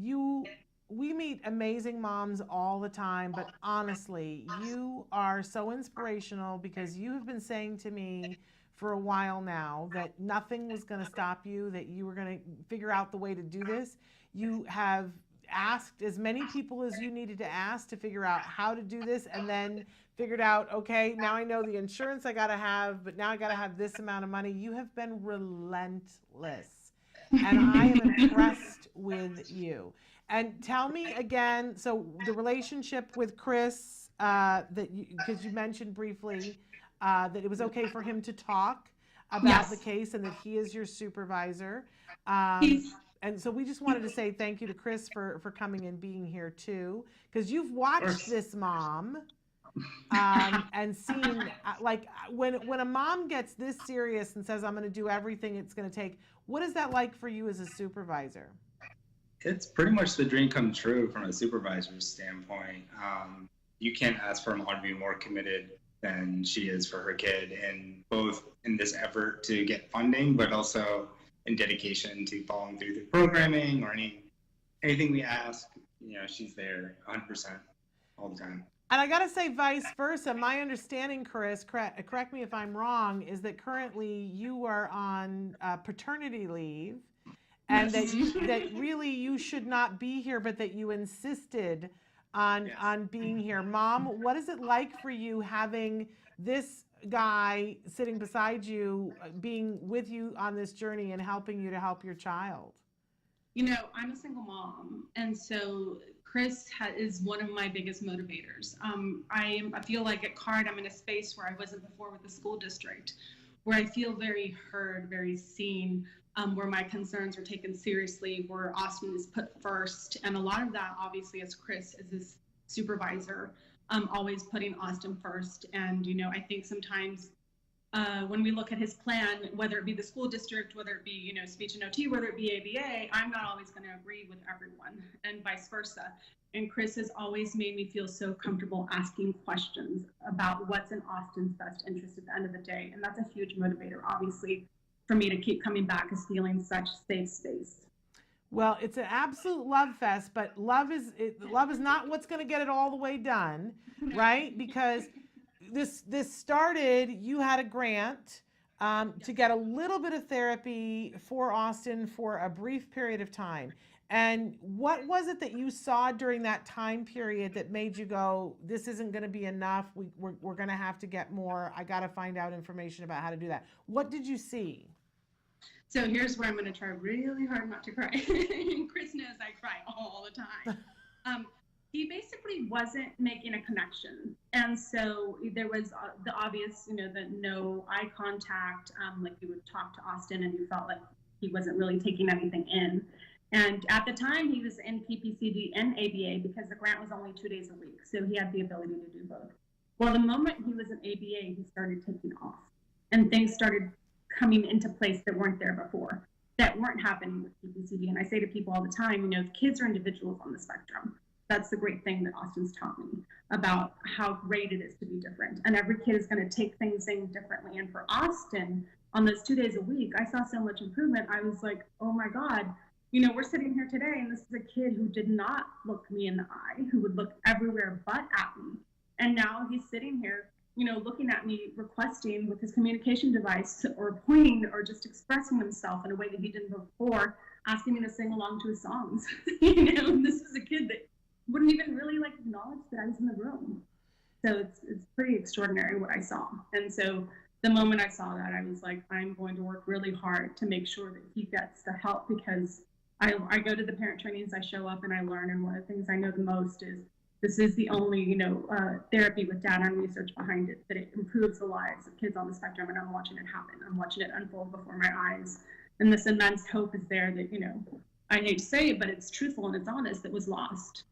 we meet amazing moms all the time, but honestly, you are so inspirational because you have been saying to me for a while now that nothing was going to stop you, that you were going to figure out the way to do this. You have asked as many people as you needed to ask to figure out how to do this, and then figured out, okay, now I know the insurance I got to have, but now I got to have this amount of money. You have been relentless, and I am impressed with you. And tell me again, so the relationship with Chris, because you mentioned briefly that it was okay for him to talk about the case and that he is your supervisor. And so we just wanted to say thank you to Chris for coming and being here too, because you've watched this mom and seen, like, when a mom gets this serious and says, I'm going to do everything it's going to take, what is that like for you as a supervisor? It's pretty much the dream come true from a supervisor's standpoint. You can't ask for a mom to be more committed than she is for her kid, and both in this effort to get funding, but also in dedication to following through the programming or anything we ask. You know, she's there 100% all the time. And I got to say vice versa. My understanding, Chris, correct me if I'm wrong, is that currently you are on paternity leave, and that really you should not be here, but that you insisted on being here. Mom, what is it like for you having this guy sitting beside you, being with you on this journey and helping you to help your child? You know, I'm a single mom, and so Chris is one of my biggest motivators. I feel like at CARD, I'm in a space where I wasn't before with the school district, where I feel very heard, very seen, where my concerns are taken seriously, where Austin is put first. And a lot of that, obviously, as Chris, as his supervisor, always putting Austin first. And, you know, I think sometimes when we look at his plan, whether it be the school district, whether it be, you know, speech and OT, whether it be ABA, I'm not always going to agree with everyone, and vice versa. And Chris has always made me feel so comfortable asking questions about what's in Austin's best interest at the end of the day. And that's a huge motivator, obviously, for me to keep coming back, is feeling such safe space. Well, it's an absolute love fest, but love is not what's going to get it all the way done, right? Because this started, you had a grant to get a little bit of therapy for Austin for a brief period of time. And what was it that you saw during that time period that made you go, this isn't going to be enough, we're going to have to get more, I got to find out information about how to do that? What did you see? So here's where I'm going to try really hard not to cry. Chris knows I cry all the time. He basically wasn't making a connection. And so there was the obvious, you know, the no eye contact, like you would talk to Austin and you felt like he wasn't really taking anything in. And at the time he was in PPCD and ABA because the grant was only 2 days a week. So he had the ability to do both. Well, the moment he was in ABA, he started taking off and things started coming into place that weren't there before, that weren't happening with PPCD. And I say to people all the time, you know, kids are individuals on the spectrum. That's the great thing that Austin's taught me. about how great it is to be different. And every kid is going to take things in differently. And for Austin, on those 2 days a week, I saw so much improvement. I was like, oh my God, you know, we're sitting here today, and this is a kid who did not look me in the eye, who would look everywhere but at me. And now he's sitting here, you know, looking at me, requesting with his communication device, or pointing, or just expressing himself in a way that he didn't before, asking me to sing along to his songs. You know, and this is a kid that wouldn't even really like acknowledge that I was in the room. So it's pretty extraordinary what I saw. And so the moment I saw that, I was like, I'm going to work really hard to make sure that he gets the help, because I go to the parent trainings, I show up and I learn, and one of the things I know the most is this is the only, you know, therapy with data and research behind it, that it improves the lives of kids on the spectrum, and I'm watching it happen. I'm watching it unfold before my eyes. And this immense hope is there that, you know, I hate to say it, but it's truthful and it's honest, that was lost.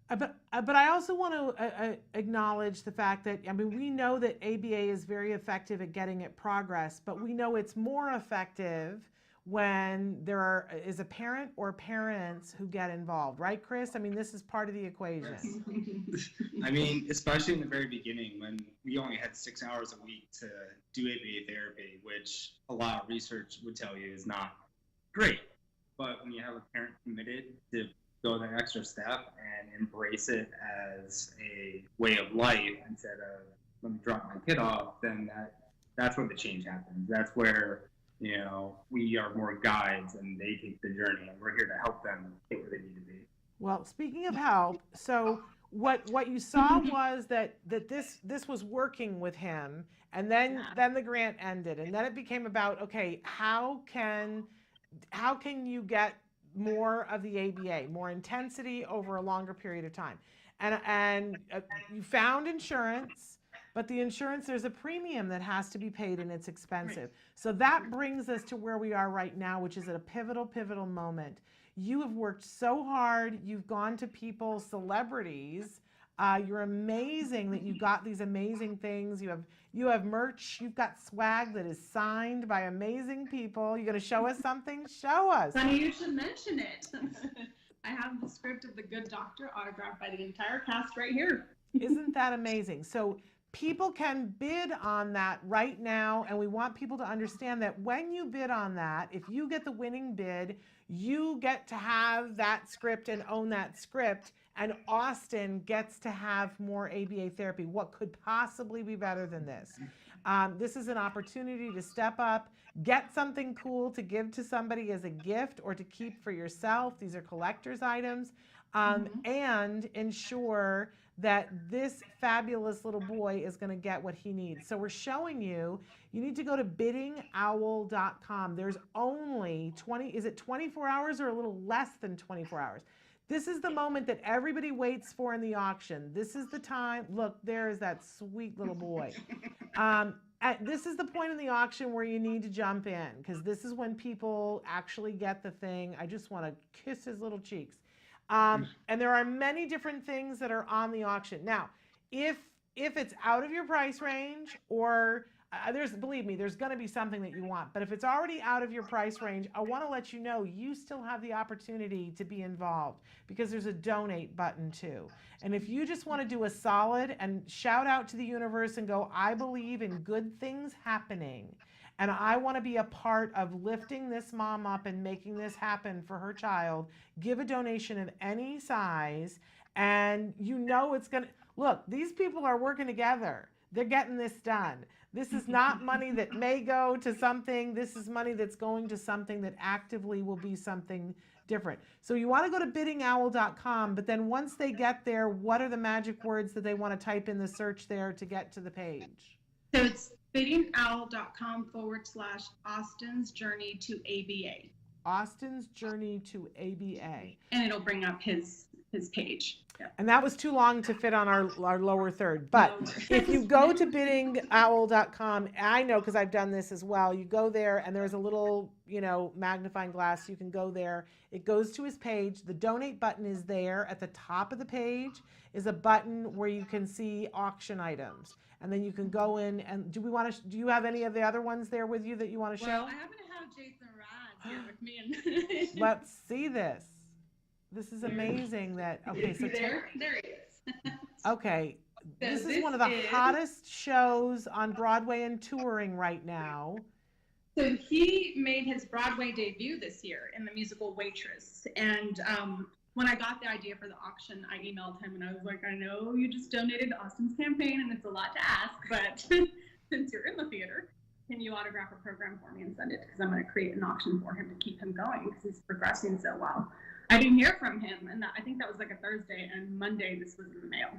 But I also want to acknowledge the fact that, I mean, we know that ABA is very effective at getting it progress, but we know it's more effective when there is a parent or parents who get involved, right, Chris? I mean, this is part of the equation. I mean, especially in the very beginning, when we only had 6 hours a week to do ABA therapy, which a lot of research would tell you is not great. But when you have a parent committed to go that extra step and embrace it as a way of life instead of, let me drop my kid off, then that's where the change happens. That's where, you know, we are more guides and they take the journey, and we're here to help them get where they need to be. Well, speaking of help, so what you saw was that this was working with him, and then the grant ended, and then it became about, okay, how can you get more of the ABA, more intensity over a longer period of time, and you found insurance. But the insurance, there's a premium that has to be paid, and it's expensive. So that brings us to where we are right now, which is at a pivotal moment. You have worked so hard. You've gone to people, celebrities. You're amazing that you got these amazing things. You have merch. You've got swag that is signed by amazing people. You're going to show us something? Show us. Funny you should mention it. I have the script of The Good Doctor autographed by the entire cast right here. Isn't that amazing? So people can bid on that right now, and we want people to understand that when you bid on that, if you get the winning bid, you get to have that script and own that script, and Austin gets to have more ABA therapy. What could possibly be better than this? This is an opportunity to step up, get something cool to give to somebody as a gift or to keep for yourself. These are collector's items, and ensure that this fabulous little boy is going to get what he needs. So we're showing you need to go to biddingowl.com. There's only 24 hours or a little less than 24 hours? This is the moment that everybody waits for in the auction. This is the time. Look, there is that sweet little boy. This is the point in the auction where you need to jump in, because this is when people actually get the thing. I just want to kiss his little cheeks. And there are many different things that are on the auction. Now, if it's out of your price range, or believe me, there's going to be something that you want. But if it's already out of your price range, I want to let you know you still have the opportunity to be involved, because there's a donate button too. And if you just want to do a solid and shout out to the universe and go, I believe in good things happening, and I want to be a part of lifting this mom up and making this happen for her child, give a donation of any size, and you know it's going to, look, these people are working together. They're getting this done. This is not money that may go to something. This is money that's going to something that actively will be something different. So you want to go to biddingowl.com, but then once they get there, what are the magic words that they want to type in the search there to get to the page? So it's biddingowl.com/Austin's Journey to ABA. Austin's Journey to ABA. And it'll bring up his page. Yeah. And that was too long to fit on our lower third. But if you go to biddingowl.com, I know because I've done this as well, you go there and there's a little, magnifying glass. You can go there. It goes to his page. The donate button is there. At the top of the page is a button where you can see auction items. And then you can go in and do you have any of the other ones there with you that you want to show? Well, I happen to have Jason Rad here with me. And Let's see this. This is amazing that, okay, so there he is. Okay. So This is one of the is- hottest shows on Broadway and touring right now. So he made his Broadway debut this year in the musical Waitress. And when I got the idea for the auction, I emailed him and I was like, I know you just donated to Austin's campaign and it's a lot to ask, but since you're in the theater, can you autograph a program for me and send it? Because I'm going to create an auction for him to keep him going because he's progressing so well. I didn't hear from him, and I think that was like a Thursday, and Monday this was in the mail.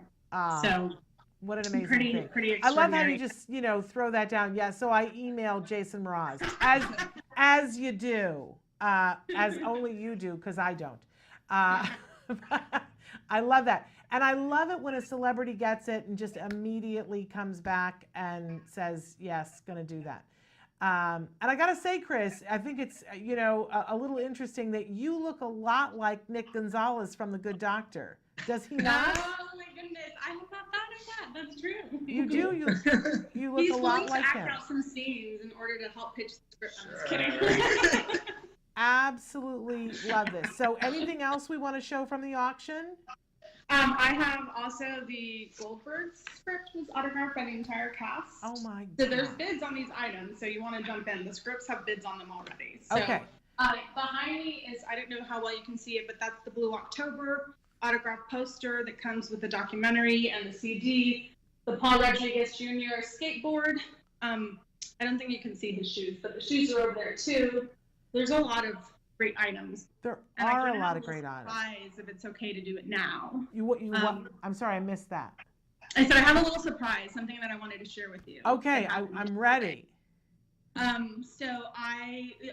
So what an amazing thing. Pretty I love how you extraordinary. just, throw that down. Yeah, so I emailed Jason Mraz, as you do, as only you do, because I don't. I love that. And I love it when a celebrity gets it and just immediately comes back and says, yes, going to do that. And I got to say, Chris, I think it's, a little interesting that you look a lot like Nick Gonzalez from The Good Doctor. Does he not? Oh my goodness, I have not thought of that. That's true. You do. You look He's a lot willing like to him. act out some scenes in order to help pitch the script. I'm just kidding. Absolutely love this. So anything else we want to show from the auction? I have also the Goldberg script was autographed by the entire cast. Oh my God. So there's bids on these items, so you want to jump in. The scripts have bids on them already. So, Okay. Behind me is, I don't know how well you can see it, but that's the Blue October autograph poster that comes with the documentary and the CD. The Paul Rodriguez Jr. skateboard. I don't think you can see his shoes, but the shoes are over there too. There's a lot of great items. There And I are kinda a lot have of great items. surprise if it's okay to do it now. What? I'm sorry, I missed that. I said I have a little surprise, something that I wanted to share with you. Okay, I'm ready. So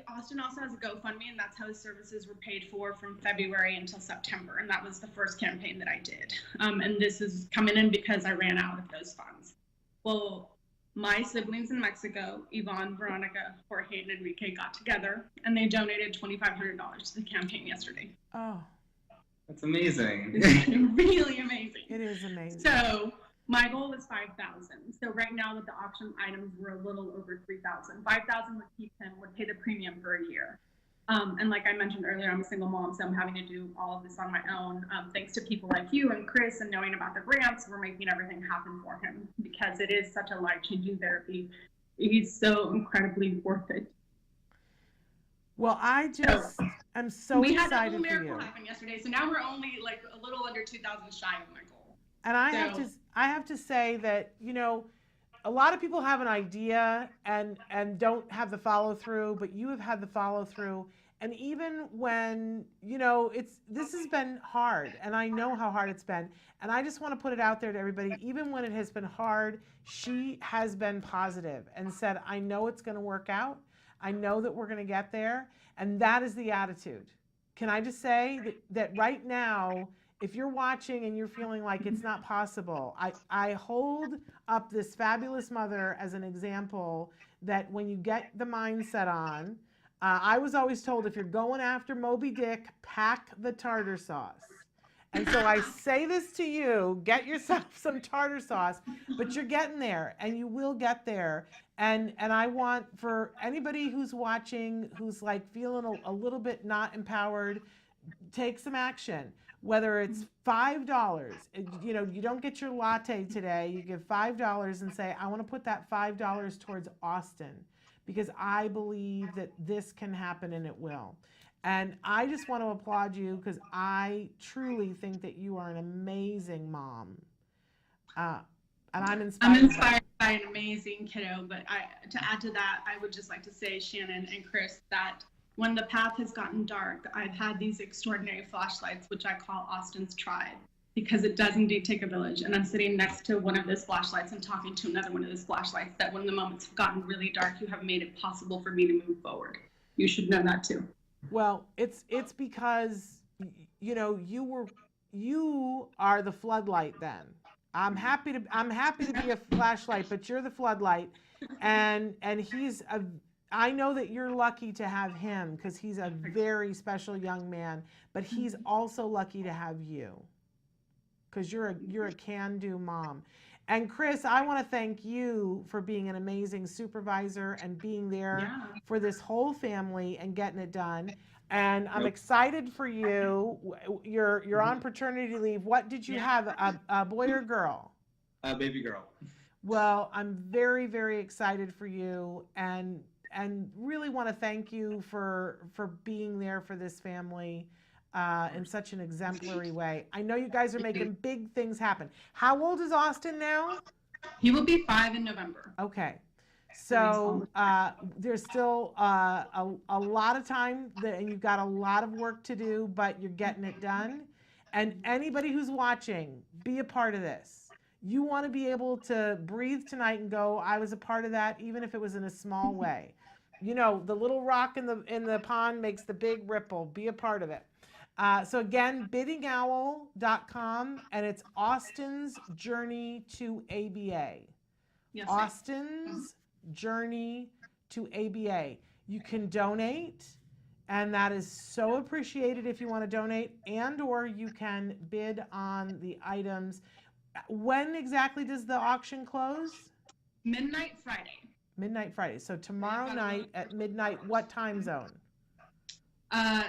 Austin also has a GoFundMe, and that's how his services were paid for from February until September, and that was the first campaign that I did. And this is coming in because I ran out of those funds. Well, my siblings in Mexico, Yvonne, Veronica, Jorge, and Enrique, got together, and they donated $2,500 to the campaign yesterday. Oh, That's amazing. It's really amazing. it is amazing. So my goal was 5,000. So right now with the auction items, we're a little over 3,000. 5,000 would keep him, would pay the premium for a year. And like I mentioned earlier, I'm a single mom, so I'm having to do all of this on my own. Thanks to people like you and Chris and knowing about the grants, we're making everything happen for him because it is such a life-changing therapy. He's so incredibly worth it. Well, I am so we had a excited little for miracle you. happen yesterday, so now we're only like a little under 2,000 shy of my goal. And I have to say that, a lot of people have an idea and don't have the follow through, but you have had the follow through. And even when, this has been hard, and I know how hard it's been. And I just want to put it out there to everybody, even when it has been hard, she has been positive and said, I know it's going to work out. I know that we're going to get there. And that is the attitude. Can I just say that right now, if you're watching and you're feeling like it's not possible, I hold up this fabulous mother as an example that when you get the mindset on, I was always told if you're going after Moby Dick, pack the tartar sauce. And so I say this to you, get yourself some tartar sauce, but you're getting there and you will get there. And I want for anybody who's watching, who's like feeling a little bit not empowered, take some action. Whether it's $5, you don't get your latte today, you give $5 and say, I want to put that $5 towards Austin because I believe that this can happen and it will. And I just want to applaud you because I truly think that you are an amazing mom. And I'm inspired. I'm inspired by an amazing kiddo, but to add to that, I would just like to say, Shannon and Chris, that when the path has gotten dark, I've had these extraordinary flashlights, which I call Austin's Tribe, because it does indeed take a village. And I'm sitting next to one of those flashlights and talking to another one of those flashlights that when the moments have gotten really dark, you have made it possible for me to move forward. You should know that too. Well, it's because, you are the floodlight then. I'm happy to be a flashlight, but you're the floodlight. And I know that you're lucky to have him because he's a very special young man, but he's also lucky to have you because you're a can-do mom. And Chris, I want to thank you for being an amazing supervisor and being there for this whole family and getting it done. And I'm excited for you. You're on paternity leave. What did you have? A boy or girl? A baby girl. Well, I'm very, very excited for you, and really want to thank you for being there for this family in such an exemplary way. I know you guys are making big things happen. How old is Austin now? He will be 5 in November. Okay. So there's still a lot of time, and you've got a lot of work to do, but you're getting it done. And anybody who's watching, be a part of this. You want to be able to breathe tonight and go, I was a part of that, even if it was in a small way. You know, the little rock in the pond makes the big ripple. Be a part of it. So again, biddingowl.com, and it's Austin's Journey to ABA. Yes, Austin's Journey to ABA. You can donate, and that is so appreciated if you want to donate, and or you can bid on the items. When exactly does the auction close? Midnight Friday. Midnight Friday. So tomorrow night at midnight, what time zone?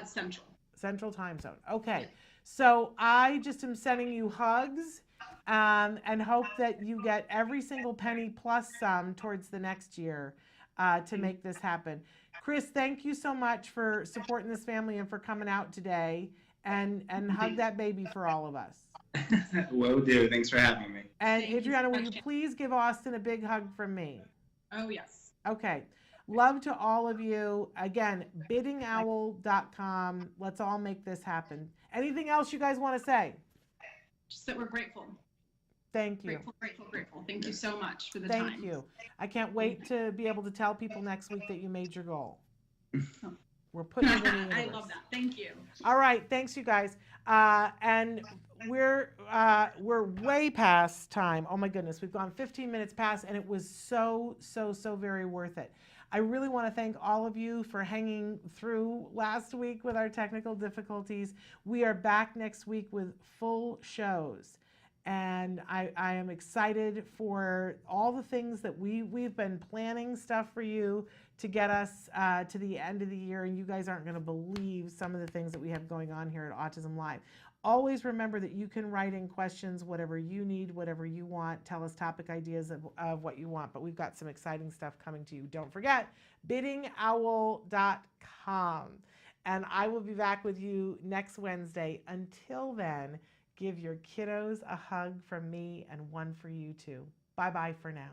Central. Central time zone. Okay. So I just am sending you hugs. And hope that you get every single penny plus some towards the next year to make this happen. Chris, thank you so much for supporting this family and for coming out today, and hug that baby for all of us. Will do. Thanks for having me. And Adriana, will you please give Austin a big hug from me? Oh, yes. Okay. Love to all of you. Again, biddingowl.com. Let's all make this happen. Anything else you guys want to say? Just that we're grateful. Thank you. Grateful. Thank you so much for the time. Thank you. I can't wait to be able to tell people next week that you made your goal. We're putting it in the universe. I love that. Thank you. All right. Thanks, you guys. And we're way past time. Oh my goodness, we've gone 15 minutes past, and it was so very worth it. I really want to thank all of you for hanging through last week with our technical difficulties. We are back next week with full shows. And I am excited for all the things that we've been planning stuff for you to get us to the end of the year. And you guys aren't going to believe some of the things that we have going on here at Autism Live. Always remember that you can write in questions, whatever you need, whatever you want. Tell us topic ideas of what you want. But we've got some exciting stuff coming to you. Don't forget, biddingowl.com. And I will be back with you next Wednesday. Until then, give your kiddos a hug from me and one for you too. Bye-bye for now.